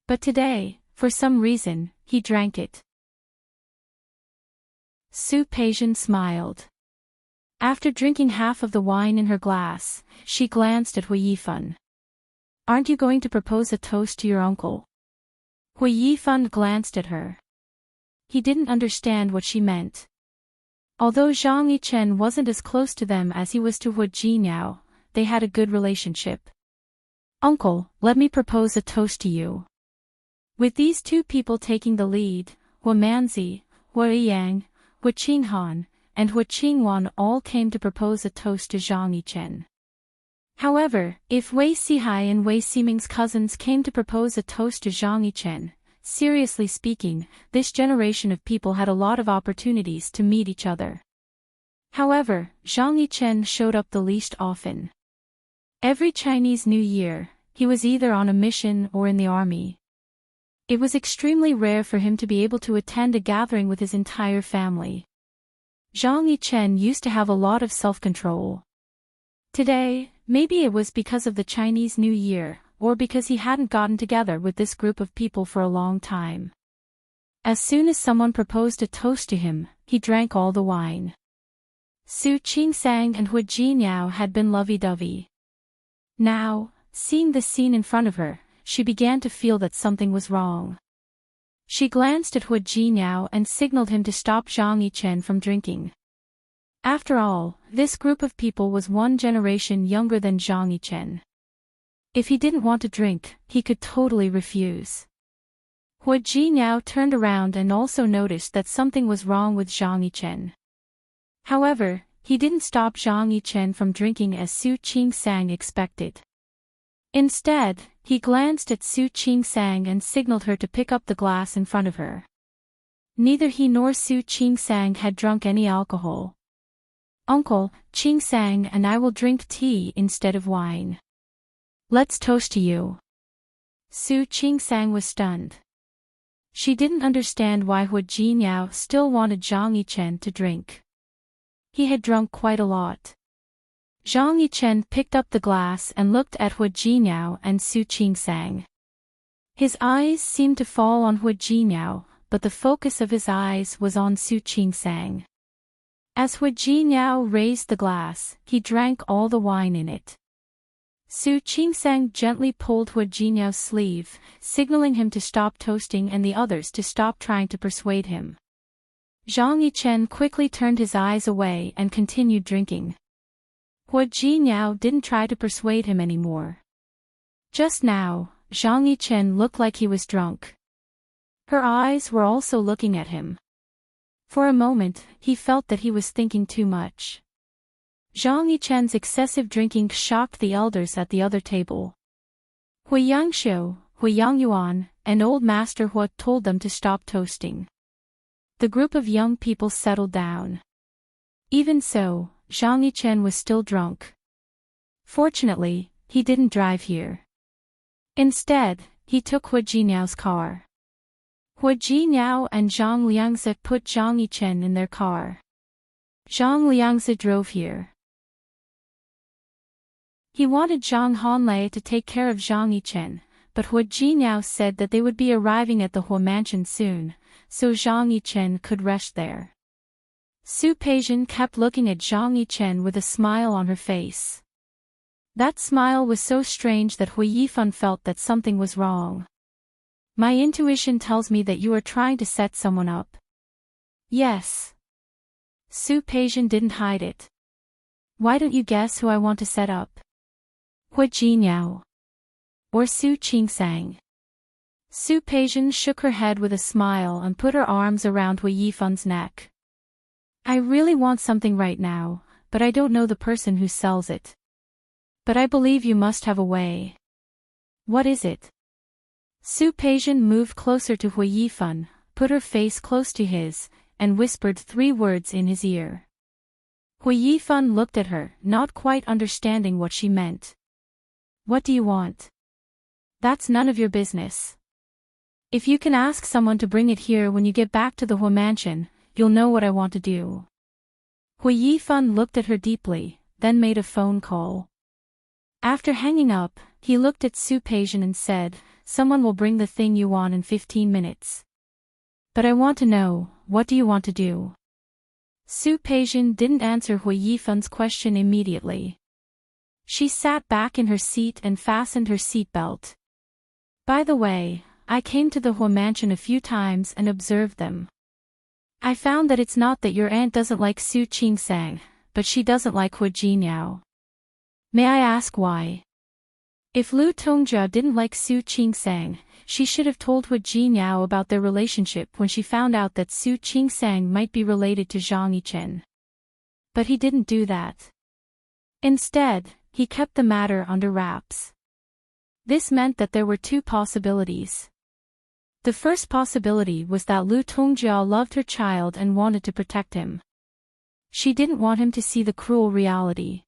But today, for some reason, he drank it. Su Peijian smiled. After drinking half of the wine in her glass, she glanced at Hu Yifan. Aren't you going to propose a toast to your uncle? Hu Yifan glanced at her. He didn't understand what she meant. Although Zhang Yichen wasn't as close to them as he was to Hu Jinyao, they had a good relationship. Uncle, let me propose a toast to you. With these 2 people taking the lead, Hu Manzi, Hu Yang, Hu Qinghan, and Hu Qingwan all came to propose a toast to Zhang Yichen. However, if Wei Sihai and Wei Ximing's cousins came to propose a toast to Zhang Yichen, seriously speaking, this generation of people had a lot of opportunities to meet each other. However, Zhang Yichen showed up the least often. Every Chinese New Year, he was either on a mission or in the army. It was extremely rare for him to be able to attend a gathering with his entire family. Zhang Yichen used to have a lot of self-control. Today, maybe it was because of the Chinese New Year, or because he hadn't gotten together with this group of people for a long time. As soon as someone proposed a toast to him, he drank all the wine. Su Qingsang and Hu Jinyao had been lovey-dovey. Now, seeing the scene in front of her, she began to feel that something was wrong. She glanced at Hu Jinyao and signaled him to stop Zhang Yichen from drinking. After all, this group of people was 1 generation younger than Zhang Yichen. If he didn't want to drink, he could totally refuse. Hu Jinyao turned around and also noticed that something was wrong with Zhang Yichen. However, he didn't stop Zhang Yichen from drinking as Su Qingsang expected. Instead, he glanced at Su Qingsang and signaled her to pick up the glass in front of her. Neither he nor Su Qingsang had drunk any alcohol. Uncle, Qingsang and I will drink tea instead of wine. Let's toast to you. Su Qingsang was stunned. She didn't understand why Hu Jinyao still wanted Zhang Yichen to drink. He had drunk quite a lot. Zhang Yichen picked up the glass and looked at Hu Jinyao and Su Qingsang. His eyes seemed to fall on Hu Jinyao, but the focus of his eyes was on Su Qingsang. As Hu Jinyao raised the glass, he drank all the wine in it. Su Qingsang gently pulled Hu Jinyao's sleeve, signaling him to stop toasting and the others to stop trying to persuade him. Zhang Yichen quickly turned his eyes away and continued drinking. Hu Jinyao didn't try to persuade him anymore. Just now, Zhang Yichen looked like he was drunk. Her eyes were also looking at him. For a moment, he felt that he was thinking too much. Zhang Yichen's excessive drinking shocked the elders at the other table. Hui Yangxiu, Hui Yangyuan, and Old Master Hu told them to stop toasting. The group of young people settled down. Even so, Zhang Yichen was still drunk. Fortunately, he didn't drive here. Instead, he took Hu Jinyao's car. Hu Jinyao and Zhang Liangzi put Zhang Yichen in their car. Zhang Liangzi drove here. He wanted Zhang Hanlei to take care of Zhang Yichen, but Hu Jinyao said that they would be arriving at the Hu mansion soon, so Zhang Yichen could rest there. Su Peijian kept looking at Zhang Yichen with a smile on her face. That smile was so strange that Hu Yifan felt that something was wrong. My intuition tells me that you are trying to set someone up. Yes. Su Peijian didn't hide it. Why don't you guess who I want to set up? Hu Jinyao. Or Su Qingsang. Su Peijian shook her head with a smile and put her arms around Hu Yifan's neck. I really want something right now, but I don't know the person who sells it. But I believe you must have a way. What is it? Su Peijian moved closer to Hu Yifan, put her face close to his, and whispered 3 words in his ear. Hu Yifan looked at her, not quite understanding what she meant. What do you want? That's none of your business. If you can ask someone to bring it here when you get back to the Hu mansion, you'll know what I want to do. Hu Yifan looked at her deeply, then made a phone call. After hanging up, he looked at Su Peijian and said, someone will bring the thing you want in 15 minutes. But I want to know, what do you want to do? Su Peijian didn't answer Hu Yifan's question immediately. She sat back in her seat and fastened her seatbelt. By the way, I came to the Hu mansion a few times and observed them. I found that it's not that your aunt doesn't like Su Qingsang, but she doesn't like Hu Jinyao. May I ask why? If Lu Tongjia didn't like Su Qingsang, she should have told Hu Jinyao about their relationship when she found out that Su Qingsang might be related to Zhang Yichen. But he didn't do that. Instead, he kept the matter under wraps. This meant that there were 2 possibilities. The first possibility was that Lu Tongjia loved her child and wanted to protect him. She didn't want him to see the cruel reality.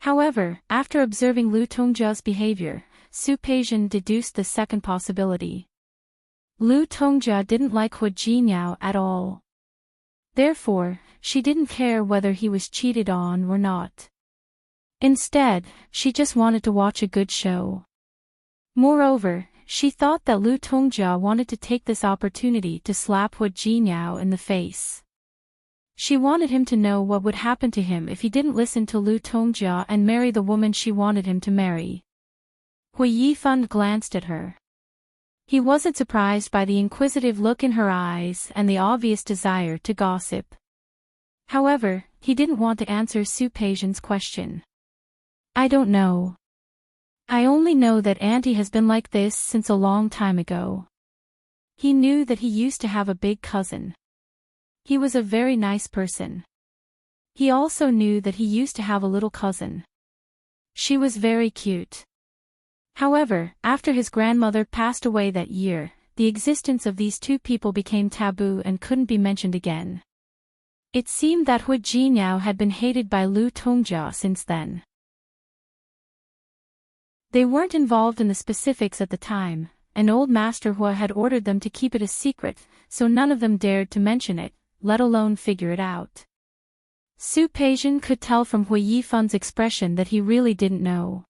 However, after observing Lu Tongjia's behavior, Su Peijian deduced the second possibility. Lu Tongjia didn't like Hu Jinyao at all. Therefore, she didn't care whether he was cheated on or not. Instead, she just wanted to watch a good show. Moreover, she thought that Lu Tongjia wanted to take this opportunity to slap Hu Jinyao in the face. She wanted him to know what would happen to him if he didn't listen to Lu Tongjia and marry the woman she wanted him to marry. Hu Yifan glanced at her. He wasn't surprised by the inquisitive look in her eyes and the obvious desire to gossip. However, he didn't want to answer Su Peijian's question. I don't know. I only know that Auntie has been like this since a long time ago. He knew that he used to have a big cousin. He was a very nice person. He also knew that he used to have a little cousin. She was very cute. However, after his grandmother passed away that year, the existence of these 2 people became taboo and couldn't be mentioned again. It seemed that Hu Jinyao had been hated by Lu Tongjia since then. They weren't involved in the specifics at the time, and Old Master Hu had ordered them to keep it a secret, so none of them dared to mention it, let alone figure it out. Su Peijian could tell from Hu Yifan's expression that he really didn't know.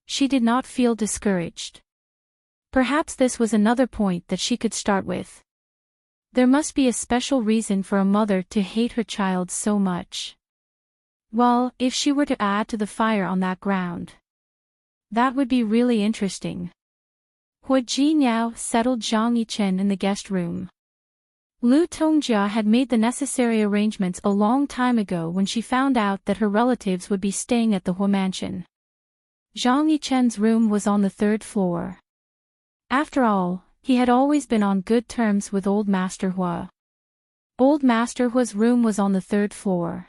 She did not feel discouraged. Perhaps this was another point that she could start with. There must be a special reason for a mother to hate her child so much. Well, if she were to add to the fire on that ground. That would be really interesting. Hu Jinyao settled Zhang Yichen in the guest room. Lu Tongjia had made the necessary arrangements a long time ago when she found out that her relatives would be staying at the Hu mansion. Zhang Yichen's room was on the third floor. After all, he had always been on good terms with Old Master Hu. Old Master Hu's room was on the third floor.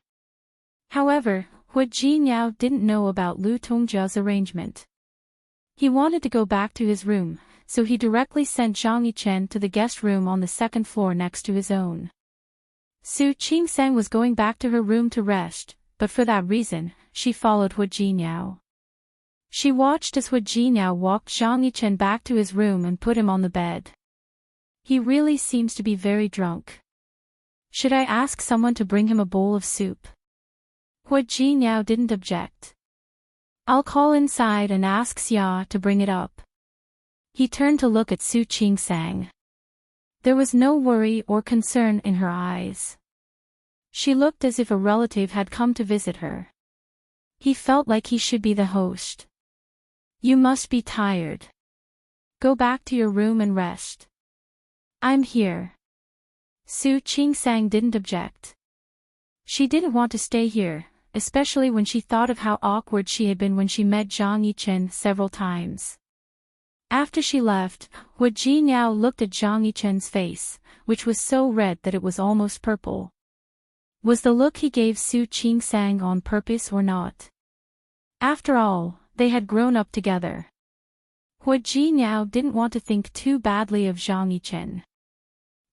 However, Hu Jinyao didn't know about Lu Tongjia's arrangement. He wanted to go back to his room, so he directly sent Zhang Yichen to the guest room on the second floor next to his own. Su Qingsang was going back to her room to rest, but for that reason, she followed Hu Jinyao. She watched as Hu Jinyao walked Zhang Yichen back to his room and put him on the bed. He really seems to be very drunk. Should I ask someone to bring him a bowl of soup? Hu Jinyao didn't object. I'll call inside and ask Xia to bring it up. He turned to look at Su Qingsang. There was no worry or concern in her eyes. She looked as if a relative had come to visit her. He felt like he should be the host. You must be tired. Go back to your room and rest. I'm here. Su Qingsang didn't object. She didn't want to stay here, especially when she thought of how awkward she had been when she met Zhang Yichen several times. After she left, Hu Jinyao looked at Zhang Yichen's face, which was so red that it was almost purple. Was the look he gave Su Qingsang on purpose or not? After all, they had grown up together. Hu Jinyao didn't want to think too badly of Zhang Yichen.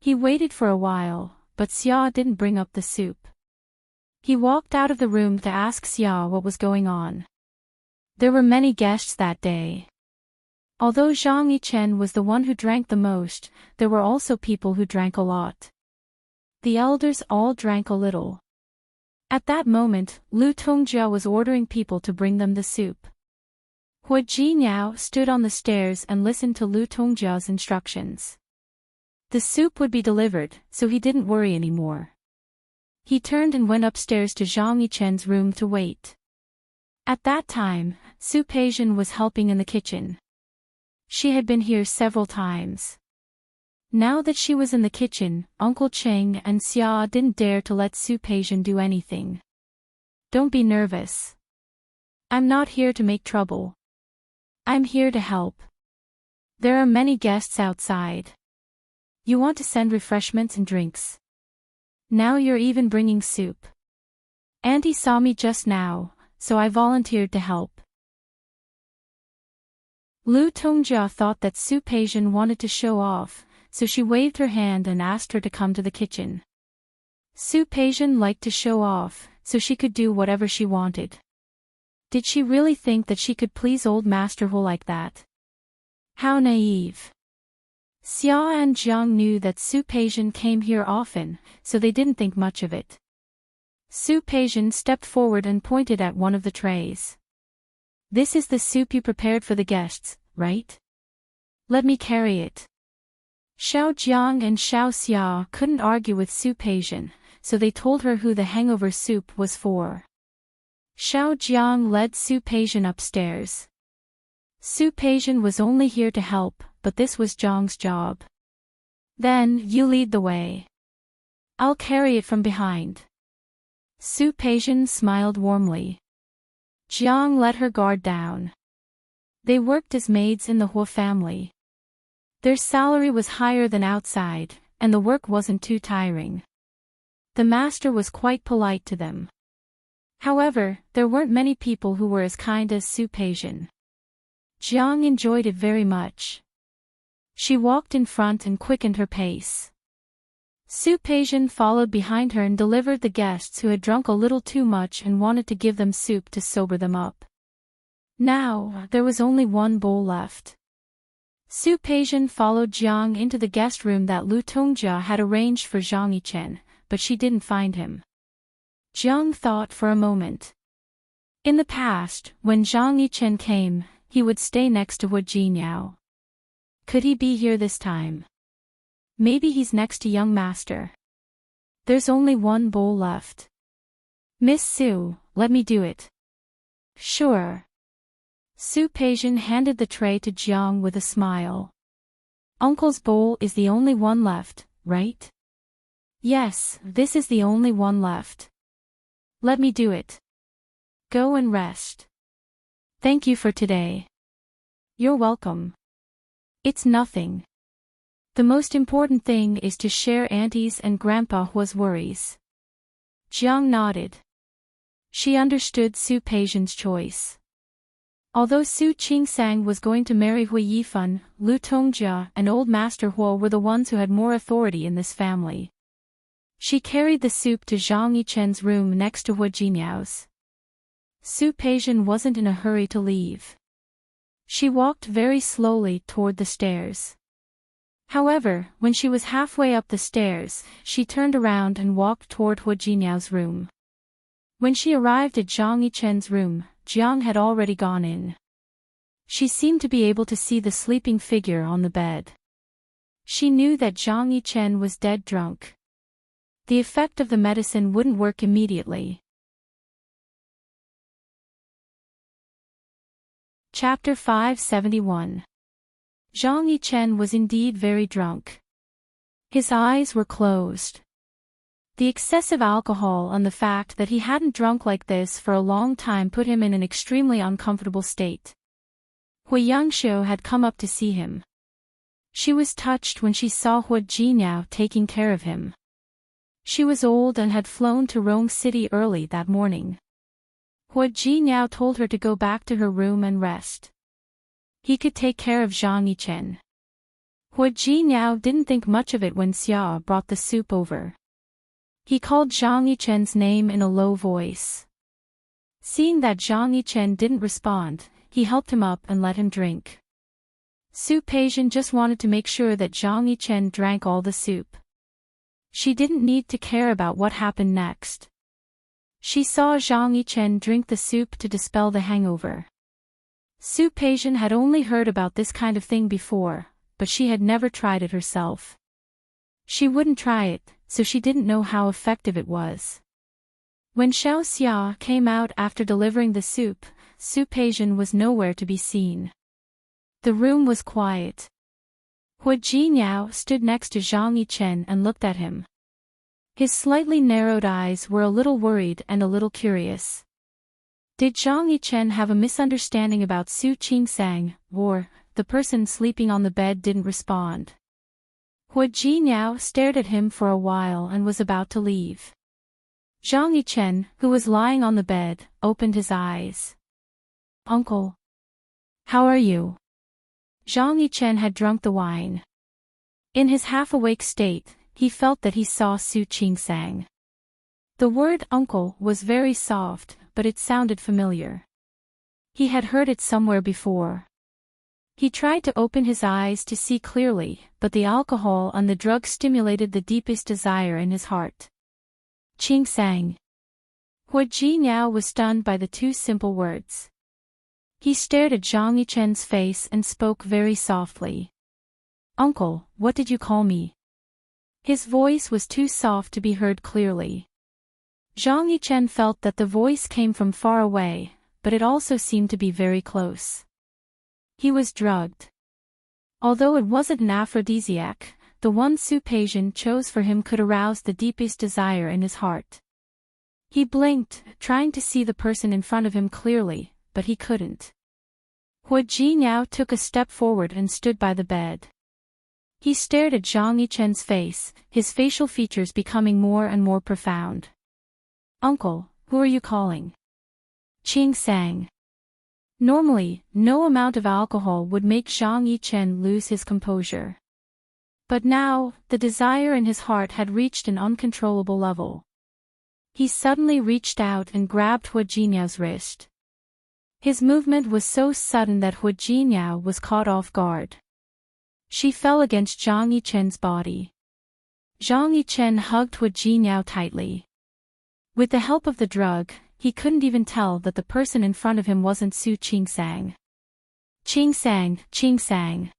He waited for a while, but Xia didn't bring up the soup. He walked out of the room to ask Xia what was going on. There were many guests that day. Although Zhang Yichen was the one who drank the most, there were also people who drank a lot. The elders all drank a little. At that moment, Lu Tongjia was ordering people to bring them the soup. Hu Jinyao stood on the stairs and listened to Lu Tongjia's instructions. The soup would be delivered, so he didn't worry anymore. He turned and went upstairs to Zhang Yichen's room to wait. At that time, Su Peijian was helping in the kitchen. She had been here several times. Now that she was in the kitchen, Uncle Cheng and Xia didn't dare to let Su Peijian do anything. Don't be nervous. I'm not here to make trouble. I'm here to help. There are many guests outside. You want to send refreshments and drinks. Now you're even bringing soup. Auntie saw me just now, so I volunteered to help. Lu Tongjia thought that Su Peijian wanted to show off, so she waved her hand and asked her to come to the kitchen. Su Peijian liked to show off, so she could do whatever she wanted. Did she really think that she could please Old Master Hu like that? How naive. Xia and Jiang knew that Su Peijian came here often, so they didn't think much of it. Su Peijian stepped forward and pointed at one of the trays. This is the soup you prepared for the guests, right? Let me carry it. Xiao Jiang and Xiao Xia couldn't argue with Su Peijian, so they told her who the hangover soup was for. Xiao Jiang led Su Peijian upstairs. Su Peijian was only here to help, but this was Jiang's job. Then, you lead the way. I'll carry it from behind. Su Peijian smiled warmly. Jiang let her guard down. They worked as maids in the Hu family. Their salary was higher than outside, and the work wasn't too tiring. The master was quite polite to them. However, there weren't many people who were as kind as Su Peijian. Jiang enjoyed it very much. She walked in front and quickened her pace. Su Peijian followed behind her and delivered the guests who had drunk a little too much and wanted to give them soup to sober them up. Now, there was only one bowl left. Su Peijian followed Jiang into the guest room that Lu Tongjia had arranged for Zhang Yichen, but she didn't find him. Jiang thought for a moment. In the past, when Zhang Yichen came, he would stay next to Hu Jinyao. Could he be here this time? Maybe he's next to young master. There's only one bowl left. Miss Su, let me do it. Sure. Su Peijian handed the tray to Jiang with a smile. Uncle's bowl is the only one left, right? Yes, this is the only one left. Let me do it. Go and rest. Thank you for today. You're welcome. It's nothing. The most important thing is to share Auntie's and Grandpa Hua's worries. Jiang nodded. She understood Su Peijian's choice. Although Su Qingsang was going to marry Hui Yifan, Lu Tongjia and Old Master Hua were the ones who had more authority in this family. She carried the soup to Zhang Yichen's room next to Hua Jinyao's. Su Peijian wasn't in a hurry to leave. She walked very slowly toward the stairs. However, when she was halfway up the stairs, she turned around and walked toward Hua Jinyao's room. When she arrived at Zhang Yichen's room, Jiang had already gone in. She seemed to be able to see the sleeping figure on the bed. She knew that Zhang Yichen was dead drunk. The effect of the medicine wouldn't work immediately. Chapter 571. Zhang Yichen was indeed very drunk. His eyes were closed. The excessive alcohol and the fact that he hadn't drunk like this for a long time put him in an extremely uncomfortable state. Hui Yangxiu had come up to see him. She was touched when she saw Hua Jinyao taking care of him. She was old and had flown to Rong City early that morning. Hua Jinyao told her to go back to her room and rest. He could take care of Zhang Yichen. Hua Jinyao didn't think much of it when Xia brought the soup over. He called Zhang Yichen's name in a low voice. Seeing that Zhang Yichen didn't respond, he helped him up and let him drink. Su Peijian just wanted to make sure that Zhang Yichen drank all the soup. She didn't need to care about what happened next. She saw Zhang Yichen drink the soup to dispel the hangover. Su Peijian had only heard about this kind of thing before, but she had never tried it herself. She wouldn't try it, so she didn't know how effective it was. When Xiao Xia came out after delivering the soup, Su Peijian was nowhere to be seen. The room was quiet. Hua Jinyao stood next to Zhang Yichen and looked at him. His slightly narrowed eyes were a little worried and a little curious. Did Zhang Yichen have a misunderstanding about Su Qingsang, or the person sleeping on the bed didn't respond? Hua Jinyao stared at him for a while and was about to leave. Zhang Yichen, who was lying on the bed, opened his eyes. "Uncle. How are you?" Zhang Yichen had drunk the wine. In his half-awake state, he felt that he saw Su Qingsang. The word uncle was very soft, but it sounded familiar. He had heard it somewhere before. He tried to open his eyes to see clearly, but the alcohol and the drug stimulated the deepest desire in his heart. Qingsang. Hua Jinyao was stunned by the two simple words. He stared at Zhang Yichen's face and spoke very softly. "Uncle, what did you call me?" His voice was too soft to be heard clearly. Zhang Yichen felt that the voice came from far away, but it also seemed to be very close. He was drugged. Although it wasn't an aphrodisiac, the one Su Peijian chose for him could arouse the deepest desire in his heart. He blinked, trying to see the person in front of him clearly, but he couldn't. Hua Jinyao took a step forward and stood by the bed. He stared at Zhang Yichen's face, his facial features becoming more and more profound. "Uncle, who are you calling?" "Qingsang." Normally, no amount of alcohol would make Zhang Yichen lose his composure. But now, the desire in his heart had reached an uncontrollable level. He suddenly reached out and grabbed Hua Jinyao's wrist. His movement was so sudden that Hua Jinyao was caught off guard. She fell against Zhang Yichen's body. Zhang Yichen hugged Hua Jinyao tightly. With the help of the drug, he couldn't even tell that the person in front of him wasn't Su Qingsang. Qingsang, Qingsang.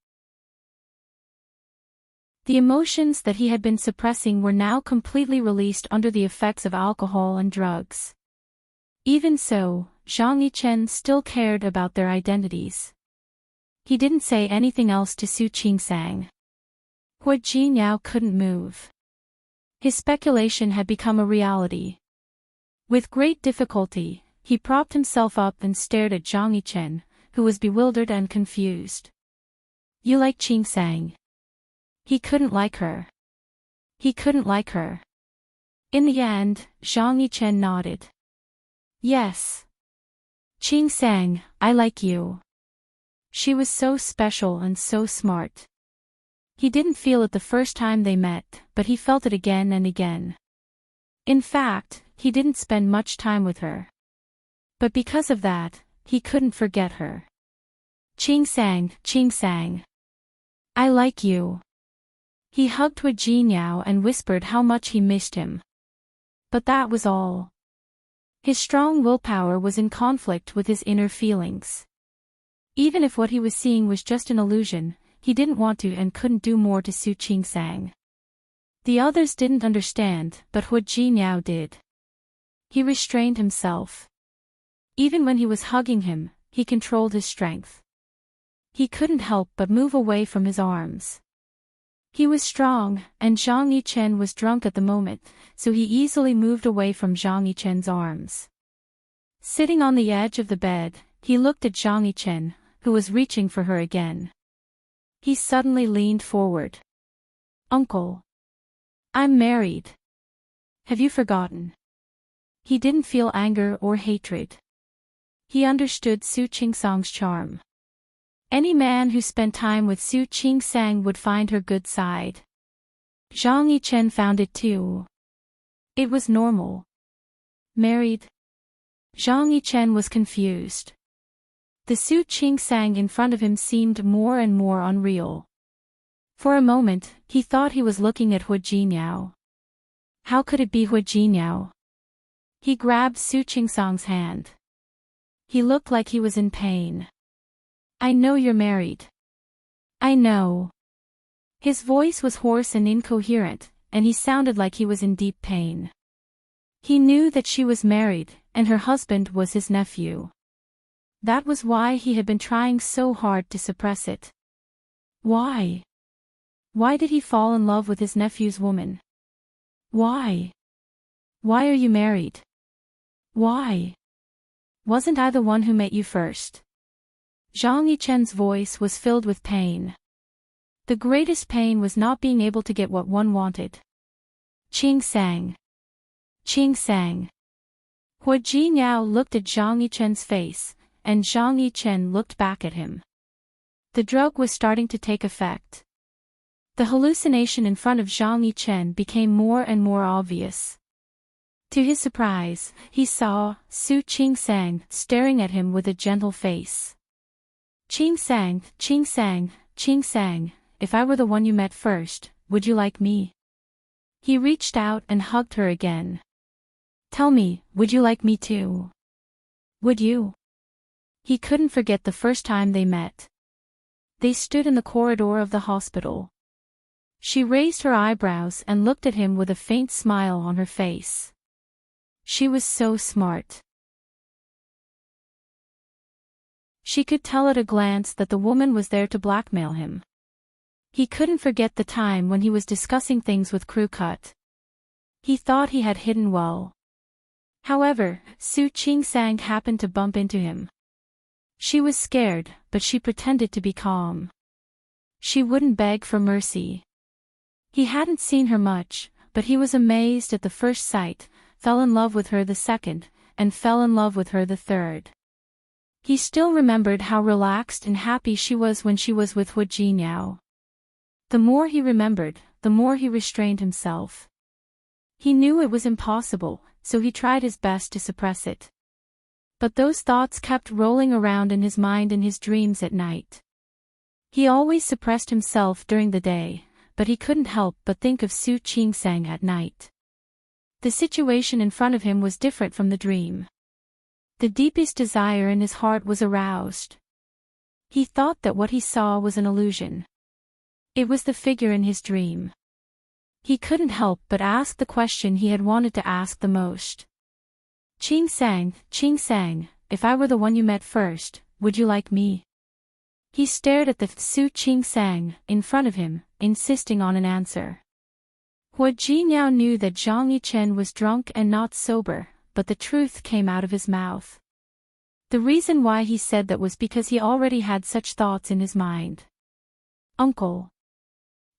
The emotions that he had been suppressing were now completely released under the effects of alcohol and drugs. Even so, Zhang Yichen still cared about their identities. He didn't say anything else to Su Qingsang. Hu Jinyao couldn't move. His speculation had become a reality. With great difficulty, he propped himself up and stared at Zhang Yichen, who was bewildered and confused. You like Qingsang? He couldn't like her. He couldn't like her. In the end, Zhang Yichen nodded. Yes. Qingsang, I like you. She was so special and so smart. He didn't feel it the first time they met, but he felt it again and again. In fact, he didn't spend much time with her. But because of that, he couldn't forget her. Qingsang, Qingsang. I like you. He hugged Hu Jinyao and whispered how much he missed him. But that was all. His strong willpower was in conflict with his inner feelings. Even if what he was seeing was just an illusion, he didn't want to and couldn't do more to Su Qingsang. The others didn't understand, but Hu Jinyao did. He restrained himself. Even when he was hugging him, he controlled his strength. He couldn't help but move away from his arms. He was strong, and Zhang Yichen was drunk at the moment, so he easily moved away from Zhang Yichen's arms. Sitting on the edge of the bed, he looked at Zhang Yichen, who was reaching for her again. He suddenly leaned forward. Uncle. I'm married. Have you forgotten? He didn't feel anger or hatred. He understood Su Qingsang's charm. Any man who spent time with Su Qingsang would find her good side. Zhang Yichen found it too. It was normal. Married? Zhang Yichen was confused. The Su Qingsang in front of him seemed more and more unreal. For a moment, he thought he was looking at Hu Jinyao. How could it be Hu Jinyao? He grabbed Su Qingsang's hand. He looked like he was in pain. I know you're married. I know. His voice was hoarse and incoherent, and he sounded like he was in deep pain. He knew that she was married, and her husband was his nephew. That was why he had been trying so hard to suppress it. Why? Why did he fall in love with his nephew's woman? Why? Why are you married? Why? Wasn't I the one who met you first? Zhang Yichen's voice was filled with pain. The greatest pain was not being able to get what one wanted. Qingsang. Qingsang. Hu Jinyao looked at Zhang Yichen's face, and Zhang Yichen looked back at him. The drug was starting to take effect. The hallucination in front of Zhang Yichen became more and more obvious. To his surprise, he saw Su Qingsang staring at him with a gentle face. Qingsang, Qingsang, Qingsang, if I were the one you met first, would you like me? He reached out and hugged her again. Tell me, would you like me too? Would you? He couldn't forget the first time they met. They stood in the corridor of the hospital. She raised her eyebrows and looked at him with a faint smile on her face. She was so smart. She could tell at a glance that the woman was there to blackmail him. He couldn't forget the time when he was discussing things with Crew Cut. He thought he had hidden well. However, Su Qingsang happened to bump into him. She was scared, but she pretended to be calm. She wouldn't beg for mercy. He hadn't seen her much, but he was amazed at the first sight, fell in love with her the second, and fell in love with her the third. He still remembered how relaxed and happy she was when she was with Hu Jinyao. The more he remembered, the more he restrained himself. He knew it was impossible, so he tried his best to suppress it. But those thoughts kept rolling around in his mind in his dreams at night. He always suppressed himself during the day, but he couldn't help but think of Su Qingsang at night. The situation in front of him was different from the dream. The deepest desire in his heart was aroused. He thought that what he saw was an illusion. It was the figure in his dream. He couldn't help but ask the question he had wanted to ask the most. Qingsang, Qingsang, if I were the one you met first, would you like me? He stared at the Su Qing-sang in front of him, insisting on an answer. Hua Jinyao knew that Zhang Yichen was drunk and not sober, but the truth came out of his mouth. The reason why he said that was because he already had such thoughts in his mind. Uncle.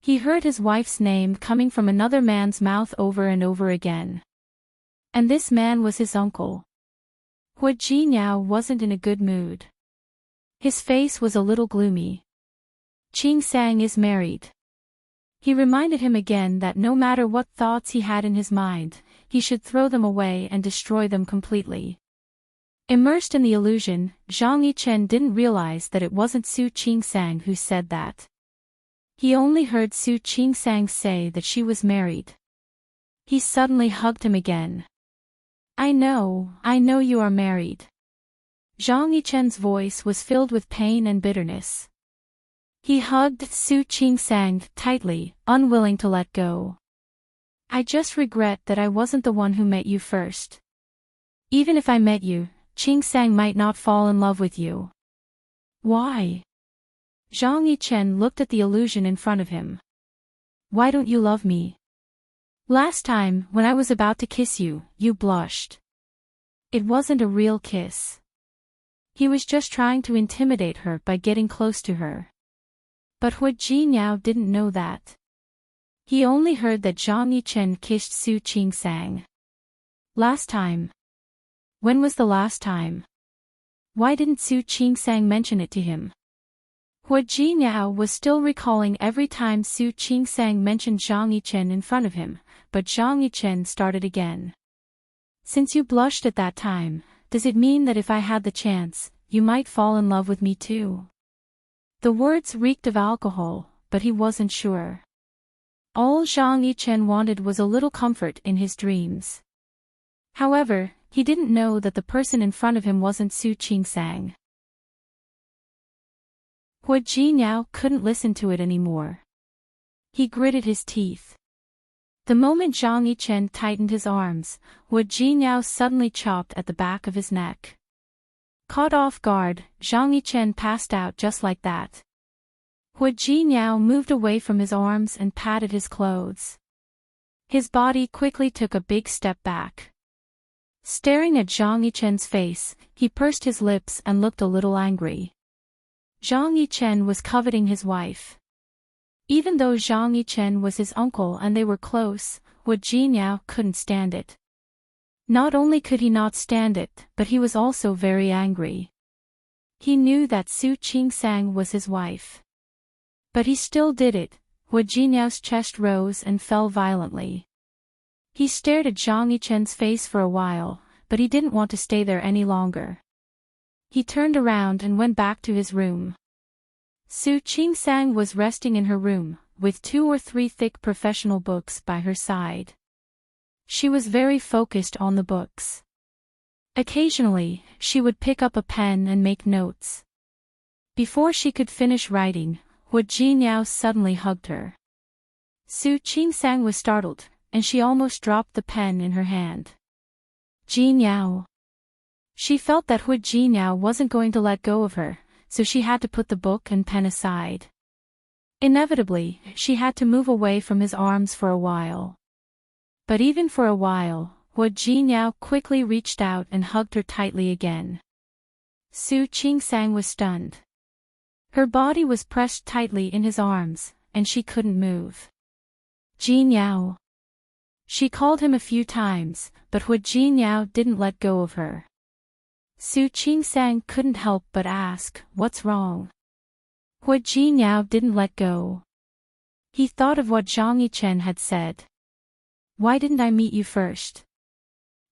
He heard his wife's name coming from another man's mouth over and over again. And this man was his uncle. Hua Jinyao wasn't in a good mood. His face was a little gloomy. Qing Sang is married. He reminded him again that no matter what thoughts he had in his mind, he should throw them away and destroy them completely. Immersed in the illusion, Zhang Yichen didn't realize that it wasn't Su Qing Sang who said that. He only heard Su Qing Sang say that she was married. He suddenly hugged him again. I know you are married. Zhang Yichen's voice was filled with pain and bitterness. He hugged Su Qing Sang tightly, unwilling to let go. I just regret that I wasn't the one who met you first. Even if I met you, Qing Sang might not fall in love with you. Why? Zhang Yichen looked at the illusion in front of him. Why don't you love me? Last time, when I was about to kiss you, you blushed. It wasn't a real kiss. He was just trying to intimidate her by getting close to her. But Hua Jinyao didn't know that. He only heard that Zhang Yichen kissed Su Qing Sang. Last time. When was the last time? Why didn't Su Qing Sang mention it to him? Hua Jinyao was still recalling every time Su Qing Sang mentioned Zhang Yichen in front of him, but Zhang Yichen started again. Since you blushed at that time, does it mean that if I had the chance, you might fall in love with me too? The words reeked of alcohol, but he wasn't sure. All Zhang Yichen wanted was a little comfort in his dreams. However, he didn't know that the person in front of him wasn't Su Qing Sang. Hua Jinyao couldn't listen to it anymore. He gritted his teeth. The moment Zhang Yichen tightened his arms, Hua Jinyao suddenly chopped at the back of his neck. Caught off guard, Zhang Yichen passed out just like that. Hua Jinyao moved away from his arms and patted his clothes. His body quickly took a big step back. Staring at Zhang Yichen's face, he pursed his lips and looked a little angry. Zhang Yichen was coveting his wife. Even though Zhang Yichen was his uncle and they were close, Hua Jinyao couldn't stand it. Not only could he not stand it, but he was also very angry. He knew that Su Qing Sang was his wife. But he still did it. Hua Jinyao's chest rose and fell violently. He stared at Zhang Yichen's face for a while, but he didn't want to stay there any longer. He turned around and went back to his room. Su Qing Sang was resting in her room, with 2 or 3 thick professional books by her side. She was very focused on the books. Occasionally, she would pick up a pen and make notes. Before she could finish writing, Hua Jinyao suddenly hugged her. Su Qing Sang was startled, and she almost dropped the pen in her hand. Jinyao. She felt that Hua Jinyao wasn't going to let go of her, so she had to put the book and pen aside. Inevitably, she had to move away from his arms for a while. But even for a while, Hua Jinyao quickly reached out and hugged her tightly again. Su Qing Sang was stunned. Her body was pressed tightly in his arms, and she couldn't move. Jinyao. She called him a few times, but Hua Jinyao didn't let go of her. Su Qing Sang couldn't help but ask, "What's wrong?" Hua Jinyao didn't let go. He thought of what Zhang Yichen had said. Why didn't I meet you first?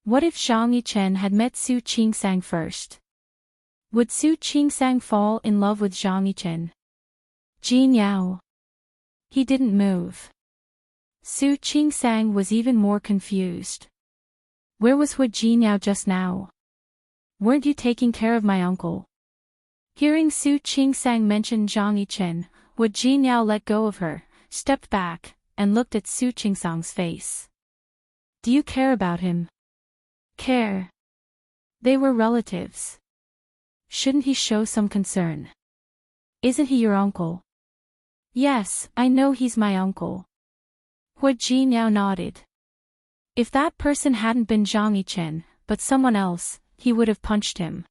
What if Zhang Yichen had met Su Qing Sang first? Would Su Qing Sang fall in love with Zhang Yichen? Jinyao. He didn't move. Su Qing Sang was even more confused. Where was Hua Jinyao just now? Weren't you taking care of my uncle? Hearing Su Qing Sang mention Zhang Yichen, Hua Jinyao let go of her, stepped back, and looked at Su Qing Sang's face. Do you care about him? Care. They were relatives. shouldn't he show some concern? Isn't he your uncle? Yes, I know he's my uncle. Hua Jinyao nodded. If that person hadn't been Zhang Yichen, but someone else, he would have punched him.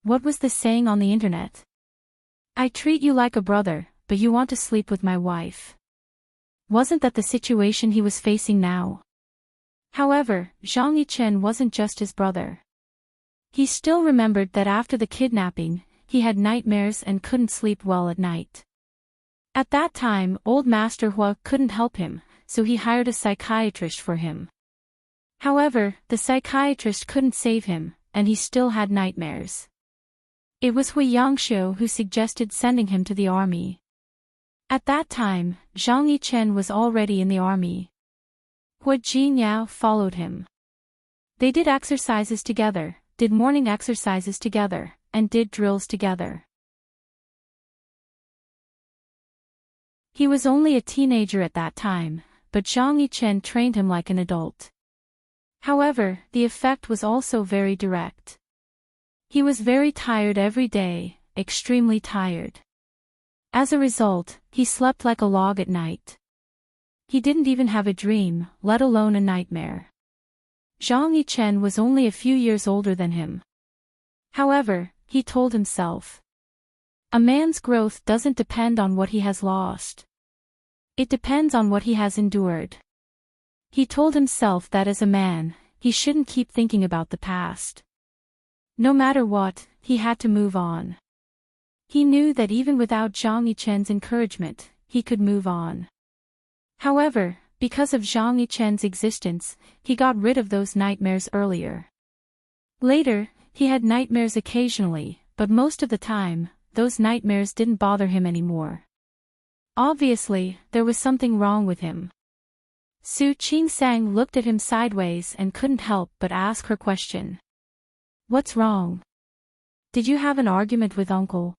What was the saying on the internet? I treat you like a brother, but you want to sleep with my wife. Wasn't that the situation he was facing now? However, Zhang Yichen wasn't just his brother. He still remembered that after the kidnapping, he had nightmares and couldn't sleep well at night. At that time, old Master Hua couldn't help him, so he hired a psychiatrist for him. However, the psychiatrist couldn't save him, and he still had nightmares. It was Hui Yangxiu who suggested sending him to the army. At that time, Zhang Yichen was already in the army. Hua Jinyao followed him. They did exercises together, did morning exercises together, and did drills together. He was only a teenager at that time, but Zhang Yichen trained him like an adult. However, the effect was also very direct. He was very tired every day, extremely tired. As a result, he slept like a log at night. He didn't even have a dream, let alone a nightmare. Zhang Yichen was only a few years older than him. However, he told himself, a man's growth doesn't depend on what he has lost. It depends on what he has endured. He told himself that as a man, he shouldn't keep thinking about the past. No matter what, he had to move on. He knew that even without Zhang Yichen's encouragement, he could move on. However, because of Zhang Yichen's existence, he got rid of those nightmares earlier. Later, he had nightmares occasionally, but most of the time, those nightmares didn't bother him anymore. Obviously, there was something wrong with him. Su Qingsang looked at him sideways and couldn't help but ask her question. What's wrong? Did you have an argument with uncle?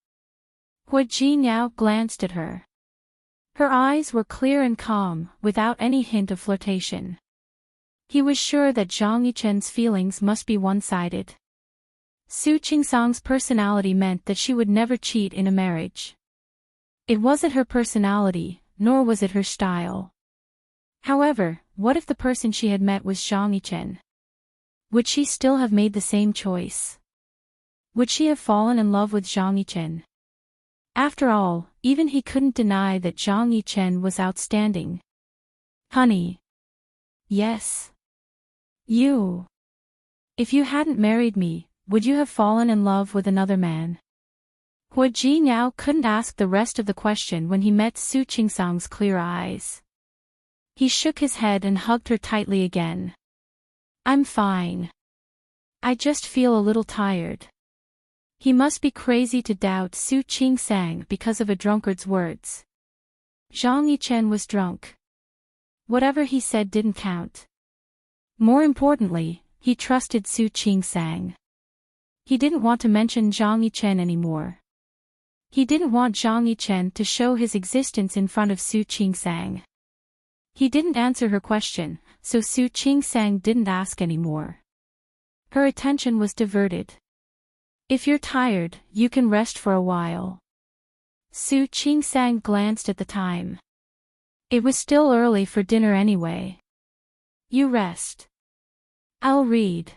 Hua Jinyao glanced at her. Her eyes were clear and calm, without any hint of flirtation. He was sure that Zhang Yichen's feelings must be one-sided. Su Qingsang's personality meant that she would never cheat in a marriage. It wasn't her personality, nor was it her style. However, what if the person she had met was Zhang Yichen? Would she still have made the same choice? Would she have fallen in love with Zhang Yichen? After all, even he couldn't deny that Zhang Yichen was outstanding. Honey. Yes. You. If you hadn't married me, would you have fallen in love with another man? Hua Jinyao couldn't ask the rest of the question when he met Su Qingsang's clear eyes. He shook his head and hugged her tightly again. I'm fine. I just feel a little tired. He must be crazy to doubt Su Qingsang because of a drunkard's words. Zhang Yichen was drunk. Whatever he said didn't count. More importantly, he trusted Su Qingsang. He didn't want to mention Zhang Yichen anymore. He didn't want Zhang Yichen to show his existence in front of Su Qingsang. He didn't answer her question, so Su Qingsang didn't ask anymore. Her attention was diverted. If you're tired, you can rest for a while. Su Qingsang glanced at the time. It was still early for dinner anyway. You rest. I'll read.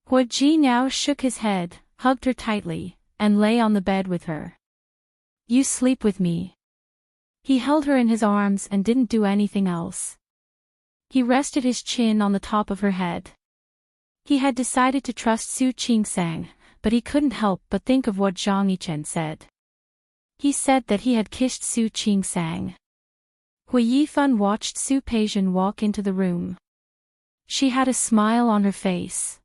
Hua Jinyao shook his head, hugged her tightly, and lay on the bed with her. You sleep with me. He held her in his arms and didn't do anything else. He rested his chin on the top of her head. He had decided to trust Su Qingsang, but he couldn't help but think of what Zhang Yichen said. He said that he had kissed Su Qingsang. Hui Yifan watched Su Peijian walk into the room. She had a smile on her face.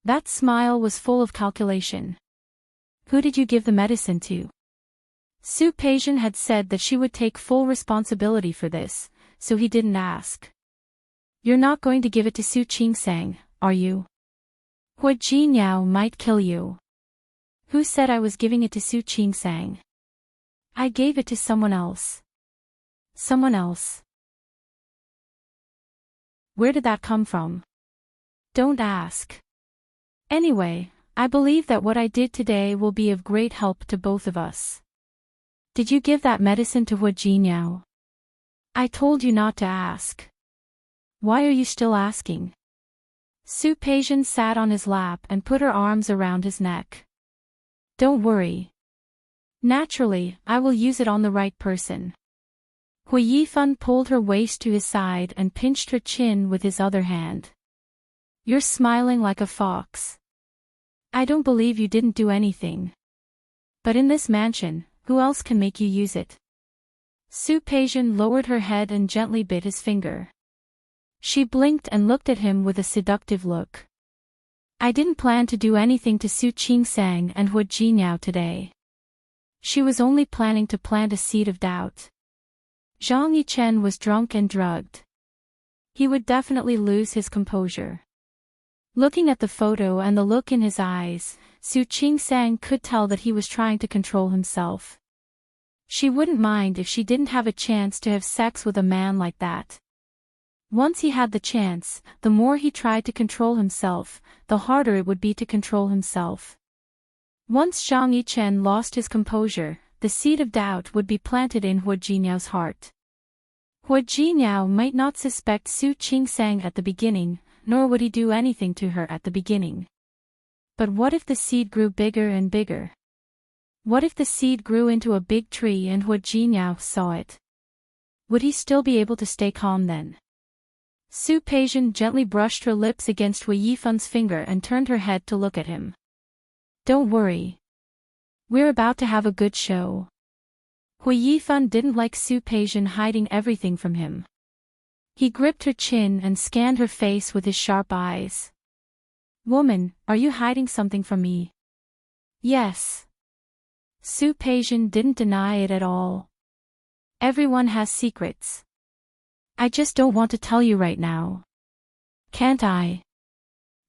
That smile was full of calculation. Who did you give the medicine to? Su Peijian had said that she would take full responsibility for this, so he didn't ask. You're not going to give it to Su Qingsang, are you? Hua Jinyao might kill you. Who said I was giving it to Su Qingsang? I gave it to someone else. Someone else. Where did that come from? Don't ask. Anyway, I believe that what I did today will be of great help to both of us. Did you give that medicine to Hu Jinyao? I told you not to ask. Why are you still asking? Su Peijian sat on his lap and put her arms around his neck. Don't worry. Naturally, I will use it on the right person. Hui Yifan pulled her waist to his side and pinched her chin with his other hand. You're smiling like a fox. I don't believe you didn't do anything. But in this mansion, who else can make you use it? Su Peijian lowered her head and gently bit his finger. She blinked and looked at him with a seductive look. I didn't plan to do anything to Su Qingsang and Hu Jinyao today. She was only planning to plant a seed of doubt. Zhang Yichen was drunk and drugged. He would definitely lose his composure. Looking at the photo and the look in his eyes, Su Qingsang could tell that he was trying to control himself. She wouldn't mind if she didn't have a chance to have sex with a man like that. Once he had the chance, the more he tried to control himself, the harder it would be to control himself. Once Zhang Yichen lost his composure, the seed of doubt would be planted in Hu Jinyao's heart. Hu Jinyao might not suspect Su Qingsang at the beginning, nor would he do anything to her at the beginning. But what if the seed grew bigger and bigger? What if the seed grew into a big tree and Hu Jinyao saw it? Would he still be able to stay calm then? Su Peijian gently brushed her lips against Hui Yifan's finger and turned her head to look at him. Don't worry. We're about to have a good show. Hui Yifan didn't like Su Peijian hiding everything from him. He gripped her chin and scanned her face with his sharp eyes. Woman, are you hiding something from me? Yes. Su Peijian didn't deny it at all. Everyone has secrets. I just don't want to tell you right now. Can't I?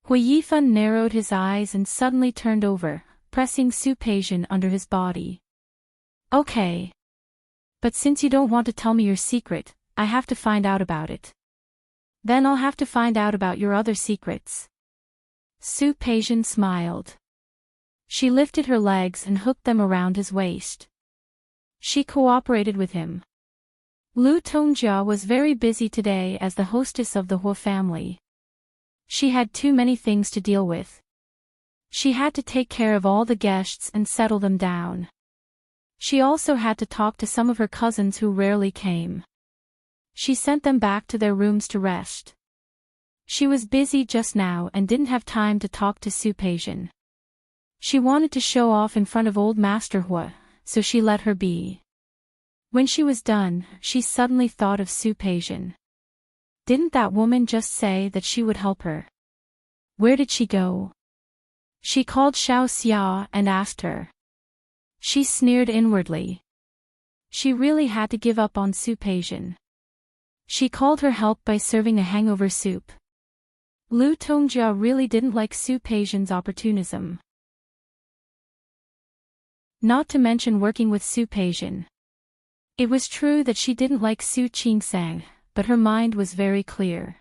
Hui Yifan narrowed his eyes and suddenly turned over, pressing Su Peijian under his body. Okay. But since you don't want to tell me your secret, I have to find out about it. Then I'll have to find out about your other secrets. Su Peijian smiled. She lifted her legs and hooked them around his waist. She cooperated with him. Lu Tongjia was very busy today as the hostess of the Hu family. She had too many things to deal with. She had to take care of all the guests and settle them down. She also had to talk to some of her cousins who rarely came. She sent them back to their rooms to rest. She was busy just now and didn't have time to talk to Su Peijian. She wanted to show off in front of old Master Hu, so she let her be. When she was done, she suddenly thought of Su Peijian. Didn't that woman just say that she would help her? Where did she go? She called Xiao Xia and asked her. She sneered inwardly. She really had to give up on Su Peijian. She called her help by serving a hangover soup. Lu Tongjia really didn't like Su Peijian's opportunism. Not to mention working with Su Peijian. It was true that she didn't like Su Qingsang, but her mind was very clear.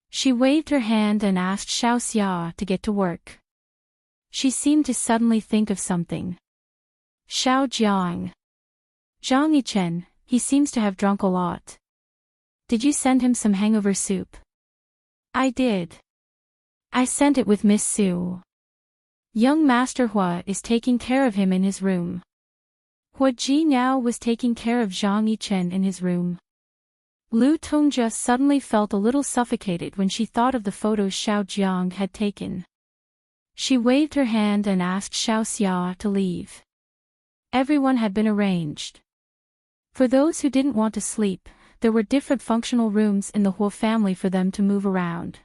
She waved her hand and asked Xiao Xia to get to work. She seemed to suddenly think of something. Xiao Jiang. Zhang Yichen, he seems to have drunk a lot. Did you send him some hangover soup? I did. I sent it with Miss Su. Young Master Hu is taking care of him in his room. Hu Jinyao was taking care of Zhang Yichen in his room. Lu Tongjia suddenly felt a little suffocated when she thought of the photos Xiao Jiang had taken. She waved her hand and asked Xiao Xia to leave. Everyone had been arranged. For those who didn't want to sleep, there were different functional rooms in the Hu family for them to move around.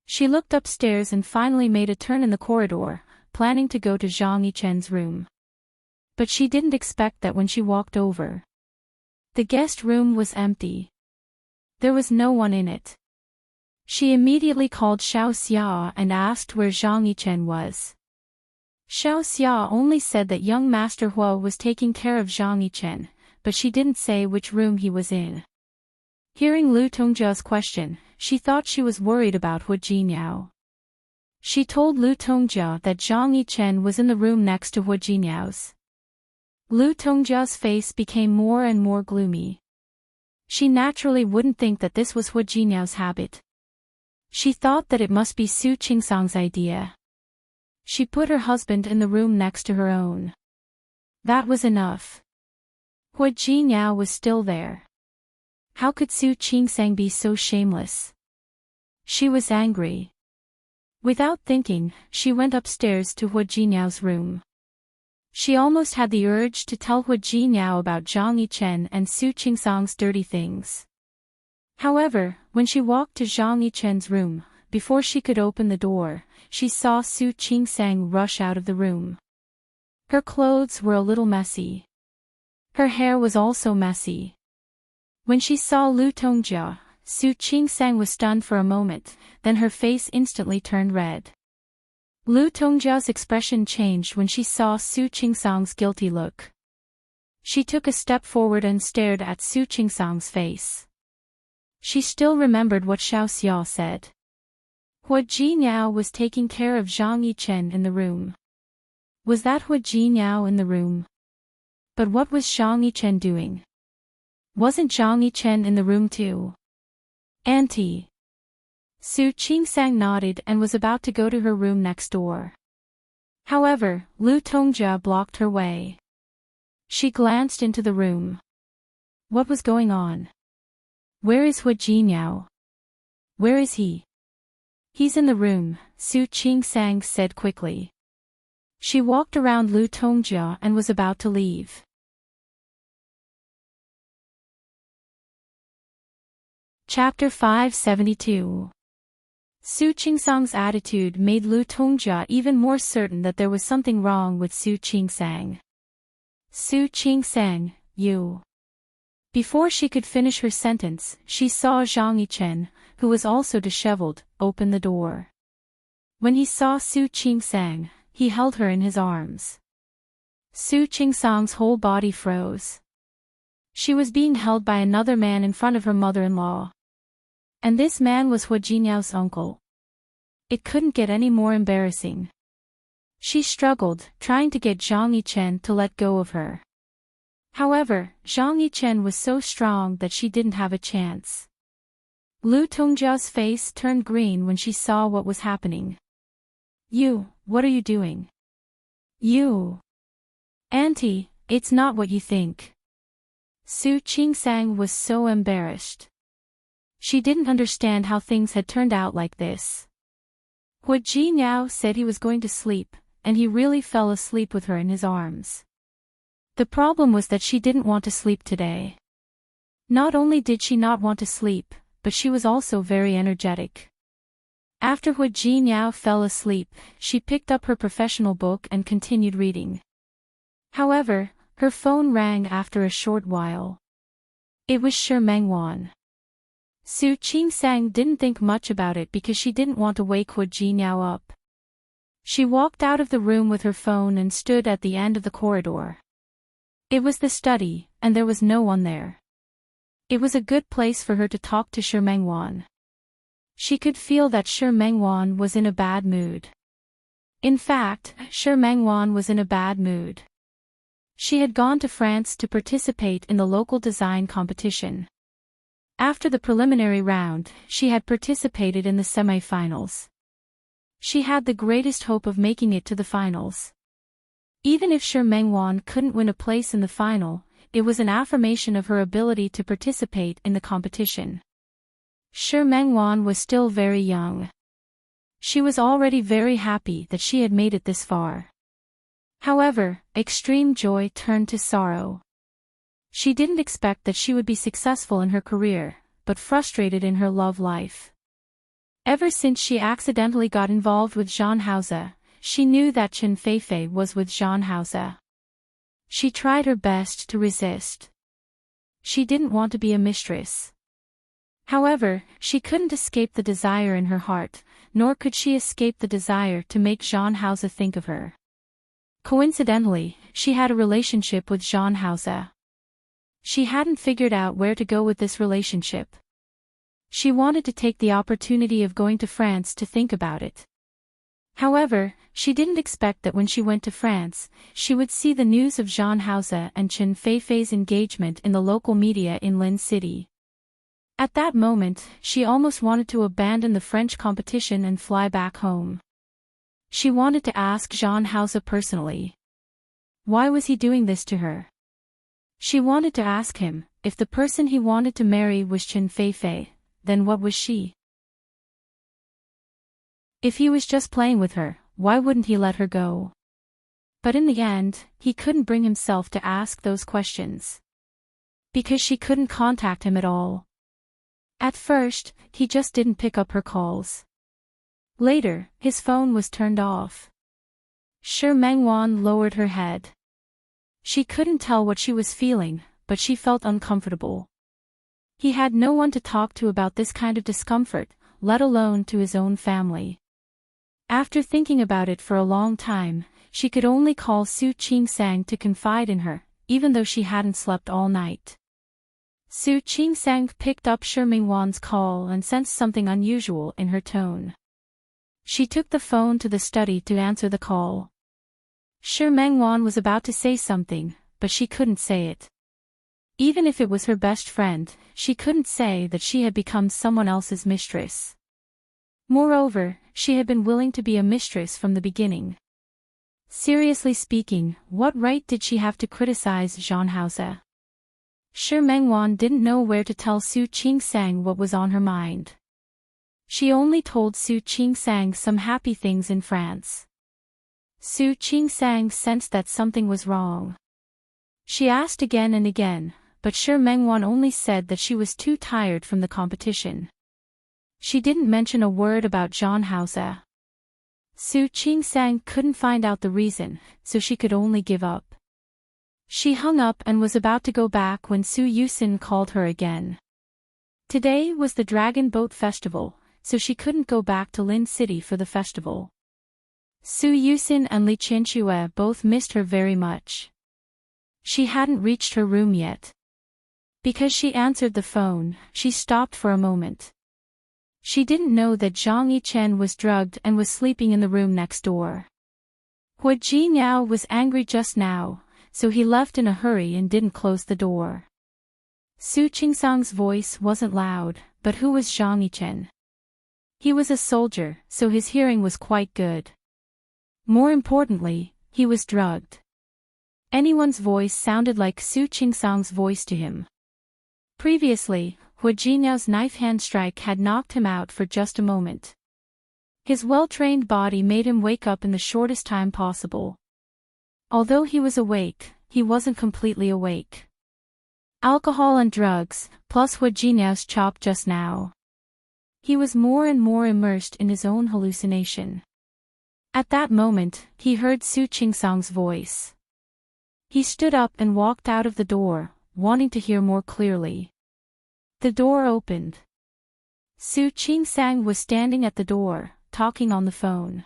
She looked upstairs and finally made a turn in the corridor, planning to go to Zhang Yichen's room. But she didn't expect that when she walked over. The guest room was empty. There was no one in it. She immediately called Xiao Xia and asked where Zhang Yichen was. Xiao Xia only said that young Master Hu was taking care of Zhang Yichen, but she didn't say which room he was in. Hearing Lu Tongjia's question, she thought she was worried about Hu Jinyao. She told Lu Tongjia that Zhang Yichen was in the room next to Hua Jinyao's. Lu Tongjia's face became more and more gloomy. She naturally wouldn't think that this was Hua Jinyao's habit. She thought that it must be Su Qingsang's idea. She put her husband in the room next to her own. That was enough. Hua Jinyao was still there. How could Su Qingsang be so shameless? She was angry. Without thinking, she went upstairs to Hua Jinyao's room. She almost had the urge to tell Hua Jinyao about Zhang Yichen and Su Qingsang's dirty things. However, when she walked to Zhang Yichen's room, before she could open the door, she saw Su Qingsang rush out of the room. Her clothes were a little messy. Her hair was also messy. When she saw Lu Tongjia, Su Qingsang was stunned for a moment, then her face instantly turned red. Lu Tongjia's expression changed when she saw Su Qingsang's guilty look. She took a step forward and stared at Su Qingsang's face. She still remembered what Xiao Xia said. Hua Jinyao was taking care of Zhang Yichen in the room. Was that Hua Jinyao in the room? But what was Zhang Yichen doing? Wasn't Zhang Yichen in the room too? Auntie. Su Qingsang nodded and was about to go to her room next door. However, Lu Tongjia blocked her way. She glanced into the room. What was going on? Where is Hua Jinyao? Where is he? He's in the room, Su Qingsang said quickly. She walked around Lu Tongjia and was about to leave. Chapter 572. Su Qingsang's attitude made Lu Tongjia even more certain that there was something wrong with Su Qingsang. Su Qingsang, you. Before she could finish her sentence, she saw Zhang Yichen, who was also disheveled, open the door. When he saw Su Qingsang, he held her in his arms. Su Qingsang's whole body froze. She was being held by another man in front of her mother-in-law. And this man was Hua Jinyao's uncle. It couldn't get any more embarrassing. She struggled, trying to get Zhang Yichen to let go of her. However, Zhang Yichen was so strong that she didn't have a chance. Lu Tongjia's face turned green when she saw what was happening. You, what are you doing? You. Auntie, it's not what you think. Su Qingsang was so embarrassed. She didn't understand how things had turned out like this. Hua Jinyao said he was going to sleep, and he really fell asleep with her in his arms. The problem was that she didn't want to sleep today. Not only did she not want to sleep, but she was also very energetic. After Hua Jinyao fell asleep, she picked up her professional book and continued reading. However, her phone rang after a short while. It was Shi Mengwan. Su Qingsang didn't think much about it because she didn't want to wake Hua Jinyao up. She walked out of the room with her phone and stood at the end of the corridor. It was the study, and there was no one there. It was a good place for her to talk to Shi Mengwan. She could feel that Shi Mengwan was in a bad mood. In fact, Shi Mengwan was in a bad mood. She had gone to France to participate in the local design competition. After the preliminary round, she had participated in the semi-finals. She had the greatest hope of making it to the finals. Even if Shi Mengwan couldn't win a place in the final, it was an affirmation of her ability to participate in the competition. Shi Mengwan was still very young. She was already very happy that she had made it this far. However, extreme joy turned to sorrow. She didn't expect that she would be successful in her career, but frustrated in her love life. Ever since she accidentally got involved with Zhang Haoze, she knew that Chen Feifei was with Zhang Haoze. She tried her best to resist. She didn't want to be a mistress. However, she couldn't escape the desire in her heart, nor could she escape the desire to make Zhang Haoze think of her. Coincidentally, she had a relationship with Zhang Haoze. She hadn't figured out where to go with this relationship. She wanted to take the opportunity of going to France to think about it. However, she didn't expect that when she went to France, she would see the news of Jean Hauze and Chen Feifei's engagement in the local media in Lin City. At that moment, she almost wanted to abandon the French competition and fly back home. She wanted to ask Jean Hauze personally. Why was he doing this to her? She wanted to ask him, if the person he wanted to marry was Chen Feifei, then what was she? If he was just playing with her, why wouldn't he let her go? But in the end, he couldn't bring himself to ask those questions. Because she couldn't contact him at all. At first, he just didn't pick up her calls. Later, his phone was turned off. Shi Mengwan lowered her head. She couldn't tell what she was feeling, but she felt uncomfortable. He had no one to talk to about this kind of discomfort, let alone to his own family. After thinking about it for a long time, she could only call Su Qingsang to confide in her, even though she hadn't slept all night. Su Qingsang picked up Shi Mengwan's call and sensed something unusual in her tone. She took the phone to the study to answer the call. Shi Mengwan was about to say something, but she couldn't say it. Even if it was her best friend, she couldn't say that she had become someone else's mistress. Moreover, she had been willing to be a mistress from the beginning. Seriously speaking, what right did she have to criticize Jean Hauze? Shi Mengwan didn't know where to tell Su Qingsang what was on her mind. She only told Su Qingsang some happy things in France. Su Qingsang sensed that something was wrong. She asked again and again, but Shi Mengwan only said that she was too tired from the competition. She didn't mention a word about Jean Hauze. Su Qingsang couldn't find out the reason, so she could only give up. She hung up and was about to go back when Su Yusin called her again. Today was the Dragon Boat Festival, so she couldn't go back to Lin City for the festival. Su Yusin and Li Qianxue both missed her very much. She hadn't reached her room yet. Because she answered the phone, she stopped for a moment. She didn't know that Zhang Yichen was drugged and was sleeping in the room next door. Hua Jinyao was angry just now, so he left in a hurry and didn't close the door. Su Qingsang's voice wasn't loud, but who was Zhang Yichen? He was a soldier, so his hearing was quite good. More importantly, he was drugged. Anyone's voice sounded like Su Qingsang's voice to him. Previously, Hua Jinyao's knife hand strike had knocked him out for just a moment. His well-trained body made him wake up in the shortest time possible. Although he was awake, he wasn't completely awake. Alcohol and drugs, plus Hua Jinyao's chop just now. He was more and more immersed in his own hallucination. At that moment, he heard Su Qingsang's voice. He stood up and walked out of the door, wanting to hear more clearly. The door opened. Su Qingsang was standing at the door, talking on the phone.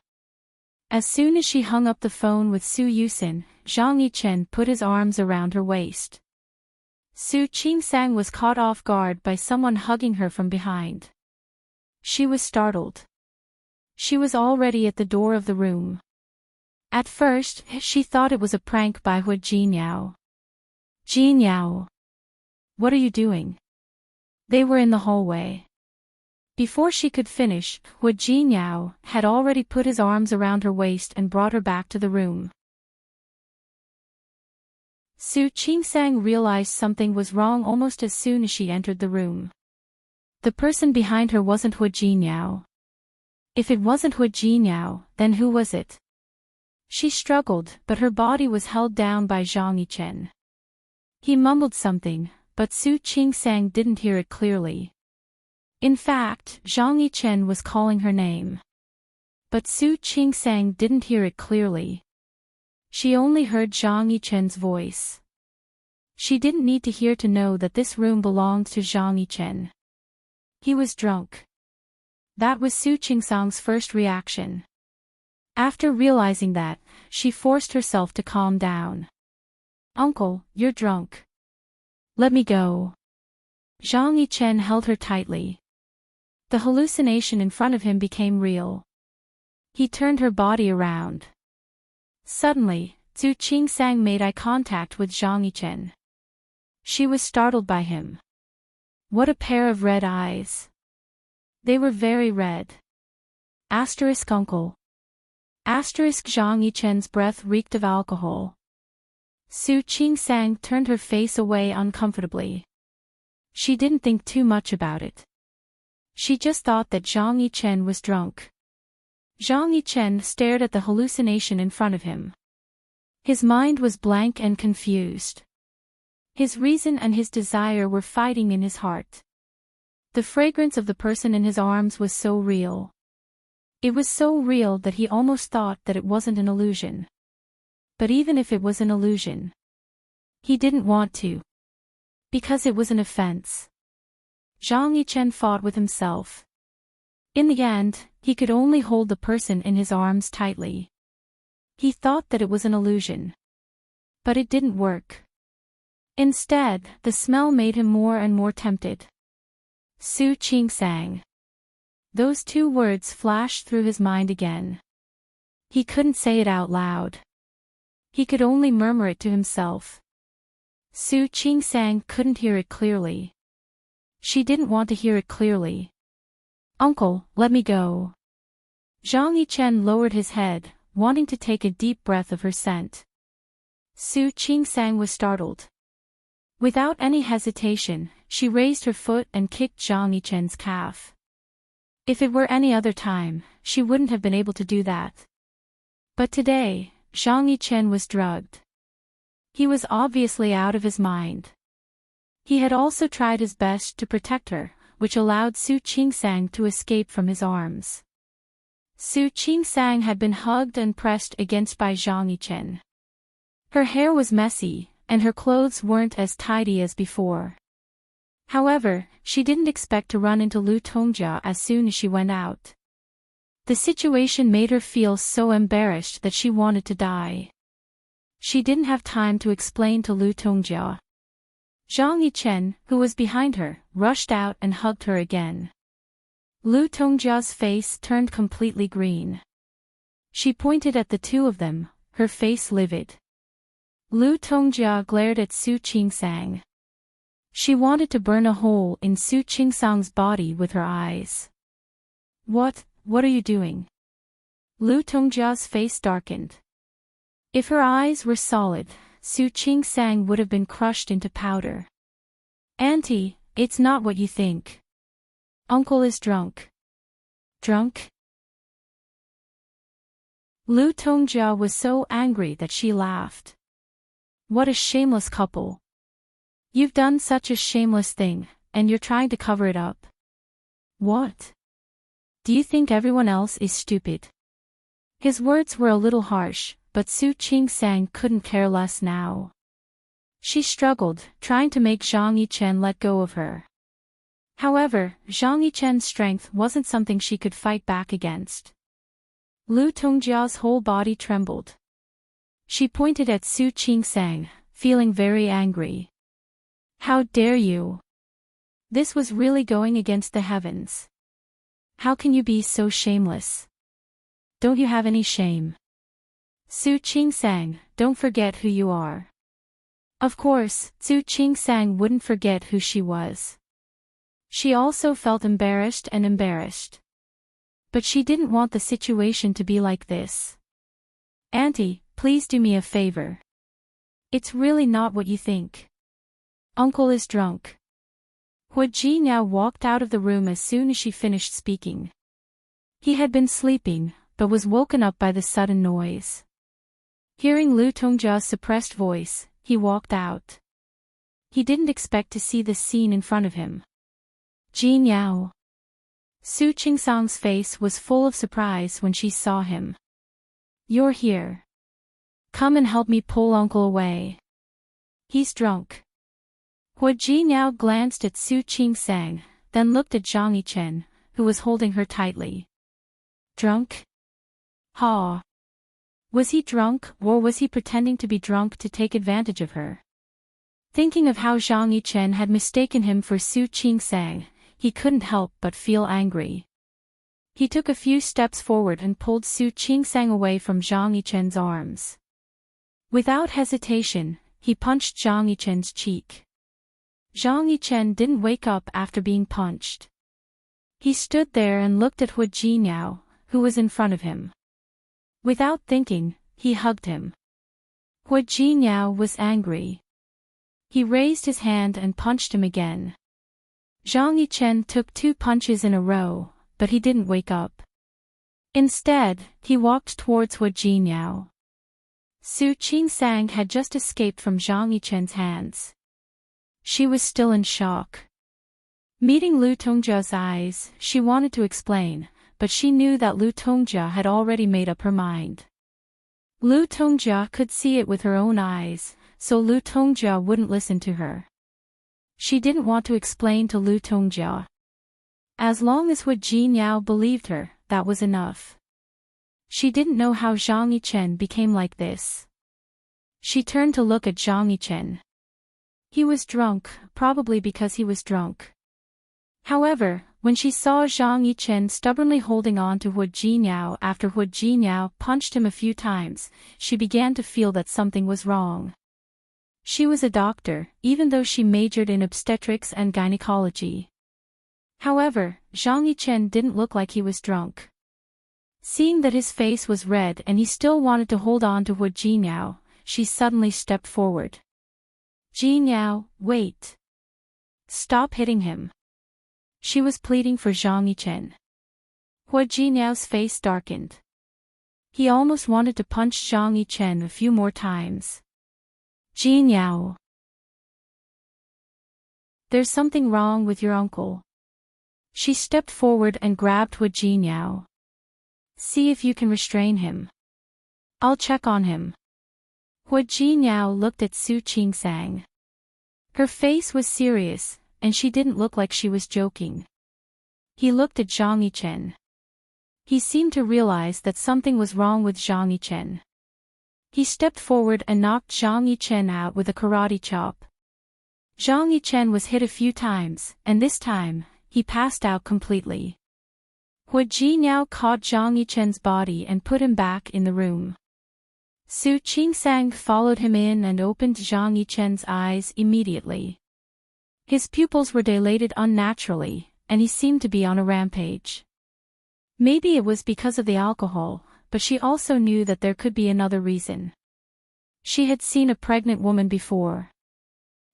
As soon as she hung up the phone with Su Yusin, Zhang Yichen put his arms around her waist. Su Qingsang was caught off guard by someone hugging her from behind. She was startled. She was already at the door of the room. At first, she thought it was a prank by Hua Jinyao. Jinyao. What are you doing? They were in the hallway. Before she could finish, Hua Jinyao had already put his arms around her waist and brought her back to the room. Su Qingsang realized something was wrong almost as soon as she entered the room. The person behind her wasn't Hua Jinyao. If it wasn't Hua Jinyao, then who was it? She struggled, but her body was held down by Zhang Yichen. He mumbled something, but Su Qingsang didn't hear it clearly. In fact, Zhang Yichen was calling her name. But Su Qingsang didn't hear it clearly. She only heard Zhang Yichen's voice. She didn't need to hear to know that this room belonged to Zhang Yichen. He was drunk. That was Su Qingsang's first reaction. After realizing that, she forced herself to calm down. "Uncle, you're drunk. Let me go." Zhang Yichen held her tightly. The hallucination in front of him became real. He turned her body around. Suddenly, Zhu Qingsang made eye contact with Zhang Yichen. She was startled by him. What a pair of red eyes. They were very red. Uncle. Zhang Yichen's breath reeked of alcohol. Zhu Qingsang turned her face away uncomfortably. She didn't think too much about it. She just thought that Zhang Yichen was drunk. Zhang Yichen stared at the hallucination in front of him. His mind was blank and confused. His reason and his desire were fighting in his heart. The fragrance of the person in his arms was so real. It was so real that he almost thought that it wasn't an illusion. But even if it was an illusion, he didn't want to. Because it was an offense. Zhang Yichen fought with himself. In the end, he could only hold the person in his arms tightly. He thought that it was an illusion. But it didn't work. Instead, the smell made him more and more tempted. Zhu Qingsang. Those two words flashed through his mind again. He couldn't say it out loud. He could only murmur it to himself. Zhu Qingsang couldn't hear it clearly. She didn't want to hear it clearly. Uncle, let me go. Zhang Yichen lowered his head, wanting to take a deep breath of her scent. Zhu Qingsang was startled. Without any hesitation, she raised her foot and kicked Zhang Yichen's calf. If it were any other time, she wouldn't have been able to do that. But today, Zhang Yichen was drugged. He was obviously out of his mind. He had also tried his best to protect her, which allowed Zhu Qingsang to escape from his arms. Zhu Qingsang had been hugged and pressed against by Zhang Yichen. Her hair was messy, and her clothes weren't as tidy as before. However, she didn't expect to run into Lu Tongjia as soon as she went out. The situation made her feel so embarrassed that she wanted to die. She didn't have time to explain to Lu Tongjia. Zhang Yichen, who was behind her, rushed out and hugged her again. Lu Tongjia's face turned completely green. She pointed at the two of them, her face livid. Lu Tongjia glared at Zhu Qingsang. She wanted to burn a hole in Zhu Qingsang's body with her eyes. What are you doing? Lu Tongjia's face darkened. If her eyes were solid, Zhu Qingsang would have been crushed into powder. Auntie, it's not what you think. Uncle is drunk. Drunk? Lu Tongjia was so angry that she laughed. What a shameless couple. You've done such a shameless thing, and you're trying to cover it up. What? Do you think everyone else is stupid? His words were a little harsh, but Zhu Qingsang couldn't care less now. She struggled, trying to make Zhang Yichen let go of her. However, Zhang Yichen's strength wasn't something she could fight back against. Lu Tongjia's whole body trembled. She pointed at Zhu Qingsang, feeling very angry. How dare you? This was really going against the heavens. How can you be so shameless? Don't you have any shame? Zhu Qingsang, don't forget who you are. Of course, Zhu Qingsang wouldn't forget who she was. She also felt embarrassed. But she didn't want the situation to be like this. Auntie, please do me a favor. It's really not what you think. Uncle is drunk. Hua Ji now walked out of the room as soon as she finished speaking. He had been sleeping, but was woken up by the sudden noise. Hearing Lu Tongjia's suppressed voice, he walked out. He didn't expect to see this scene in front of him. Jin Yao. Zhu Qingsang's face was full of surprise when she saw him. You're here. Come and help me pull Uncle away. He's drunk. Hua Ji now glanced at Zhu Qingsang, then looked at Zhang Yichen, who was holding her tightly. Drunk? Ha. Was he drunk, or was he pretending to be drunk to take advantage of her? Thinking of how Zhang Yichen had mistaken him for Zhu Qingsang, he couldn't help but feel angry. He took a few steps forward and pulled Su Qingsang away from Zhang Yichen's arms. Without hesitation, he punched Zhang Yichen's cheek. Zhang Yichen didn't wake up after being punched. He stood there and looked at Hu Jinyao, who was in front of him. Without thinking, he hugged him. Hu Jinyao was angry. He raised his hand and punched him again. Zhang Yichen took 2 punches in a row, but he didn't wake up. Instead, he walked towards Hu Jinyao. Su Qingsang had just escaped from Zhang Yichen's hands. She was still in shock. Meeting Lu Tongjia's eyes, she wanted to explain, but she knew that Lu Tongjia had already made up her mind. Lu Tongjia could see it with her own eyes, so Lu Tongjia wouldn't listen to her. She didn't want to explain to Lu Tongjia. As long as Hu Jinyao believed her, that was enough. She didn't know how Zhang Yichen became like this. She turned to look at Zhang Yichen. He was drunk, probably because he was drunk. However, when she saw Zhang Yichen stubbornly holding on to Hu Jinyao after Hu Jinyao punched him a few times, she began to feel that something was wrong. She was a doctor, even though she majored in obstetrics and gynecology. However, Zhang Yichen didn't look like he was drunk. Seeing that his face was red and he still wanted to hold on to Hu Jinyao, she suddenly stepped forward. Jinyao, wait. Stop hitting him. She was pleading for Zhang Yichen. Hu Jinyao's face darkened. He almost wanted to punch Zhang Yichen a few more times. Jinyao. There's something wrong with your uncle. She stepped forward and grabbed Hu Jinyao. See if you can restrain him. I'll check on him. Hu Jinyao looked at Su Qingsang. Her face was serious, and she didn't look like she was joking. He looked at Zhang Yichen. He seemed to realize that something was wrong with Zhang Yichen. He stepped forward and knocked Zhang Yichen out with a karate chop. Zhang Yichen was hit a few times, and this time, he passed out completely. Hu Jinyao caught Zhang Yichen's body and put him back in the room. Su Qingsang followed him in and opened Zhang Yichen's eyes immediately. His pupils were dilated unnaturally, and he seemed to be on a rampage. Maybe it was because of the alcohol, but she also knew that there could be another reason. She had seen a pregnant woman before.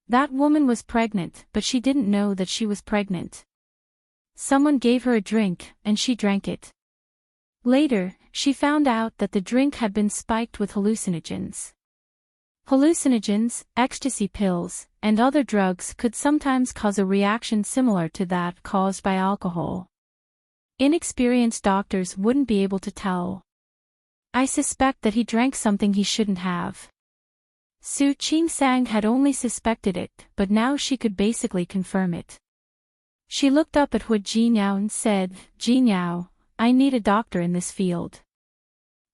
That woman was pregnant, but she didn't know that she was pregnant. Someone gave her a drink, and she drank it. Later, she found out that the drink had been spiked with hallucinogens. Hallucinogens, ecstasy pills, and other drugs could sometimes cause a reaction similar to that caused by alcohol. Inexperienced doctors wouldn't be able to tell. I suspect that he drank something he shouldn't have. Su Qingsang had only suspected it, but now she could basically confirm it. She looked up at Hu Jinyao and said, Jinyao, I need a doctor in this field.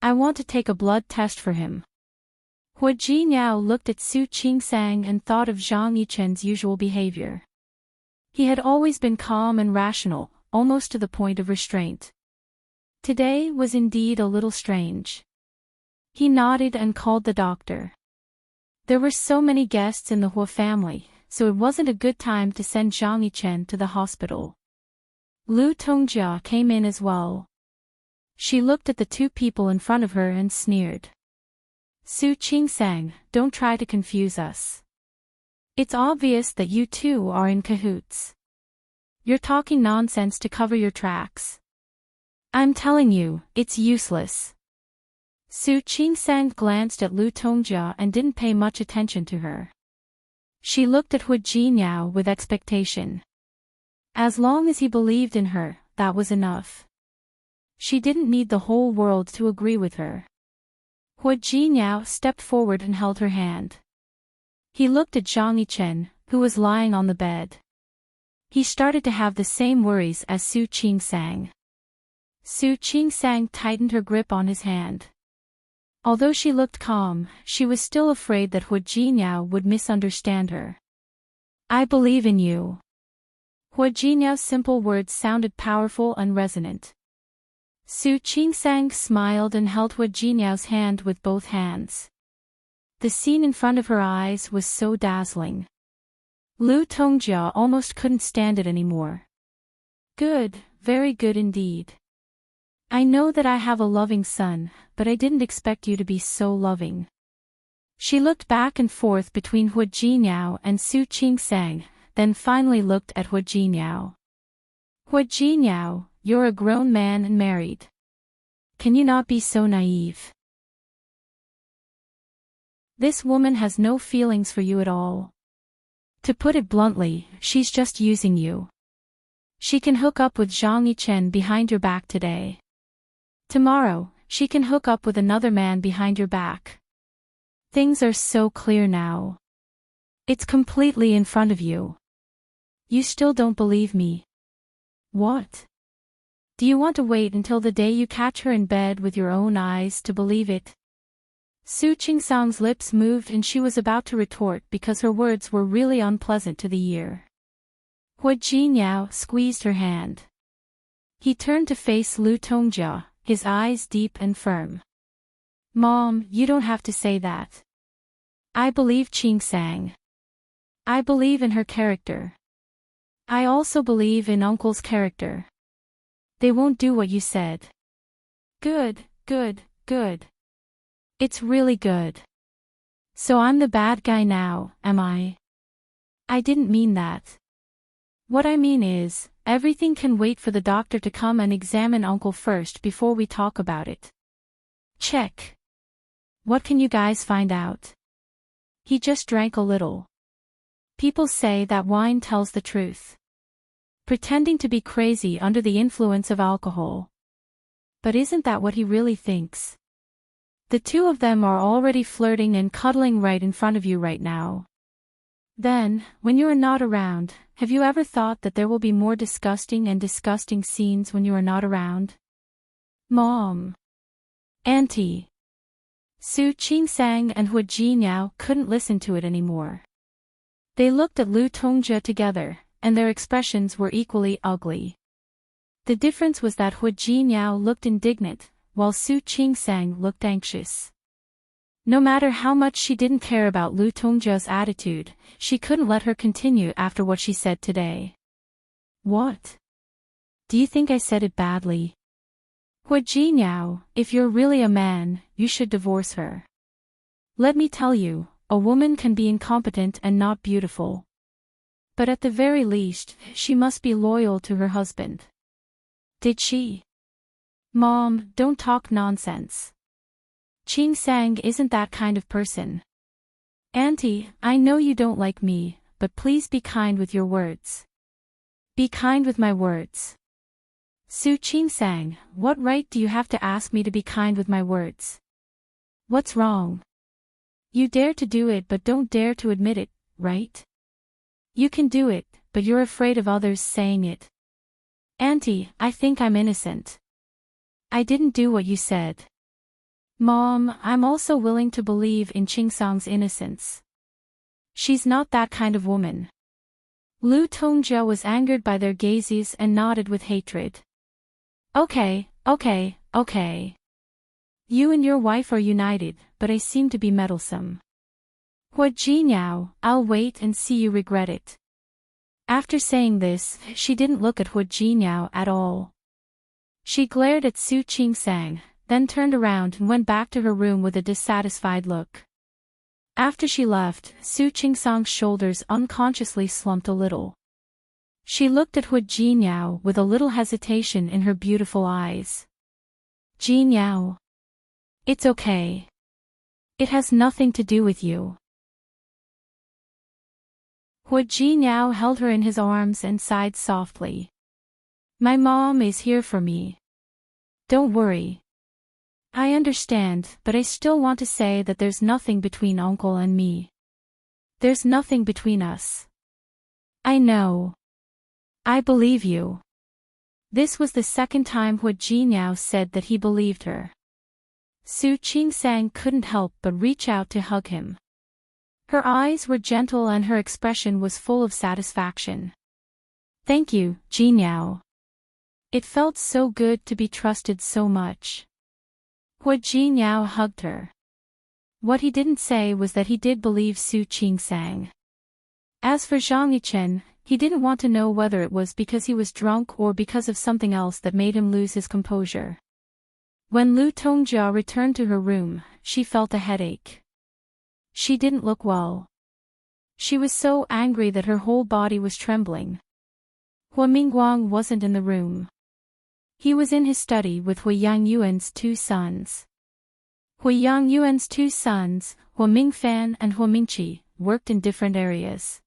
I want to take a blood test for him. Hu Jinyao looked at Su Qingsang and thought of Zhang Yichen's usual behavior. He had always been calm and rational, almost to the point of restraint. Today was indeed a little strange. He nodded and called the doctor. There were so many guests in the Hu family, so it wasn't a good time to send Zhang Yichen to the hospital. Lu Tongjia came in as well. She looked at the 2 people in front of her and sneered. Su Qingsang, don't try to confuse us. It's obvious that you 2 are in cahoots. You're talking nonsense to cover your tracks. I'm telling you, it's useless. Su Qingsang glanced at Lu Tongjia and didn't pay much attention to her. She looked at Hu Jinyao with expectation. As long as he believed in her, that was enough. She didn't need the whole world to agree with her. Hu Jinyao stepped forward and held her hand. He looked at Zhang Yichen, who was lying on the bed. He started to have the same worries as Su Qingsang. Su Qingsang tightened her grip on his hand. Although she looked calm, she was still afraid that Hu Jinyao would misunderstand her. I believe in you. Hu Jinyao's simple words sounded powerful and resonant. Su Qingsang smiled and held Hu Jinyao's hand with both hands. The scene in front of her eyes was so dazzling. Lu Tongjia almost couldn't stand it anymore. Good, very good indeed. I know that I have a loving son, but I didn't expect you to be so loving. She looked back and forth between Hu Jinyao and Su Qingsang, then finally looked at Hu Jinyao. Hu Jinyao, you're a grown man and married. Can you not be so naive? This woman has no feelings for you at all. To put it bluntly, she's just using you. She can hook up with Zhang Yichen behind your back today. Tomorrow, she can hook up with another man behind your back. Things are so clear now. It's completely in front of you. You still don't believe me. What? Do you want to wait until the day you catch her in bed with your own eyes to believe it? Su Qingsang's lips moved and she was about to retort because her words were really unpleasant to the ear. Hu Jinyao squeezed her hand. He turned to face Lu Tongjia, his eyes deep and firm. Mom, you don't have to say that. I believe Qingsang. I believe in her character. I also believe in Uncle's character. They won't do what you said. Good, good, good. It's really good. So I'm the bad guy now, am I? I didn't mean that. What I mean is, everything can wait for the doctor to come and examine Uncle first before we talk about it. Check. What can you guys find out? He just drank a little. People say that wine tells the truth. Pretending to be crazy under the influence of alcohol. But isn't that what he really thinks? The two of them are already flirting and cuddling right in front of you right now. Then, when you are not around, have you ever thought that there will be more disgusting scenes when you are not around? Mom. Auntie. Su Qingsang and Hu Jinyao couldn't listen to it anymore. They looked at Lu Tongjia together, and their expressions were equally ugly. The difference was that Hu Jinyao looked indignant, while Su Qingsang looked anxious. No matter how much she didn't care about Lu Tongjia's attitude, she couldn't let her continue after what she said today. What? Do you think I said it badly? Hu Jinyao, if you're really a man, you should divorce her. Let me tell you, a woman can be incompetent and not beautiful. But at the very least, she must be loyal to her husband. Did she? Mom, don't talk nonsense. Qingsang isn't that kind of person. Auntie, I know you don't like me, but please be kind with your words. Be kind with my words. Su Qingsang, what right do you have to ask me to be kind with my words? What's wrong? You dare to do it but don't dare to admit it, right? You can do it, but you're afraid of others saying it. Auntie, I think I'm innocent. I didn't do what you said. Mom, I'm also willing to believe in Qingsang's innocence. She's not that kind of woman. Lu Tongjia was angered by their gazes and nodded with hatred. Okay. You and your wife are united, but I seem to be meddlesome. Hu Jinyao, I'll wait and see you regret it. After saying this, she didn't look at Hu Jinyao at all. She glared at Su Qingsang, then turned around and went back to her room with a dissatisfied look. After she left, Su Qingsang's shoulders unconsciously slumped a little. She looked at Hu Jinyao with a little hesitation in her beautiful eyes. Jinyao. It's okay. It has nothing to do with you. Hu Jinyao held her in his arms and sighed softly. My mom is here for me. Don't worry. I understand, but I still want to say that there's nothing between Uncle and me. There's nothing between us. I know. I believe you. This was the second time Hu Jinyao said that he believed her. Su Qingsang couldn't help but reach out to hug him. Her eyes were gentle and her expression was full of satisfaction. Thank you, Jinyao. It felt so good to be trusted so much. Hua Jinyao hugged her. What he didn't say was that he did believe Su Qingsang. As for Zhang Yichen, he didn't want to know whether it was because he was drunk or because of something else that made him lose his composure. When Lu Tongjia returned to her room, she felt a headache. She didn't look well. She was so angry that her whole body was trembling. Hua Mingguang wasn't in the room. He was in his study with Hua Yangyuan's two sons. Hua Yangyuan's two sons, Hua Mingfan and Hua Mingqi, worked in different areas.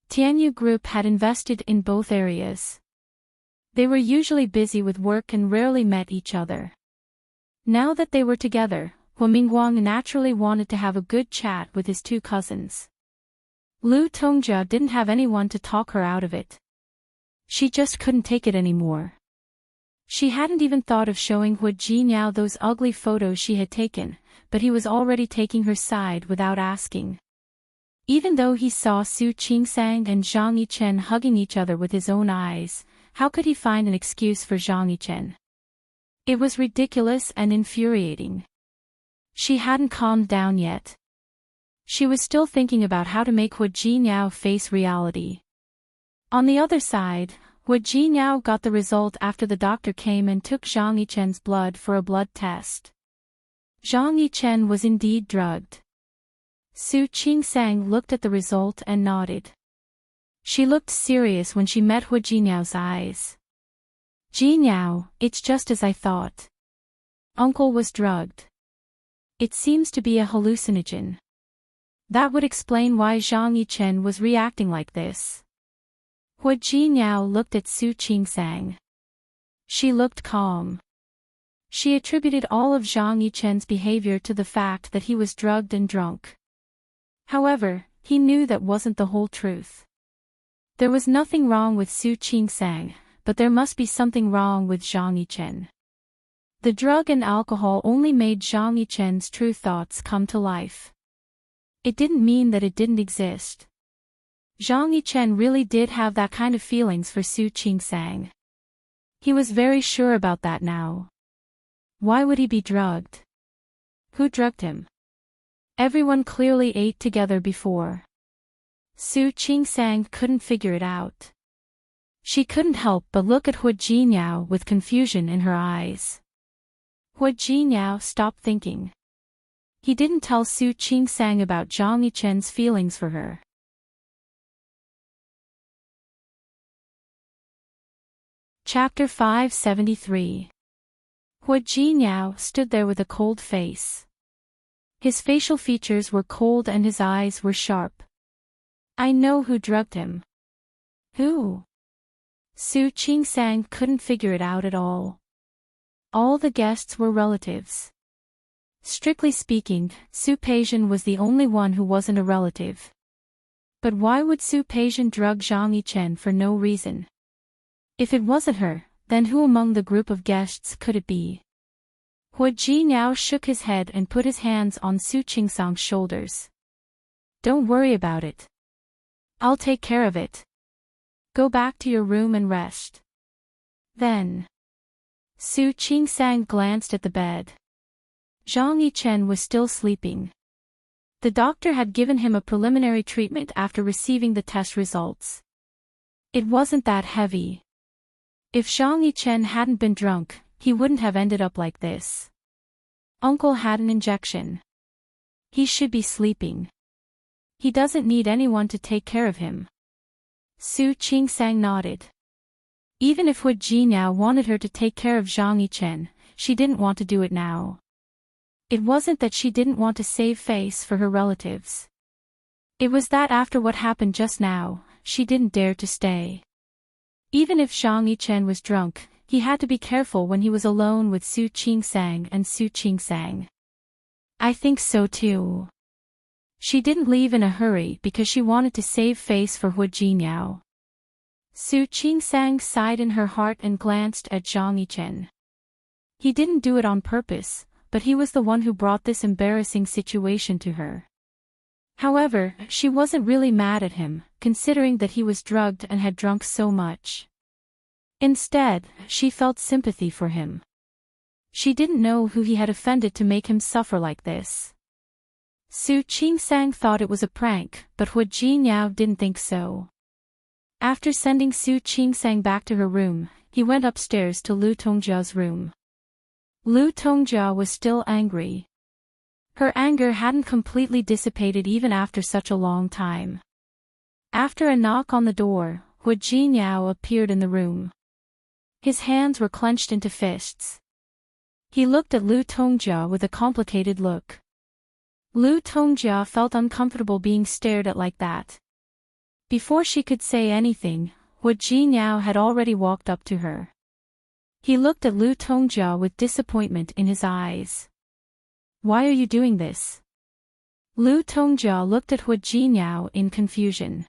Tianyu Group had invested in both areas. They were usually busy with work and rarely met each other. Now that they were together, Hua Mingguang naturally wanted to have a good chat with his two cousins. Lu Tongjia didn't have anyone to talk her out of it. She just couldn't take it anymore. She hadn't even thought of showing Hua Jinyao those ugly photos she had taken, but he was already taking her side without asking. Even though he saw Su Qingsang and Zhang Yichen hugging each other with his own eyes, how could he find an excuse for Zhang Yichen? It was ridiculous and infuriating. She hadn't calmed down yet. She was still thinking about how to make Hua Jinyao face reality. On the other side, Hua Jinyao got the result after the doctor came and took Zhang Yichen's blood for a blood test. Zhang Yichen was indeed drugged. Su Qingsang looked at the result and nodded. She looked serious when she met Hua Jinyao's eyes. Jinyao, it's just as I thought. Uncle was drugged. It seems to be a hallucinogen. That would explain why Zhang Yichen was reacting like this. Hua Jinyao looked at Su Qingsang. She looked calm. She attributed all of Zhang Yichen's behavior to the fact that he was drugged and drunk. However, he knew that wasn't the whole truth. There was nothing wrong with Su Qingsang, but there must be something wrong with Zhang Yichen. The drug and alcohol only made Zhang Yichen's true thoughts come to life. It didn't mean that it didn't exist. Zhang Yichen really did have that kind of feelings for Su Qingsang. He was very sure about that now. Why would he be drugged? Who drugged him? Everyone clearly ate together before. Su Qingsang couldn't figure it out. She couldn't help but look at Hua Jinyao with confusion in her eyes. Hua Jinyao stopped thinking. He didn't tell Su Qingsang about Zhang Yichen's feelings for her. Chapter 573. Hua Jinyao stood there with a cold face. His facial features were cold and his eyes were sharp. I know who drugged him. Who? Su Qingsang couldn't figure it out at all. All the guests were relatives. Strictly speaking, Su Peijian was the only one who wasn't a relative. But why would Su Peijian drug Zhang Yichen for no reason? If it wasn't her, then who among the group of guests could it be? Hua Jinyao shook his head and put his hands on Su Qingsang's shoulders. Don't worry about it. I'll take care of it. Go back to your room and rest. Then. Su Qingsang glanced at the bed. Zhang Yichen was still sleeping. The doctor had given him a preliminary treatment after receiving the test results. It wasn't that heavy. If Zhang Yichen hadn't been drunk, he wouldn't have ended up like this. Uncle had an injection. He should be sleeping. He doesn't need anyone to take care of him. Su Qingsang nodded. Even if Hua Jinyao wanted her to take care of Zhang Yichen, she didn't want to do it now. It wasn't that she didn't want to save face for her relatives. It was that after what happened just now, she didn't dare to stay. Even if Zhang Yichen was drunk, he had to be careful when he was alone with Su Qingsang and Su Qingsang. I think so too. She didn't leave in a hurry because she wanted to save face for Hua Jinyao. Su Qingsang sighed in her heart and glanced at Zhang Yichen. He didn't do it on purpose, but he was the one who brought this embarrassing situation to her. However, she wasn't really mad at him, considering that he was drugged and had drunk so much. Instead, she felt sympathy for him. She didn't know who he had offended to make him suffer like this. Su Qingsang thought it was a prank, but Hu Jinyao didn't think so. After sending Su Qingsang back to her room, he went upstairs to Lu Tongjia's room. Lu Tongjia was still angry. Her anger hadn't completely dissipated even after such a long time. After a knock on the door, Hu Jinyao appeared in the room. His hands were clenched into fists. He looked at Lu Tongjia with a complicated look. Lu Tongjia felt uncomfortable being stared at like that. Before she could say anything, Hu Jinyao had already walked up to her. He looked at Lu Tongjia with disappointment in his eyes. Why are you doing this? Lu Tongjia looked at Hu Jinyao in confusion.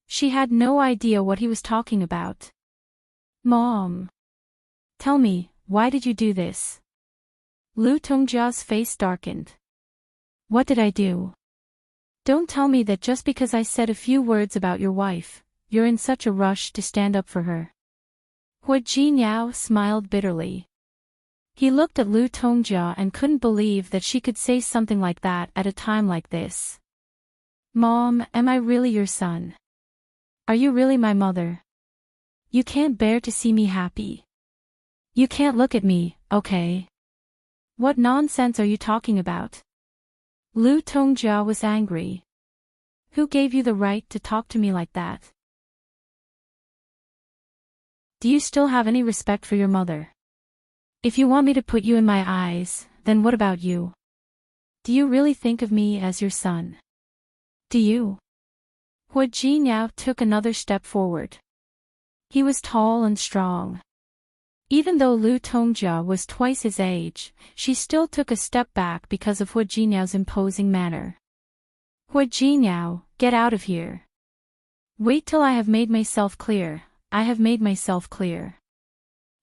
She had no idea what he was talking about. Mom. Tell me, why did you do this? Lu Tongjia's face darkened. What did I do? Don't tell me that just because I said a few words about your wife, you're in such a rush to stand up for her. Hu Jinyao smiled bitterly. He looked at Lu Tongjia and couldn't believe that she could say something like that at a time like this. Mom, am I really your son? Are you really my mother? You can't bear to see me happy. You can't look at me, okay? What nonsense are you talking about? Lu Tongjia was angry. Who gave you the right to talk to me like that? Do you still have any respect for your mother? If you want me to put you in my eyes, then what about you? Do you really think of me as your son? Do you? Hu Jinyao took another step forward. He was tall and strong. Even though Lu Tongjia was twice his age, she still took a step back because of Hu Jinyao's imposing manner. Hu Jinyao, get out of here. Wait till I have made myself clear. I have made myself clear.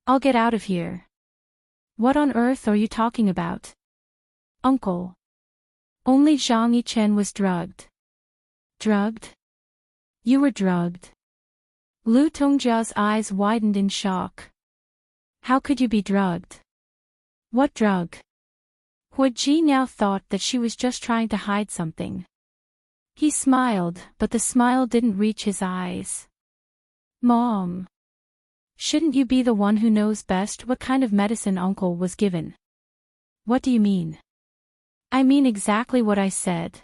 I'll get out of here. What on earth are you talking about? Uncle. Only Zhang Yichen was drugged. Drugged? You were drugged. Lu Tongjia's eyes widened in shock. How could you be drugged? What drug? Hu Jinyao thought that she was just trying to hide something. He smiled, but the smile didn't reach his eyes. Mom. Shouldn't you be the one who knows best what kind of medicine Uncle was given? What do you mean? I mean exactly what I said.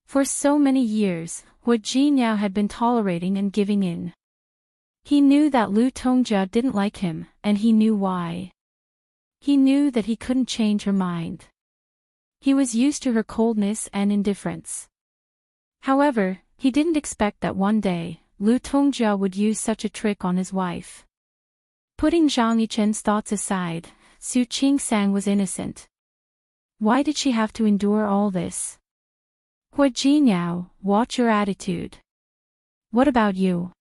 For so many years, Hu Jinyao had been tolerating and giving in. He knew that Lu Tongjia didn't like him, and he knew why. He knew that he couldn't change her mind. He was used to her coldness and indifference. However, he didn't expect that one day, Lu Tongjia would use such a trick on his wife. Putting Zhang Yichen's thoughts aside, Su Qingsang was innocent. Why did she have to endure all this? Hu Jinyao, watch your attitude. What about you?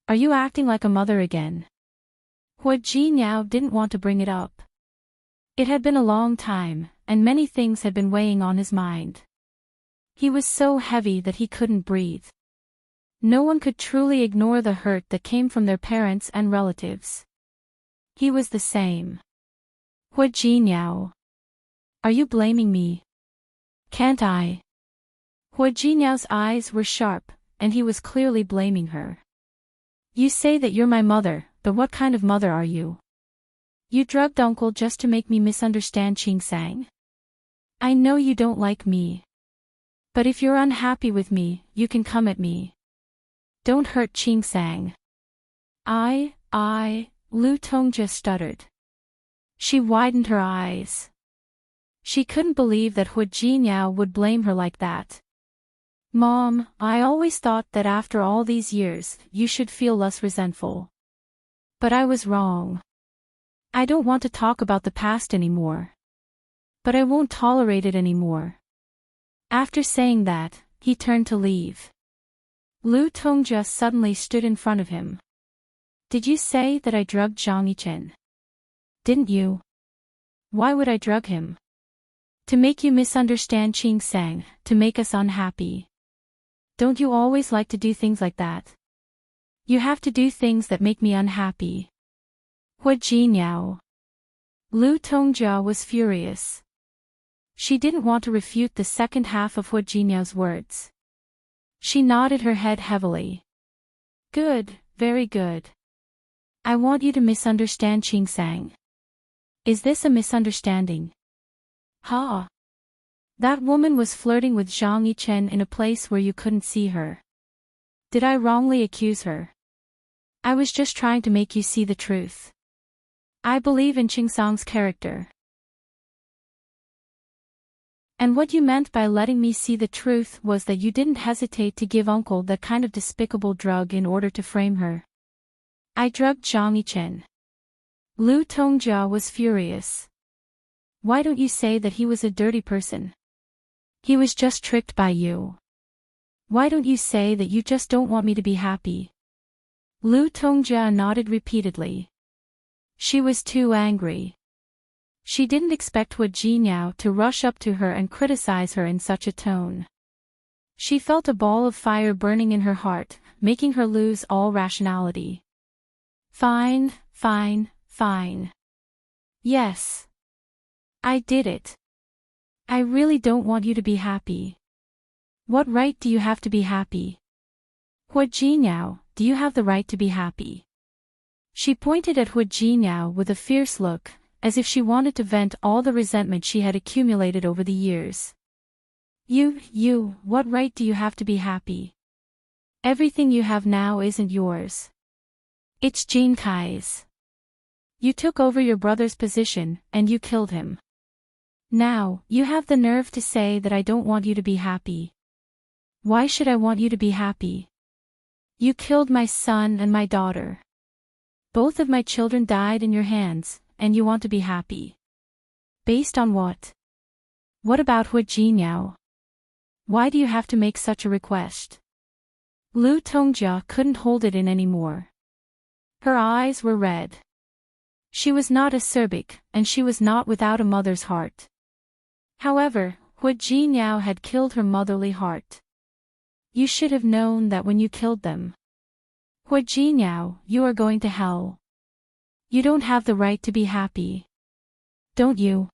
Are you acting like a mother again? Hu Jinyao didn't want to bring it up. It had been a long time, and many things had been weighing on his mind. He was so heavy that he couldn't breathe. No one could truly ignore the hurt that came from their parents and relatives. He was the same. Hu Jinyao. Are you blaming me? Can't I? Hu Jinyao's eyes were sharp, and he was clearly blaming her. You say that you're my mother, but what kind of mother are you? You drugged Uncle just to make me misunderstand Qingsang. I know you don't like me. But if you're unhappy with me, you can come at me. Don't hurt Qingsang. Lu Tongjia stuttered. She widened her eyes. She couldn't believe that Hu Jinyao would blame her like that. Mom, I always thought that after all these years, you should feel less resentful. But I was wrong. I don't want to talk about the past anymore. But I won't tolerate it anymore. After saying that, he turned to leave. Lu Tongjia suddenly stood in front of him. Did you say that I drugged Zhang Yichen? Didn't you? Why would I drug him? To make you misunderstand Qingsang, to make us unhappy. Don't you always like to do things like that? You have to do things that make me unhappy. Hu Jinyao. Lu Tongjia was furious. She didn't want to refute the second half of Hu Jinyao's words. She nodded her head heavily. Good, very good. I want you to misunderstand Qingsang. Is this a misunderstanding? Ha! That woman was flirting with Zhang Yichen in a place where you couldn't see her. Did I wrongly accuse her? I was just trying to make you see the truth. I believe in Qingsang's character. And what you meant by letting me see the truth was that you didn't hesitate to give uncle that kind of despicable drug in order to frame her. I drugged Zhang Yichen. Lu Tongjia was furious. Why don't you say that he was a dirty person? He was just tricked by you. Why don't you say that you just don't want me to be happy? Lu Tongjia nodded repeatedly. She was too angry. She didn't expect Hu Jinyao to rush up to her and criticize her in such a tone. She felt a ball of fire burning in her heart, making her lose all rationality. Fine, fine, fine. Yes. I did it. I really don't want you to be happy. What right do you have to be happy? Hu Jinyao, do you have the right to be happy? She pointed at Hu Jinyao with a fierce look, as if she wanted to vent all the resentment she had accumulated over the years. What right do you have to be happy? Everything you have now isn't yours. It's Jin Kai's. You took over your brother's position, and you killed him. Now, you have the nerve to say that I don't want you to be happy. Why should I want you to be happy? You killed my son and my daughter. Both of my children died in your hands, and you want to be happy. Based on what? What about Hu Jinyao? Why do you have to make such a request? Lu Tongjia couldn't hold it in anymore. Her eyes were red. She was not acerbic, and she was not without a mother's heart. However, Hu Jinyao had killed her motherly heart. You should have known that when you killed them. Hu Jinyao, you are going to hell. You don't have the right to be happy. Don't you?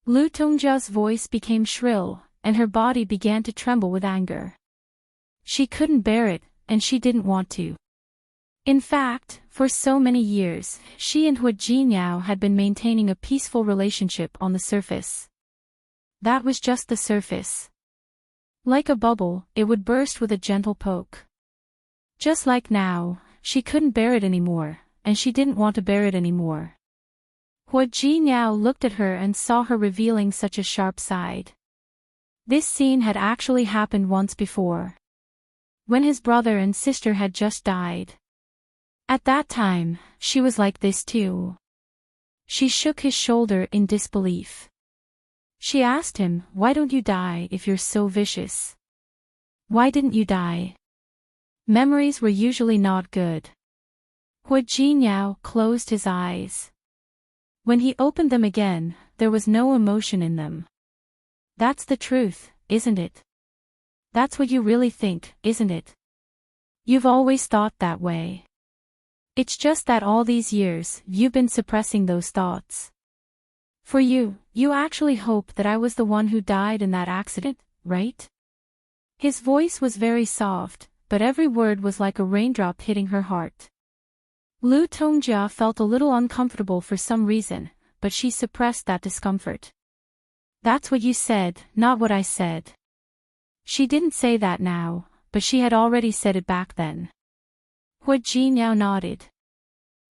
Lu Tongjia's voice became shrill, and her body began to tremble with anger. She couldn't bear it, and she didn't want to. In fact, for so many years, she and Hu Jinyao had been maintaining a peaceful relationship on the surface. That was just the surface. Like a bubble, it would burst with a gentle poke. Just like now, she couldn't bear it anymore, and she didn't want to bear it anymore. Hu Jinyao looked at her and saw her revealing such a sharp side. This scene had actually happened once before. When his brother and sister had just died. At that time, she was like this too. She shook his shoulder in disbelief. She asked him, why don't you die if you're so vicious? Why didn't you die? Memories were usually not good. Hu Jinyao closed his eyes. When he opened them again, there was no emotion in them. That's the truth, isn't it? That's what you really think, isn't it? You've always thought that way. It's just that all these years, you've been suppressing those thoughts. For you actually hope that I was the one who died in that accident, right? His voice was very soft, but every word was like a raindrop hitting her heart. Lu Tongjia felt a little uncomfortable for some reason, but she suppressed that discomfort. That's what you said, not what I said. She didn't say that now, but she had already said it back then. Hu Jinyao nodded.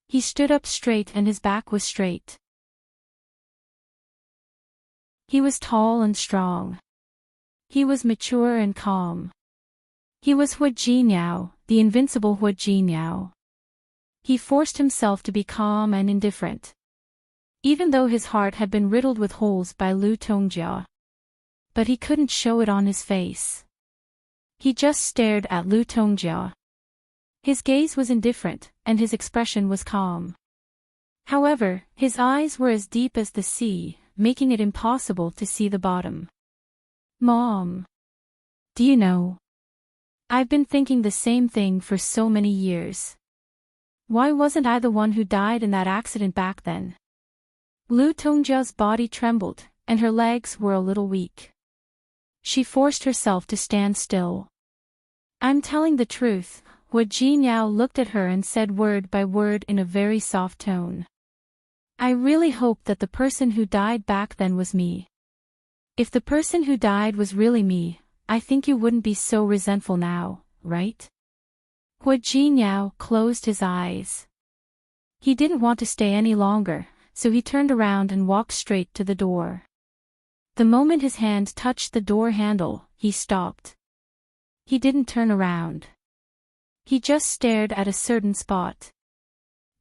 He stood up straight and his back was straight. He was tall and strong. He was mature and calm. He was Hu Jinyao, the invincible Hu Jinyao. He forced himself to be calm and indifferent. Even though his heart had been riddled with holes by Lu Tongjia. But he couldn't show it on his face. He just stared at Lu Tongjia. His gaze was indifferent, and his expression was calm. However, his eyes were as deep as the sea, making it impossible to see the bottom. Mom. Do you know? I've been thinking the same thing for so many years. Why wasn't I the one who died in that accident back then? Lu Tongjia's body trembled, and her legs were a little weak. She forced herself to stand still. I'm telling the truth, Hu Jinyao looked at her and said word by word in a very soft tone. I really hope that the person who died back then was me. If the person who died was really me, I think you wouldn't be so resentful now, right? Hu Jinyao closed his eyes. He didn't want to stay any longer, so he turned around and walked straight to the door. The moment his hand touched the door handle, he stopped. He didn't turn around. He just stared at a certain spot.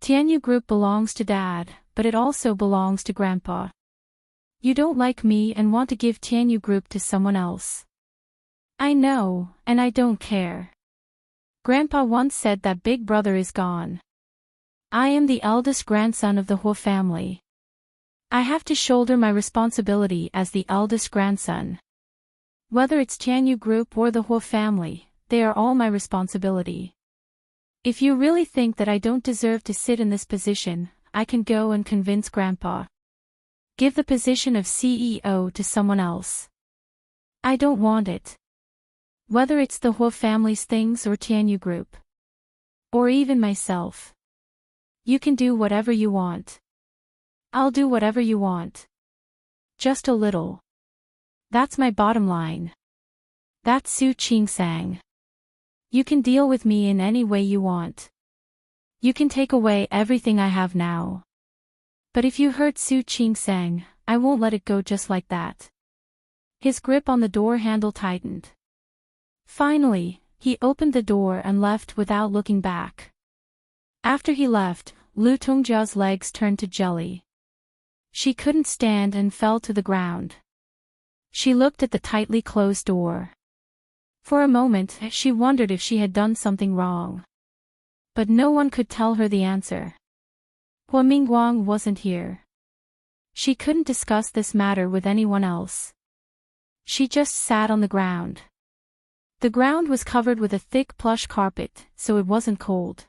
Tianyu Group belongs to Dad, but it also belongs to Grandpa. You don't like me and want to give Tianyu Group to someone else. I know, and I don't care. Grandpa once said that Big Brother is gone. I am the eldest grandson of the Hu family. I have to shoulder my responsibility as the eldest grandson. Whether it's Tianyu Group or the Hu family, they are all my responsibility. If you really think that I don't deserve to sit in this position, I can go and convince Grandpa. Give the position of CEO to someone else. I don't want it. Whether it's the Hu family's things or Tianyu Group. Or even myself. You can do whatever you want. I'll do whatever you want. Just a little. That's my bottom line. That's Su Qingsang. You can deal with me in any way you want. You can take away everything I have now. But if you hurt Su Qingsang, I won't let it go just like that. His grip on the door handle tightened. Finally, he opened the door and left without looking back. After he left, Lu Tongjia's legs turned to jelly. She couldn't stand and fell to the ground. She looked at the tightly closed door. For a moment, she wondered if she had done something wrong. But no one could tell her the answer. Hua Mingguang wasn't here. She couldn't discuss this matter with anyone else. She just sat on the ground. The ground was covered with a thick plush carpet, so it wasn't cold.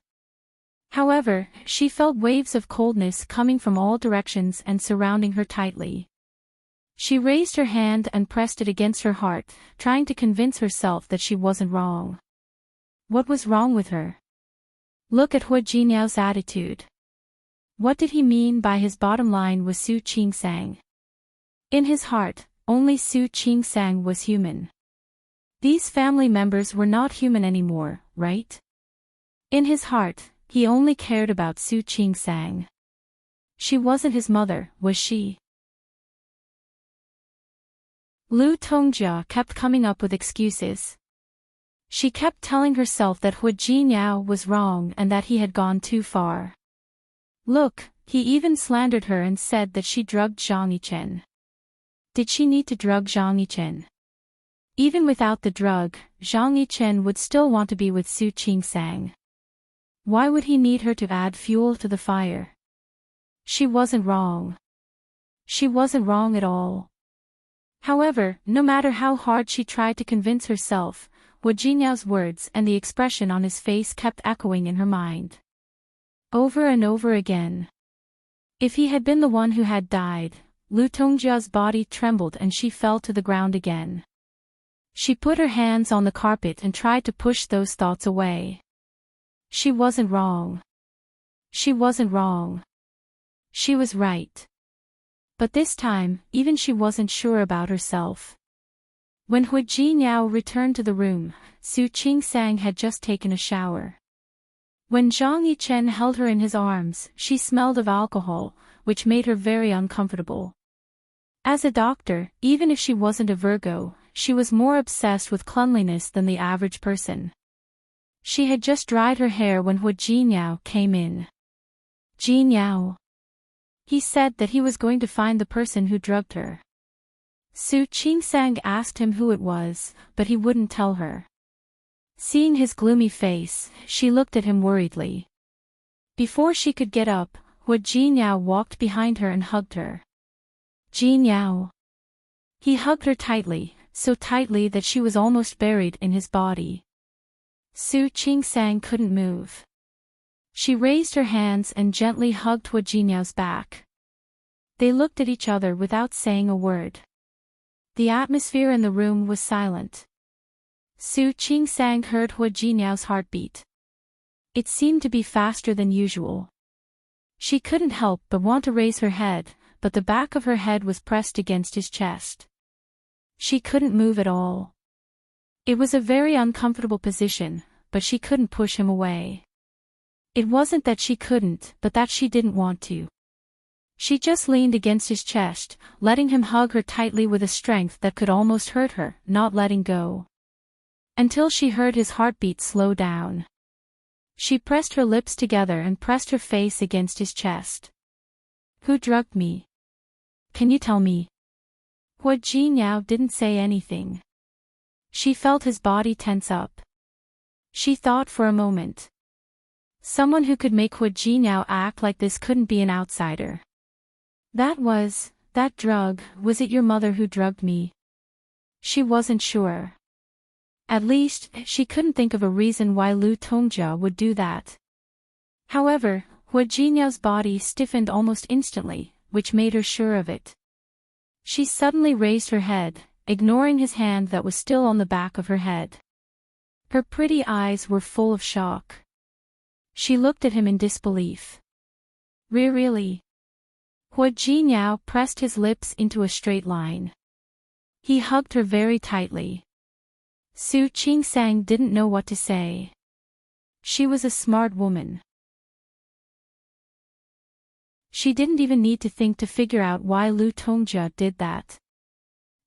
However, she felt waves of coldness coming from all directions and surrounding her tightly. She raised her hand and pressed it against her heart, trying to convince herself that she wasn't wrong. What was wrong with her? Look at Hu Jinyao's attitude. What did he mean by his bottom line was Su Qingsang? In his heart, only Su Qingsang was human. These family members were not human anymore, right? In his heart, he only cared about Su Qingsang. She wasn't his mother, was she? Lu Tongjia kept coming up with excuses. She kept telling herself that Hu Jinyao was wrong and that he had gone too far. Look, he even slandered her and said that she drugged Zhang Yichen. Did she need to drug Zhang Yichen? Even without the drug, Zhang Yichen would still want to be with Su Qingsang. Why would he need her to add fuel to the fire? She wasn't wrong. She wasn't wrong at all. However, no matter how hard she tried to convince herself, Hu Jinyao's words and the expression on his face kept echoing in her mind. Over and over again. If he had been the one who had died, Lu Tongjia's body trembled and she fell to the ground again. She put her hands on the carpet and tried to push those thoughts away. She wasn't wrong. She wasn't wrong. She was right. But this time, even she wasn't sure about herself. When Hu Jinyao returned to the room, Su Qingsang had just taken a shower. When Zhang Yichen held her in his arms, she smelled of alcohol, which made her very uncomfortable. As a doctor, even if she wasn't a Virgo, she was more obsessed with cleanliness than the average person. She had just dried her hair when Hu Jinyao came in. Jinyao. He said that he was going to find the person who drugged her. Su Qingsang asked him who it was, but he wouldn't tell her. Seeing his gloomy face, she looked at him worriedly. Before she could get up, Hu Jinyao walked behind her and hugged her. Jinyao. He hugged her tightly, so tightly that she was almost buried in his body. Su Qingsang couldn't move. She raised her hands and gently hugged Hua Jinyao's back. They looked at each other without saying a word. The atmosphere in the room was silent. Su Qingsang heard Hua Jinyao's heartbeat. It seemed to be faster than usual. She couldn't help but want to raise her head, but the back of her head was pressed against his chest. She couldn't move at all. It was a very uncomfortable position, but she couldn't push him away. It wasn't that she couldn't, but that she didn't want to. She just leaned against his chest, letting him hug her tightly with a strength that could almost hurt her, not letting go. Until she heard his heartbeat slow down. She pressed her lips together and pressed her face against his chest. Who drugged me? Can you tell me? Hua Jinyao didn't say anything. She felt his body tense up. She thought for a moment. Someone who could make Hua Jinyao act like this couldn't be an outsider. That drug, was it your mother who drugged me? She wasn't sure. At least, she couldn't think of a reason why Lu Tongjia would do that. However, Hua Jinyao's body stiffened almost instantly, which made her sure of it. She suddenly raised her head, ignoring his hand that was still on the back of her head. Her pretty eyes were full of shock. She looked at him in disbelief. Really? Hua Jinyao pressed his lips into a straight line. He hugged her very tightly. Su Qingsang didn't know what to say. She was a smart woman. She didn't even need to think to figure out why Lu Tongjia did that.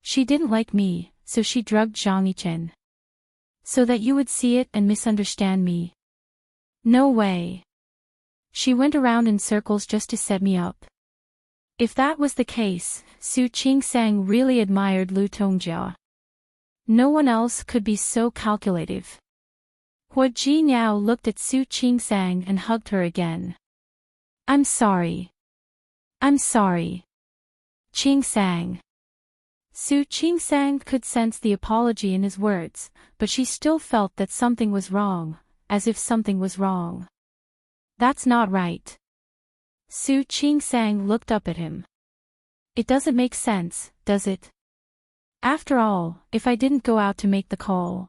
She didn't like me, so she drugged Zhang Yichen. So that you would see it and misunderstand me. No way. She went around in circles just to set me up. If that was the case, Su Qingsang really admired Lu Tongjia. No one else could be so calculative. Hua Jinyao looked at Su Qingsang and hugged her again. I'm sorry. Qingsang. Su Qingsang could sense the apology in his words, but she still felt that something was wrong, as if something was wrong. That's not right. Su Qingsang looked up at him. It doesn't make sense, does it? After all, if I didn't go out to make the call.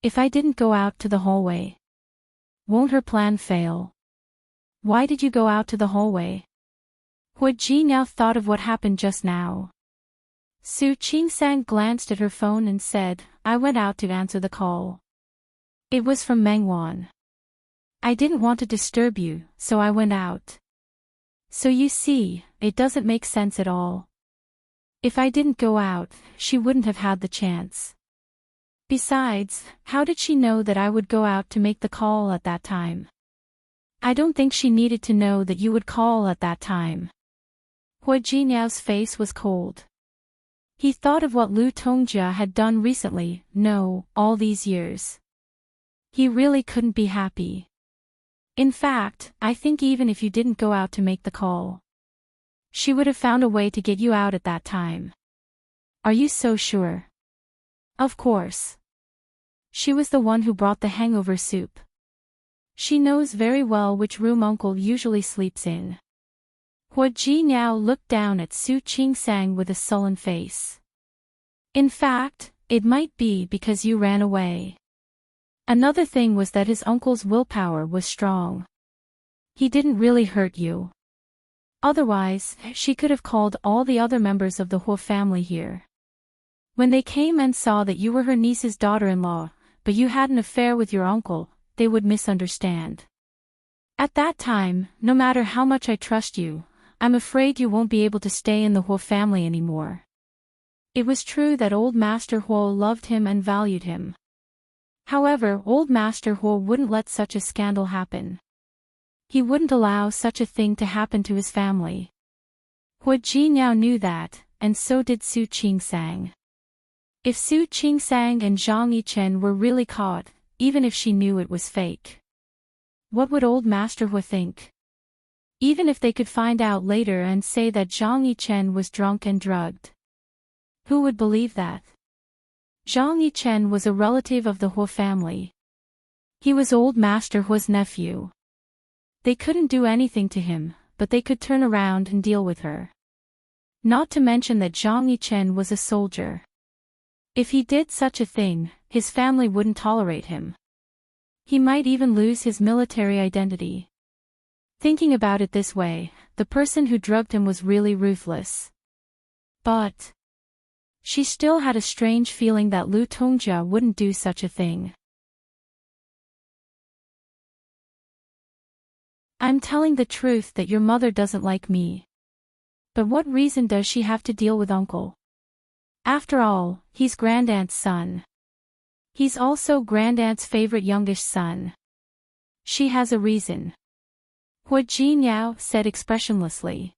If I didn't go out to the hallway. Won't her plan fail? Why did you go out to the hallway? Hua Jinyao thought of what happened just now. Su Qingsang glanced at her phone and said, I went out to answer the call. It was from Mengwan. I didn't want to disturb you, so I went out. So you see, it doesn't make sense at all. If I didn't go out, she wouldn't have had the chance. Besides, how did she know that I would go out to make the call at that time? I don't think she needed to know that you would call at that time. Hua Jinyao's face was cold. He thought of what Lu Tongjia had done recently, all these years. He really couldn't be happy. In fact, I think even if you didn't go out to make the call, she would have found a way to get you out at that time. Are you so sure? Of course. She was the one who brought the hangover soup. She knows very well which room Uncle usually sleeps in. Hua Jinyao looked down at Su Qingsang with a sullen face. In fact, it might be because you ran away. Another thing was that his uncle's willpower was strong. He didn't really hurt you. Otherwise, she could have called all the other members of the Hua family here. When they came and saw that you were her niece's daughter-in-law, but you had an affair with your uncle, they would misunderstand. At that time, no matter how much I trust you, I'm afraid you won't be able to stay in the Hua family anymore. It was true that old Master Hua loved him and valued him. However, old Master Hua wouldn't let such a scandal happen. He wouldn't allow such a thing to happen to his family. Hua Jinyao knew that, and so did Su Qingsang. If Su Qingsang and Zhang Yichen were really caught, even if she knew it was fake, what would old Master Hua think? Even if they could find out later and say that Zhang Yichen was drunk and drugged, who would believe that? Zhang Yichen was a relative of the Hua family. He was old Master Hua's nephew. They couldn't do anything to him, but they could turn around and deal with her. Not to mention that Zhang Yichen was a soldier. If he did such a thing, his family wouldn't tolerate him. He might even lose his military identity. Thinking about it this way, the person who drugged him was really ruthless. But she still had a strange feeling that Lu Tongjia wouldn't do such a thing. I'm telling the truth that your mother doesn't like me. But what reason does she have to deal with uncle? After all, he's grandaunt's son. He's also grandaunt's favorite youngish son. She has a reason. Hua Jinyao said expressionlessly.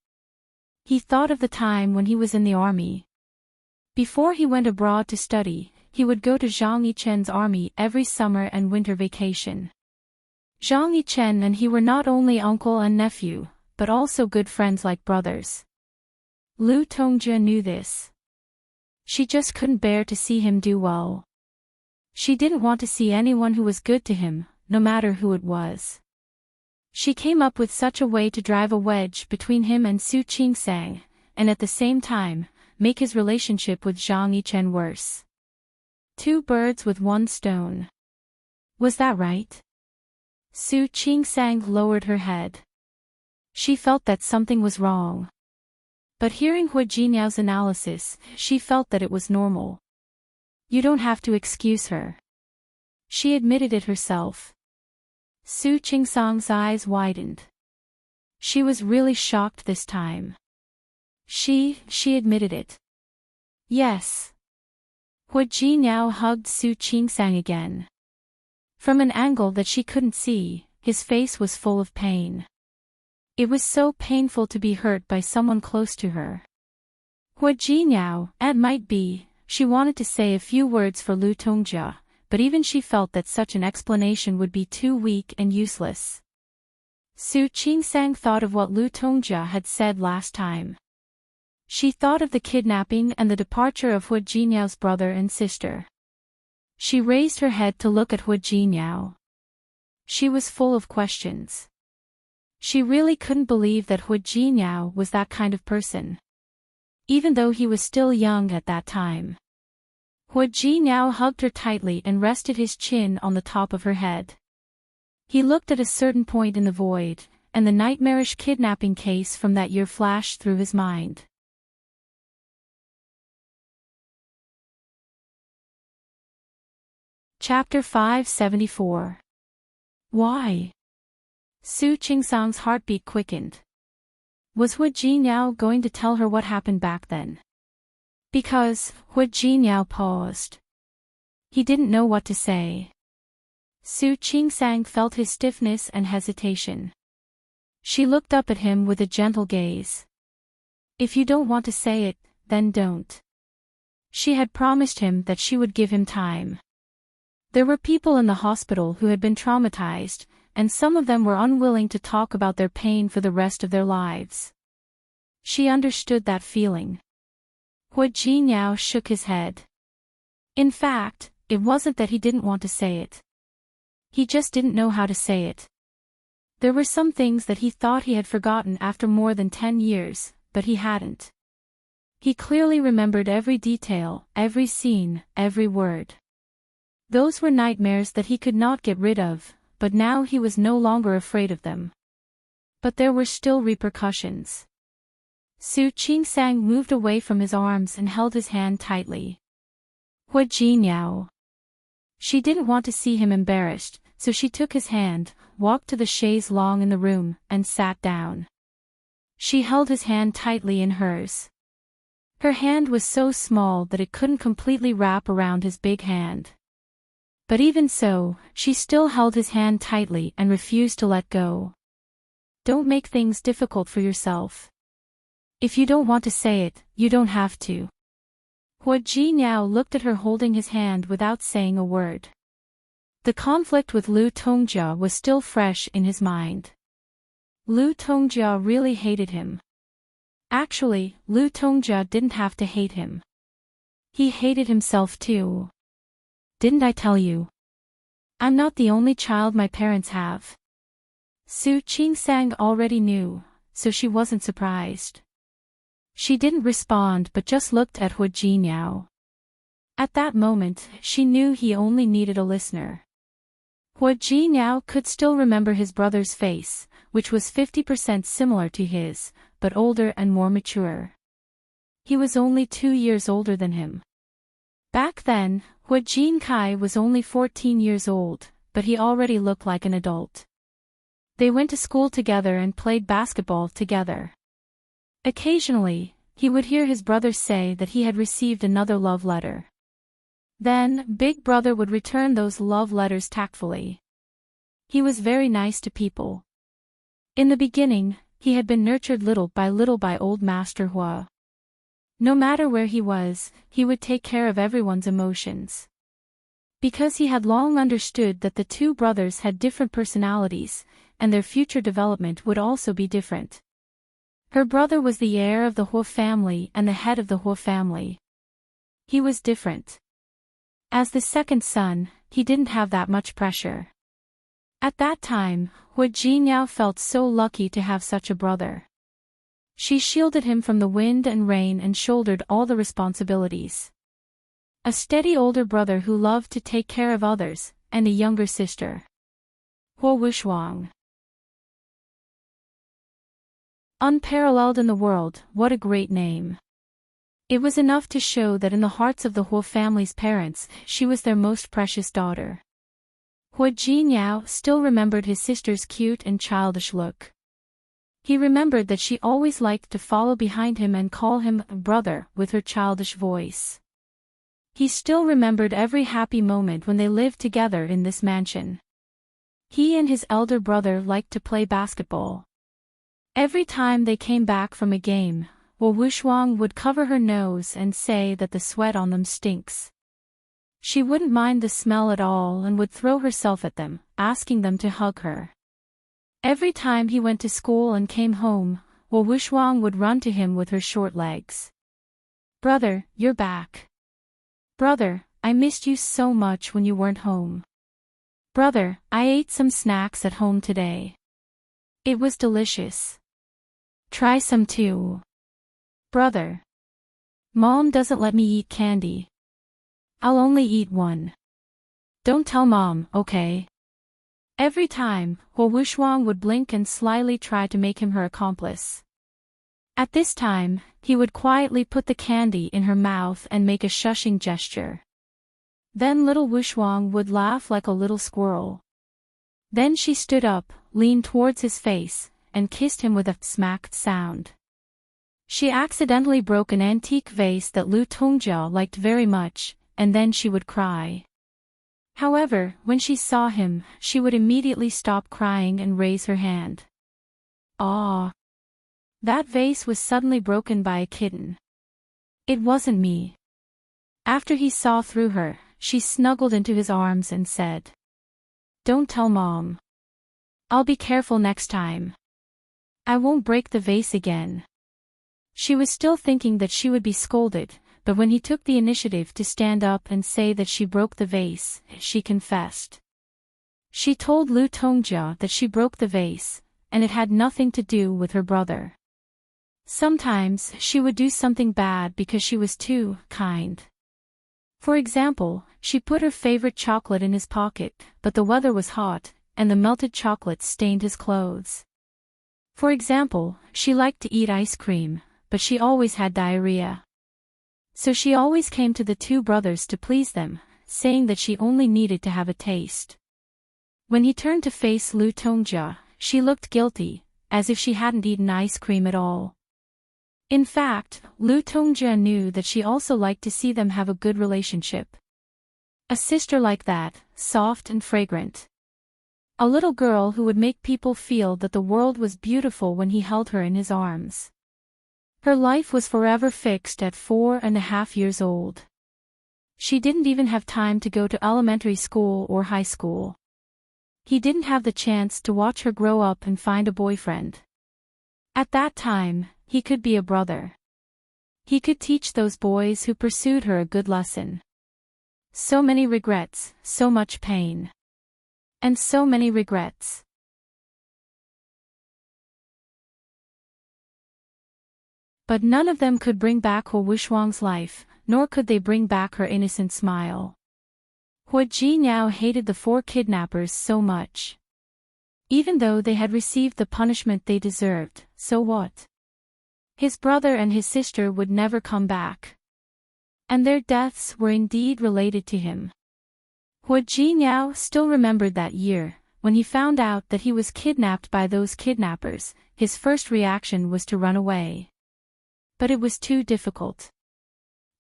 He thought of the time when he was in the army. Before he went abroad to study, he would go to Zhang Yichen's army every summer and winter vacation. Zhang Yichen and he were not only uncle and nephew, but also good friends like brothers. Lu Tongjia knew this. She just couldn't bear to see him do well. She didn't want to see anyone who was good to him, no matter who it was. She came up with such a way to drive a wedge between him and Su Qingsang, and at the same time, make his relationship with Zhang Yichen worse. Two birds with one stone. Was that right? Su Qingsang lowered her head. She felt that something was wrong. But hearing Hua Jinyao's analysis, she felt that it was normal. You don't have to excuse her. She admitted it herself. Su Qingsang's eyes widened. She was really shocked this time. She admitted it. Yes. Hua Jinyao hugged Su Qingsang again. From an angle that she couldn't see, his face was full of pain. It was so painful to be hurt by someone close to her. Hua Jinyao, it might be, she wanted to say a few words for Lu Tongjia, but even she felt that such an explanation would be too weak and useless. Su Qingsang thought of what Lu Tongjia had said last time. She thought of the kidnapping and the departure of Hua Jinyao's brother and sister. She raised her head to look at Hua Jinyao. She was full of questions. She really couldn't believe that Hua Jinyao was that kind of person. Even though he was still young at that time. Hua Jinyao hugged her tightly and rested his chin on the top of her head. He looked at a certain point in the void, and the nightmarish kidnapping case from that year flashed through his mind. Chapter 574. Why? Su Qingsang's heartbeat quickened. Was Hua Jinyao going to tell her what happened back then? Because, Hua Jinyao paused. He didn't know what to say. Su Qingsang felt his stiffness and hesitation. She looked up at him with a gentle gaze. If you don't want to say it, then don't. She had promised him that she would give him time. There were people in the hospital who had been traumatized, and some of them were unwilling to talk about their pain for the rest of their lives. She understood that feeling. Hua Jinyao shook his head. In fact, it wasn't that he didn't want to say it. He just didn't know how to say it. There were some things that he thought he had forgotten after more than 10 years, but he hadn't. He clearly remembered every detail, every scene, every word. Those were nightmares that he could not get rid of, but now he was no longer afraid of them. But there were still repercussions. Su Qingsang moved away from his arms and held his hand tightly. Hua Jinyao. She didn't want to see him embarrassed, so she took his hand, walked to the chaise longue in the room, and sat down. She held his hand tightly in hers. Her hand was so small that it couldn't completely wrap around his big hand. But even so, she still held his hand tightly and refused to let go. Don't make things difficult for yourself. If you don't want to say it, you don't have to. Hua Jinyao looked at her holding his hand without saying a word. The conflict with Lu Tongjia was still fresh in his mind. Lu Tongjia really hated him. Actually, Lu Tongjia didn't have to hate him. He hated himself too. Didn't I tell you? I'm not the only child my parents have. Su Qing-sang already knew, so she wasn't surprised. She didn't respond but just looked at Hua Jinyao. At that moment, she knew he only needed a listener. Hua Jinyao could still remember his brother's face, which was 50% similar to his, but older and more mature. He was only 2 years older than him. Back then, Hua Jinkai was only 14 years old, but he already looked like an adult. They went to school together and played basketball together. Occasionally, he would hear his brother say that he had received another love letter. Then, Big Brother would return those love letters tactfully. He was very nice to people. In the beginning, he had been nurtured little by old Master Hua. No matter where he was, he would take care of everyone's emotions. Because he had long understood that the two brothers had different personalities, and their future development would also be different. Her brother was the heir of the Hua family and the head of the Hua family. He was different. As the second son, he didn't have that much pressure. At that time, Hua Jinyao felt so lucky to have such a brother. She shielded him from the wind and rain and shouldered all the responsibilities. A steady older brother who loved to take care of others, and a younger sister. Hua Wuxuang. Unparalleled in the world, what a great name. It was enough to show that in the hearts of the Hua family's parents, she was their most precious daughter. Hua Jinyao still remembered his sister's cute and childish look. He remembered that she always liked to follow behind him and call him brother with her childish voice. He still remembered every happy moment when they lived together in this mansion. He and his elder brother liked to play basketball. Every time they came back from a game, Hua Wuxuang would cover her nose and say that the sweat on them stinks. She wouldn't mind the smell at all and would throw herself at them, asking them to hug her. Every time he went to school and came home, Hua Wuxuang would run to him with her short legs. "Brother, you're back. Brother, I missed you so much when you weren't home. Brother, I ate some snacks at home today. It was delicious. Try some too. Brother. Mom doesn't let me eat candy. I'll only eat one. Don't tell Mom, okay?" Every time, Hua Wuxuang would blink and slyly try to make him her accomplice. At this time, he would quietly put the candy in her mouth and make a shushing gesture. Then little Wuxuang would laugh like a little squirrel. Then she stood up, leaned towards his face, and kissed him with a smacked sound. She accidentally broke an antique vase that Lu Tongjia liked very much, and then she would cry. However, when she saw him, she would immediately stop crying and raise her hand. Ah! That vase was suddenly broken by a kitten. It wasn't me. After he saw through her, she snuggled into his arms and said, "Don't tell Mom. I'll be careful next time. I won't break the vase again." She was still thinking that she would be scolded, but when he took the initiative to stand up and say that she broke the vase, she confessed. She told Lu Tongjia that she broke the vase, and it had nothing to do with her brother. Sometimes she would do something bad because she was too kind. For example, she put her favorite chocolate in his pocket, but the weather was hot, and the melted chocolate stained his clothes. For example, she liked to eat ice cream, but she always had diarrhea. So she always came to the two brothers to please them, saying that she only needed to have a taste. When he turned to face Lu Tongjia, she looked guilty, as if she hadn't eaten ice cream at all. In fact, Lu Tongjia knew that she also liked to see them have a good relationship. A sister like that, soft and fragrant. A little girl who would make people feel that the world was beautiful when he held her in his arms. Her life was forever fixed at 4.5 years old. She didn't even have time to go to elementary school or high school. He didn't have the chance to watch her grow up and find a boyfriend. At that time, he could be a brother. He could teach those boys who pursued her a good lesson. So many regrets, so much pain. And so many regrets. But none of them could bring back Hua Wushwang's life, nor could they bring back her innocent smile. Hua Jinyao hated the 4 kidnappers so much. Even though they had received the punishment they deserved, so what? His brother and his sister would never come back. And their deaths were indeed related to him. Hua Jinyao still remembered that year, when he found out that he was kidnapped by those kidnappers. His first reaction was to run away. But it was too difficult.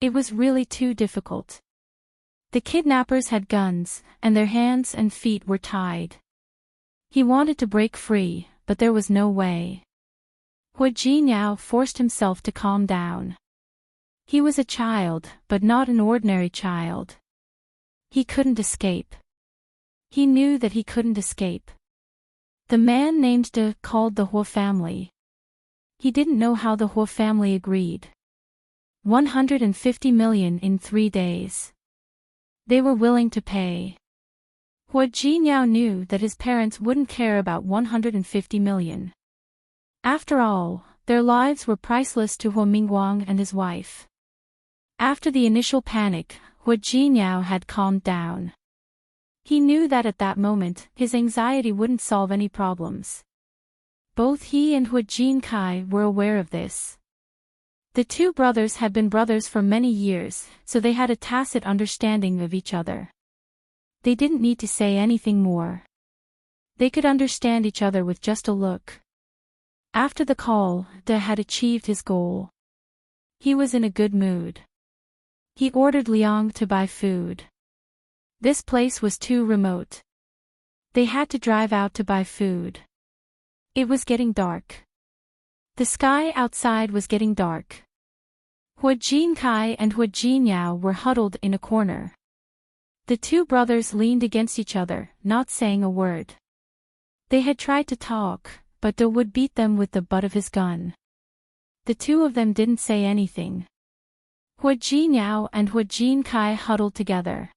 It was really too difficult. The kidnappers had guns, and their hands and feet were tied. He wanted to break free, but there was no way. Hua Jinyao forced himself to calm down. He was a child, but not an ordinary child. He couldn't escape. He knew that he couldn't escape. The man named De called the Hua family. He didn't know how the Hua family agreed. 150 million in 3 days. They were willing to pay. Hua Jinyao knew that his parents wouldn't care about 150 million. After all, their lives were priceless to Hua Mingguang and his wife. After the initial panic, Hua Jinyao had calmed down. He knew that at that moment, his anxiety wouldn't solve any problems. Both he and Hua Jinkai were aware of this. The 2 brothers had been brothers for many years, so they had a tacit understanding of each other. They didn't need to say anything more. They could understand each other with just a look. After the call, De had achieved his goal. He was in a good mood. He ordered Liang to buy food. This place was too remote. They had to drive out to buy food. It was getting dark. The sky outside was getting dark. Hua Jinkai and Hua Jinyao were huddled in a corner. The 2 brothers leaned against each other, not saying a word. They had tried to talk, but De would beat them with the butt of his gun. The 2 of them didn't say anything. Hua Jinyao and Hua Jinkai huddled together.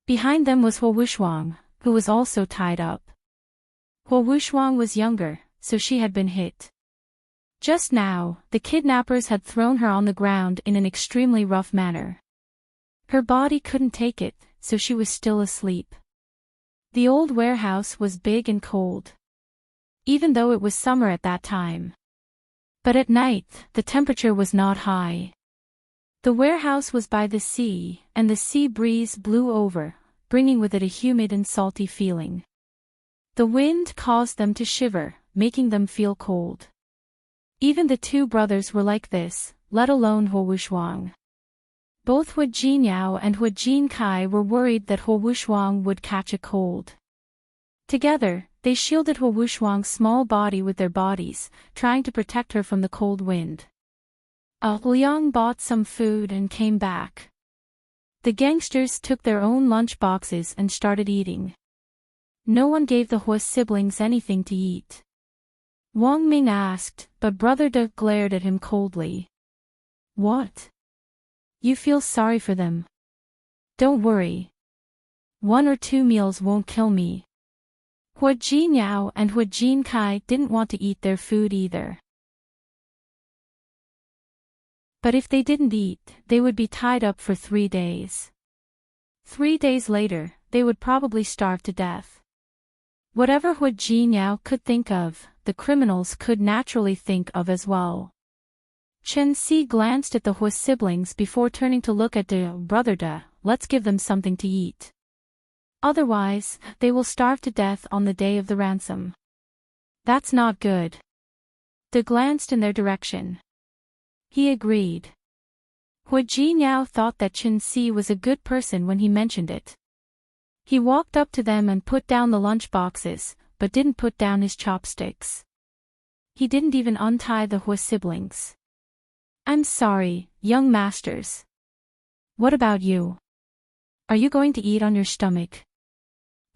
Behind them was Hua Wushwang, who was also tied up. Hua Wushwang was younger, so she had been hit. Just now, the kidnappers had thrown her on the ground in an extremely rough manner. Her body couldn't take it, so she was still asleep. The old warehouse was big and cold. Even though it was summer at that time. But at night, the temperature was not high. The warehouse was by the sea, and the sea breeze blew over, bringing with it a humid and salty feeling. The wind caused them to shiver, making them feel cold. Even the 2 brothers were like this, let alone Hua Wushwang. Both Hua Jinyao and Hua Jinkai were worried that Hua Wushwang would catch a cold. Together, they shielded Hua Wushwang's small body with their bodies, trying to protect her from the cold wind. Liang bought some food and came back. The gangsters took their own lunch boxes and started eating. No one gave the Hua siblings anything to eat. Wang Ming asked, but Brother De glared at him coldly. What? You feel sorry for them? Don't worry. 1 or 2 meals won't kill me. Hua Jinyao and Hua Jinkai didn't want to eat their food either. But if they didn't eat, they would be tied up for 3 days. 3 days later, they would probably starve to death. Whatever Hua Jinyao could think of, the criminals could naturally think of as well. Chen Si glanced at the Hua siblings before turning to look at De. Brother De, let's give them something to eat. Otherwise, they will starve to death on the day of the ransom. That's not good. De glanced in their direction. He agreed. Hua Jinyao thought that Chen Si was a good person when he mentioned it. He walked up to them and put down the lunch boxes, but didn't put down his chopsticks. He didn't even untie the Hua siblings. I'm sorry, young masters. What about you? Are you going to eat on your stomach?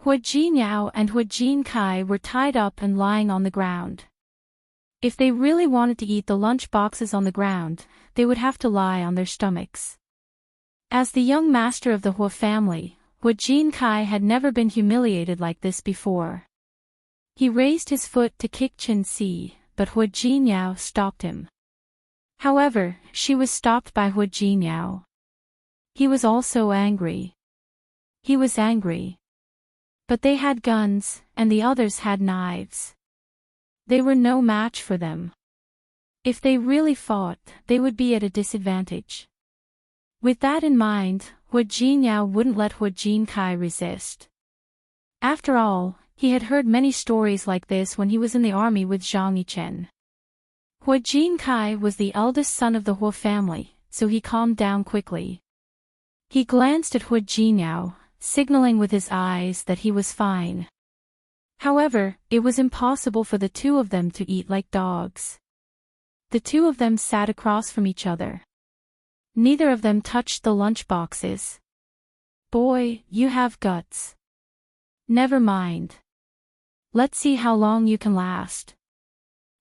Hua Jinyao and Hua Jinkai were tied up and lying on the ground. If they really wanted to eat the lunch boxes on the ground, they would have to lie on their stomachs. As the young master of the Hua family, Hu Jinkai had never been humiliated like this before. He raised his foot to kick Chen Si, but Hu Jinyao stopped him. However, she was stopped by Hu Jinyao. He was also angry. He was angry. But they had guns, and the others had knives. They were no match for them. If they really fought, they would be at a disadvantage. With that in mind, Hu Jinyao wouldn't let Hu Jinkai resist. After all, he had heard many stories like this when he was in the army with Zhang Yichen. Hu Jinkai was the eldest son of the Hu family, so he calmed down quickly. He glanced at Hu Jinyao, signaling with his eyes that he was fine. However, it was impossible for the two of them to eat like dogs. The two of them sat across from each other. Neither of them touched the lunch boxes. Boy, you have guts. Never mind. Let's see how long you can last.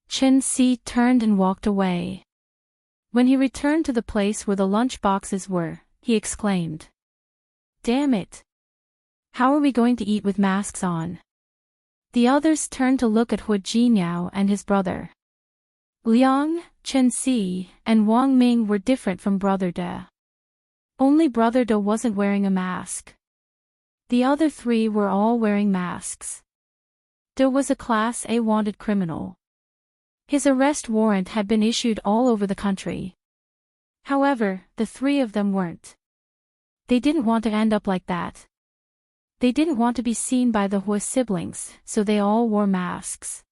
Chen Si turned and walked away. When he returned to the place where the lunch boxes were, he exclaimed. Damn it! How are we going to eat with masks on? The others turned to look at Hu Jinyao and his brother. Liang, Chen Si, and Wang Ming were different from Brother De. Only Brother De wasn't wearing a mask. The other three were all wearing masks. De was a Class A wanted criminal. His arrest warrant had been issued all over the country. However, the three of them weren't. They didn't want to end up like that. They didn't want to be seen by the Hu siblings, so they all wore masks.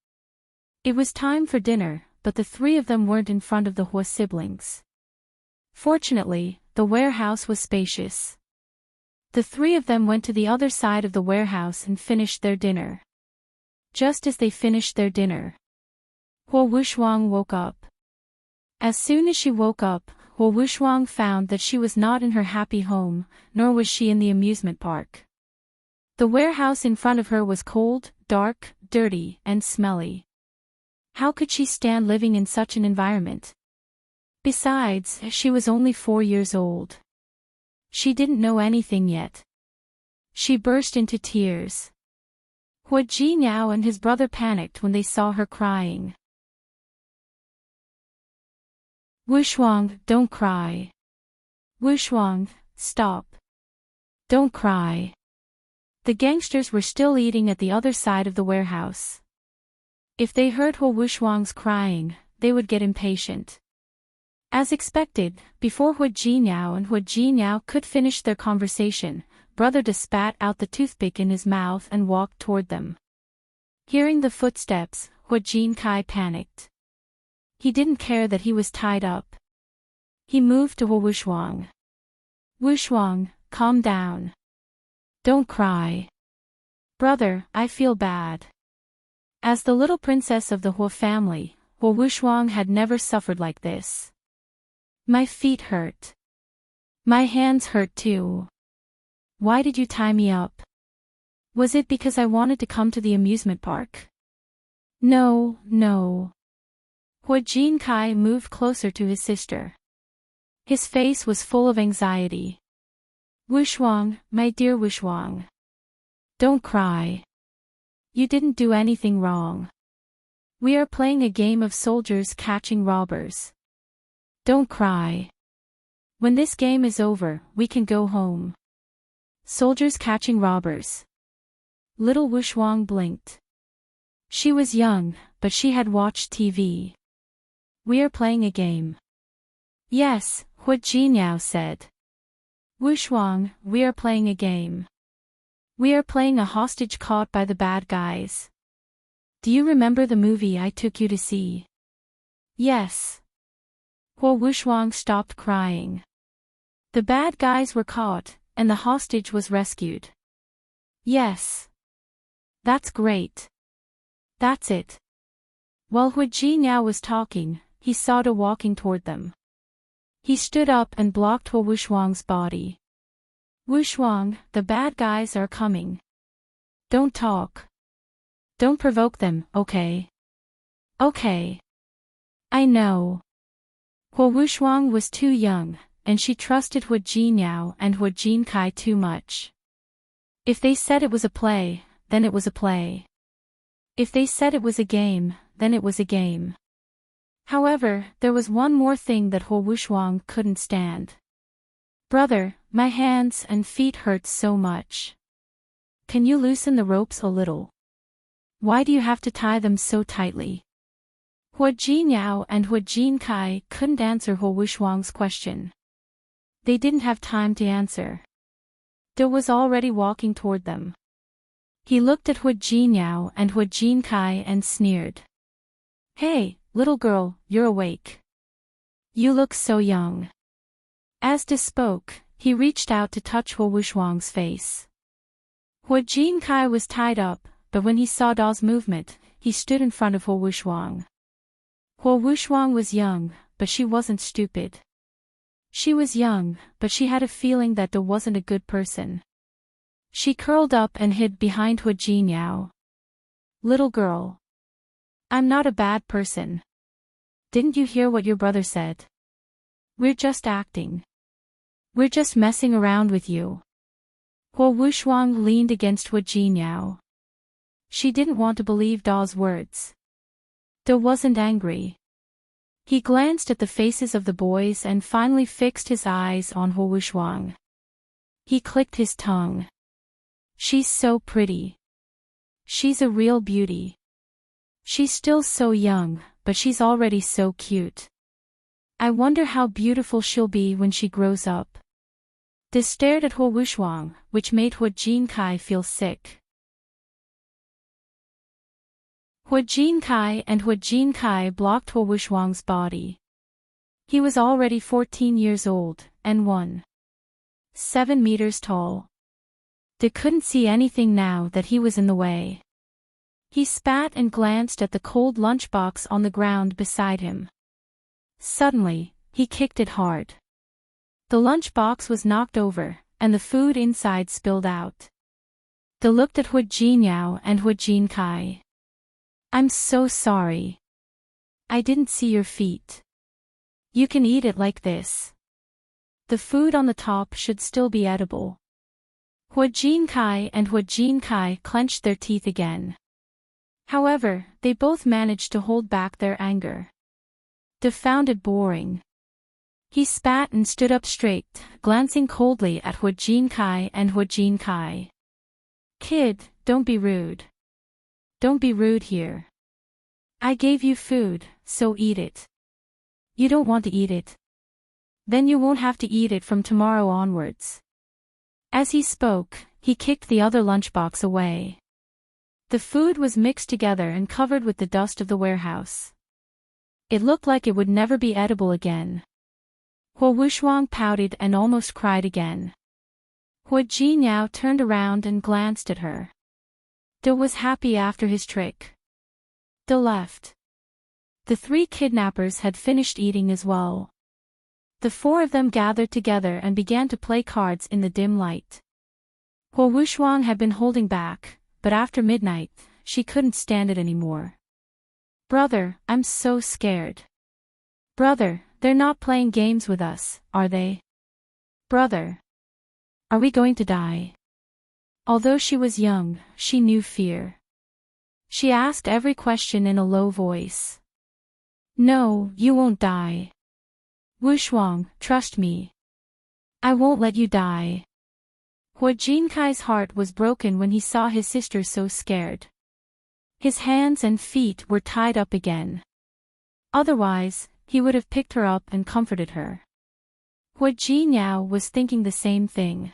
It was time for dinner, but the three of them weren't in front of the Hu siblings. Fortunately, the warehouse was spacious. The three of them went to the other side of the warehouse and finished their dinner. Just as they finished their dinner, Hu Wushuang woke up. As soon as she woke up, Hu Wushuang found that she was not in her happy home, nor was she in the amusement park. The warehouse in front of her was cold, dark, dirty, and smelly. How could she stand living in such an environment? Besides, she was only 4 years old. She didn't know anything yet. She burst into tears. Hu Jinyao and his brother panicked when they saw her crying. Wushuang, don't cry. Wushuang, stop. Don't cry. The gangsters were still eating at the other side of the warehouse. If they heard Hu Wushuang's crying, they would get impatient. As expected, before Hu Jinyao and Hu Jinyao could finish their conversation, Brother De spat out the toothpick in his mouth and walked toward them. Hearing the footsteps, Hu Jinkai panicked. He didn't care that he was tied up. He moved to Hu Wushuang. Wushuang, calm down. Don't cry. Brother, I feel bad. As the little princess of the Hu family, Hu Wushuang had never suffered like this. My feet hurt. My hands hurt too. Why did you tie me up? Was it because I wanted to come to the amusement park? No, no. Hu Jinkai moved closer to his sister. His face was full of anxiety. Wushuang, my dear Wushuang. Don't cry. You didn't do anything wrong. We are playing a game of soldiers catching robbers. Don't cry. When this game is over, we can go home. Soldiers catching robbers. Little Wushuang blinked. She was young, but she had watched TV. We are playing a game. Yes, Hu Jinyao said. Wushuang, we are playing a game. We are playing a hostage caught by the bad guys. Do you remember the movie I took you to see? Yes. Hu Wushuang stopped crying. The bad guys were caught, and the hostage was rescued. Yes. That's great. That's it. While Hu Jinyao was talking, he saw De walking toward them. He stood up and blocked Hu Wushuang's body. Wushuang, the bad guys are coming. Don't talk. Don't provoke them, okay? Okay. I know. Hu Wushuang was too young, and she trusted Hu Jinyao and Hu Jinkai too much. If they said it was a play, then it was a play. If they said it was a game, then it was a game. However, there was one more thing that Ho Wushwang couldn't stand. Brother, my hands and feet hurt so much. Can you loosen the ropes a little? Why do you have to tie them so tightly? Hua Jinyao and Hua Jinkai couldn't answer Ho Wushwang's question. They didn't have time to answer. Do was already walking toward them. He looked at Hua Jinyao and Hua Jinkai and sneered. Hey, little girl, you're awake. You look so young. As De spoke, he reached out to touch Hua Wushwang's face. Hua Jinkai was tied up, but when he saw Da's movement, he stood in front of Hua Wushwang. Hua Wushwang was young, but she wasn't stupid. She was young, but she had a feeling that Da wasn't a good person. She curled up and hid behind Hua Jinyao. Little girl. I'm not a bad person. Didn't you hear what your brother said? We're just acting. We're just messing around with you. Hua Wushwang leaned against Hua Jinyao. She didn't want to believe Da's words. Da wasn't angry. He glanced at the faces of the boys and finally fixed his eyes on Hua Wushwang. He clicked his tongue. She's so pretty. She's a real beauty. She's still so young, but she's already so cute. I wonder how beautiful she'll be when she grows up. De stared at Hua Wushwang, which made Hua Jinkai feel sick. Hua Jinkai and Hua Jinkai blocked Hua Wushwang's body. He was already 14 years old, and 1.7 meters tall. They couldn't see anything now that he was in the way. He spat and glanced at the cold lunchbox on the ground beside him. Suddenly, he kicked it hard. The lunchbox was knocked over, and the food inside spilled out. They looked at Hua Jinyao and Hua Jinkai. I'm so sorry. I didn't see your feet. You can eat it like this. The food on the top should still be edible. Hua Jinkai and Hua Jinkai clenched their teeth again. However, they both managed to hold back their anger. De found it boring. He spat and stood up straight, glancing coldly at Hua Jinkai and Hua Jinkai. Kid, don't be rude. Don't be rude here. I gave you food, so eat it. You don't want to eat it? Then you won't have to eat it from tomorrow onwards. As he spoke, he kicked the other lunchbox away. The food was mixed together and covered with the dust of the warehouse. It looked like it would never be edible again. Hua Wushwang pouted and almost cried again. Hua Jinyao turned around and glanced at her. De was happy after his trick. De left. The 3 kidnappers had finished eating as well. The 4 of them gathered together and began to play cards in the dim light. Hua Wushwang had been holding back, but after midnight, she couldn't stand it anymore. Brother, I'm so scared. Brother, they're not playing games with us, are they? Brother. Are we going to die? Although she was young, she knew fear. She asked every question in a low voice. No, you won't die. Wushwang, trust me. I won't let you die. Hua Jinkai's heart was broken when he saw his sister so scared. His hands and feet were tied up again. Otherwise, he would have picked her up and comforted her. Hua Jinyao was thinking the same thing.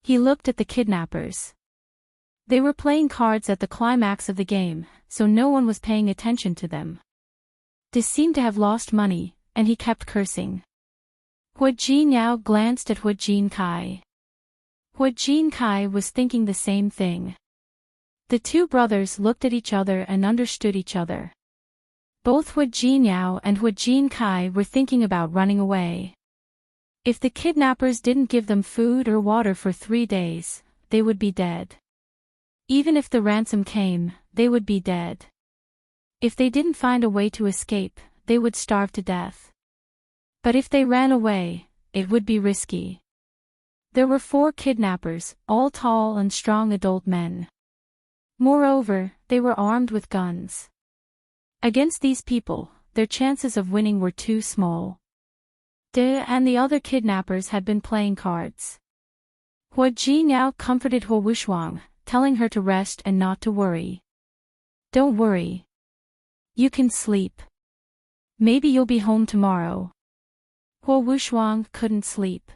He looked at the kidnappers. They were playing cards at the climax of the game, so no one was paying attention to them. They seemed to have lost money, and he kept cursing. Hua Jinyao glanced at Hua Jinkai. Hua Jinkai was thinking the same thing. The 2 brothers looked at each other and understood each other. Both Hua Jinyao and Hua Jinkai were thinking about running away. If the kidnappers didn't give them food or water for 3 days, they would be dead. Even if the ransom came, they would be dead. If they didn't find a way to escape, they would starve to death. But if they ran away, it would be risky. There were 4 kidnappers, all tall and strong adult men. Moreover, they were armed with guns. Against these people, their chances of winning were too small. De and the other kidnappers had been playing cards. Hua Jinyao comforted Hua Wushwang, telling her to rest and not to worry. Don't worry. You can sleep. Maybe you'll be home tomorrow. Hua Wushwang couldn't sleep.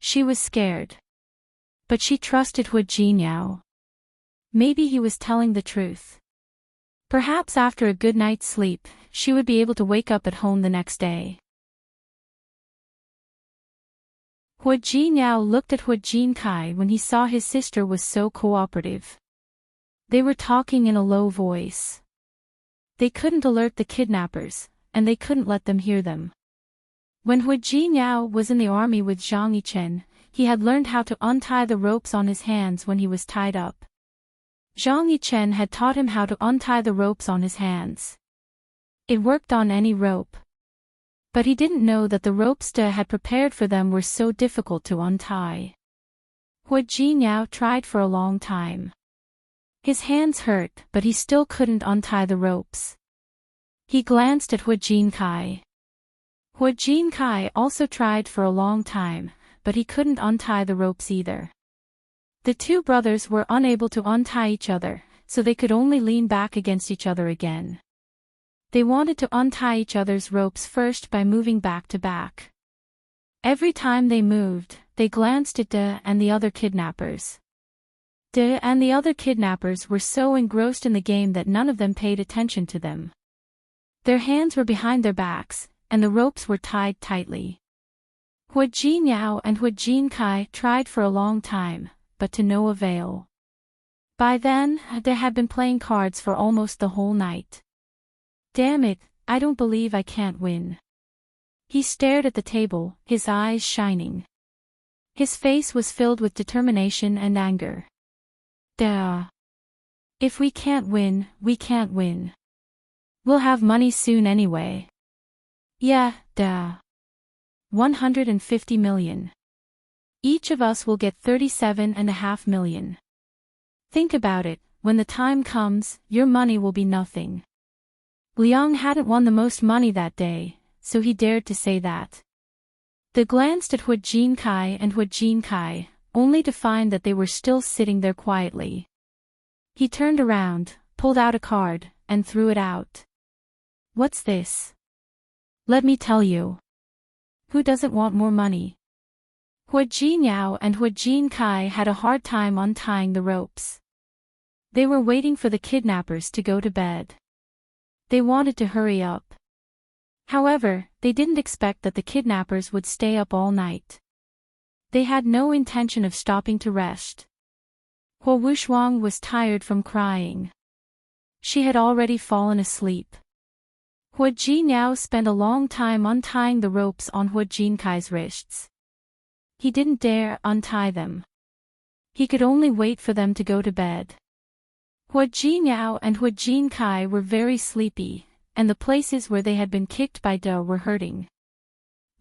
She was scared. But she trusted Hua Jinyao. Maybe he was telling the truth. Perhaps after a good night's sleep, she would be able to wake up at home the next day. Hua Jinyao looked at Hua Jinkai when he saw his sister was so cooperative. They were talking in a low voice. They couldn't alert the kidnappers, and they couldn't let them hear them. When Hua Jinyao was in the army with Zhang Yichen, he had learned how to untie the ropes on his hands when he was tied up. Zhang Yichen had taught him how to untie the ropes on his hands. It worked on any rope. But he didn't know that the ropes De had prepared for them were so difficult to untie. Hua Jinyao tried for a long time. His hands hurt, but he still couldn't untie the ropes. He glanced at Hua Jinkai. Hua Jinkai also tried for a long time, but he couldn't untie the ropes either. The 2 brothers were unable to untie each other, so they could only lean back against each other again. They wanted to untie each other's ropes first by moving back to back. Every time they moved, they glanced at De and the other kidnappers. De and the other kidnappers were so engrossed in the game that none of them paid attention to them. Their hands were behind their backs, and the ropes were tied tightly. Hua Jinyao and Hua Jinkai tried for a long time, but to no avail. By then, De had been playing cards for almost the whole night. Damn it, I don't believe I can't win. He stared at the table, his eyes shining. His face was filled with determination and anger. Duh. If we can't win, we can't win. We'll have money soon anyway. Yeah, duh. 150 million. Each of us will get 37.5 million. Think about it, when the time comes, your money will be nothing. Liang hadn't won the most money that day, so he dared to say that. They glanced at Hua Jinkai and Hua Jinkai, only to find that they were still sitting there quietly. He turned around, pulled out a card, and threw it out. What's this? Let me tell you. Who doesn't want more money? Hua Jinyao and Hua Jinkai had a hard time untying the ropes. They were waiting for the kidnappers to go to bed. They wanted to hurry up. However, they didn't expect that the kidnappers would stay up all night. They had no intention of stopping to rest. Hua Wushwang was tired from crying. She had already fallen asleep. Hua Jinyao spent a long time untying the ropes on Hua Jinkai's wrists. He didn't dare untie them. He could only wait for them to go to bed. Hua Jinyao and Hua Jinkai were very sleepy, and the places where they had been kicked by De were hurting.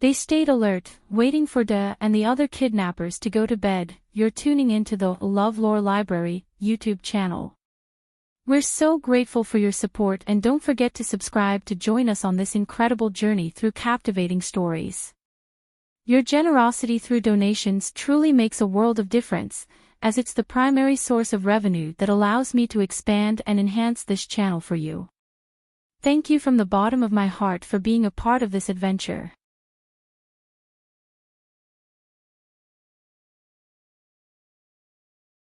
They stayed alert, waiting for De and the other kidnappers to go to bed. You're tuning into the LoveLore Library YouTube channel. We're so grateful for your support, and don't forget to subscribe to join us on this incredible journey through captivating stories. Your generosity through donations truly makes a world of difference, as it's the primary source of revenue that allows me to expand and enhance this channel for you. Thank you from the bottom of my heart for being a part of this adventure.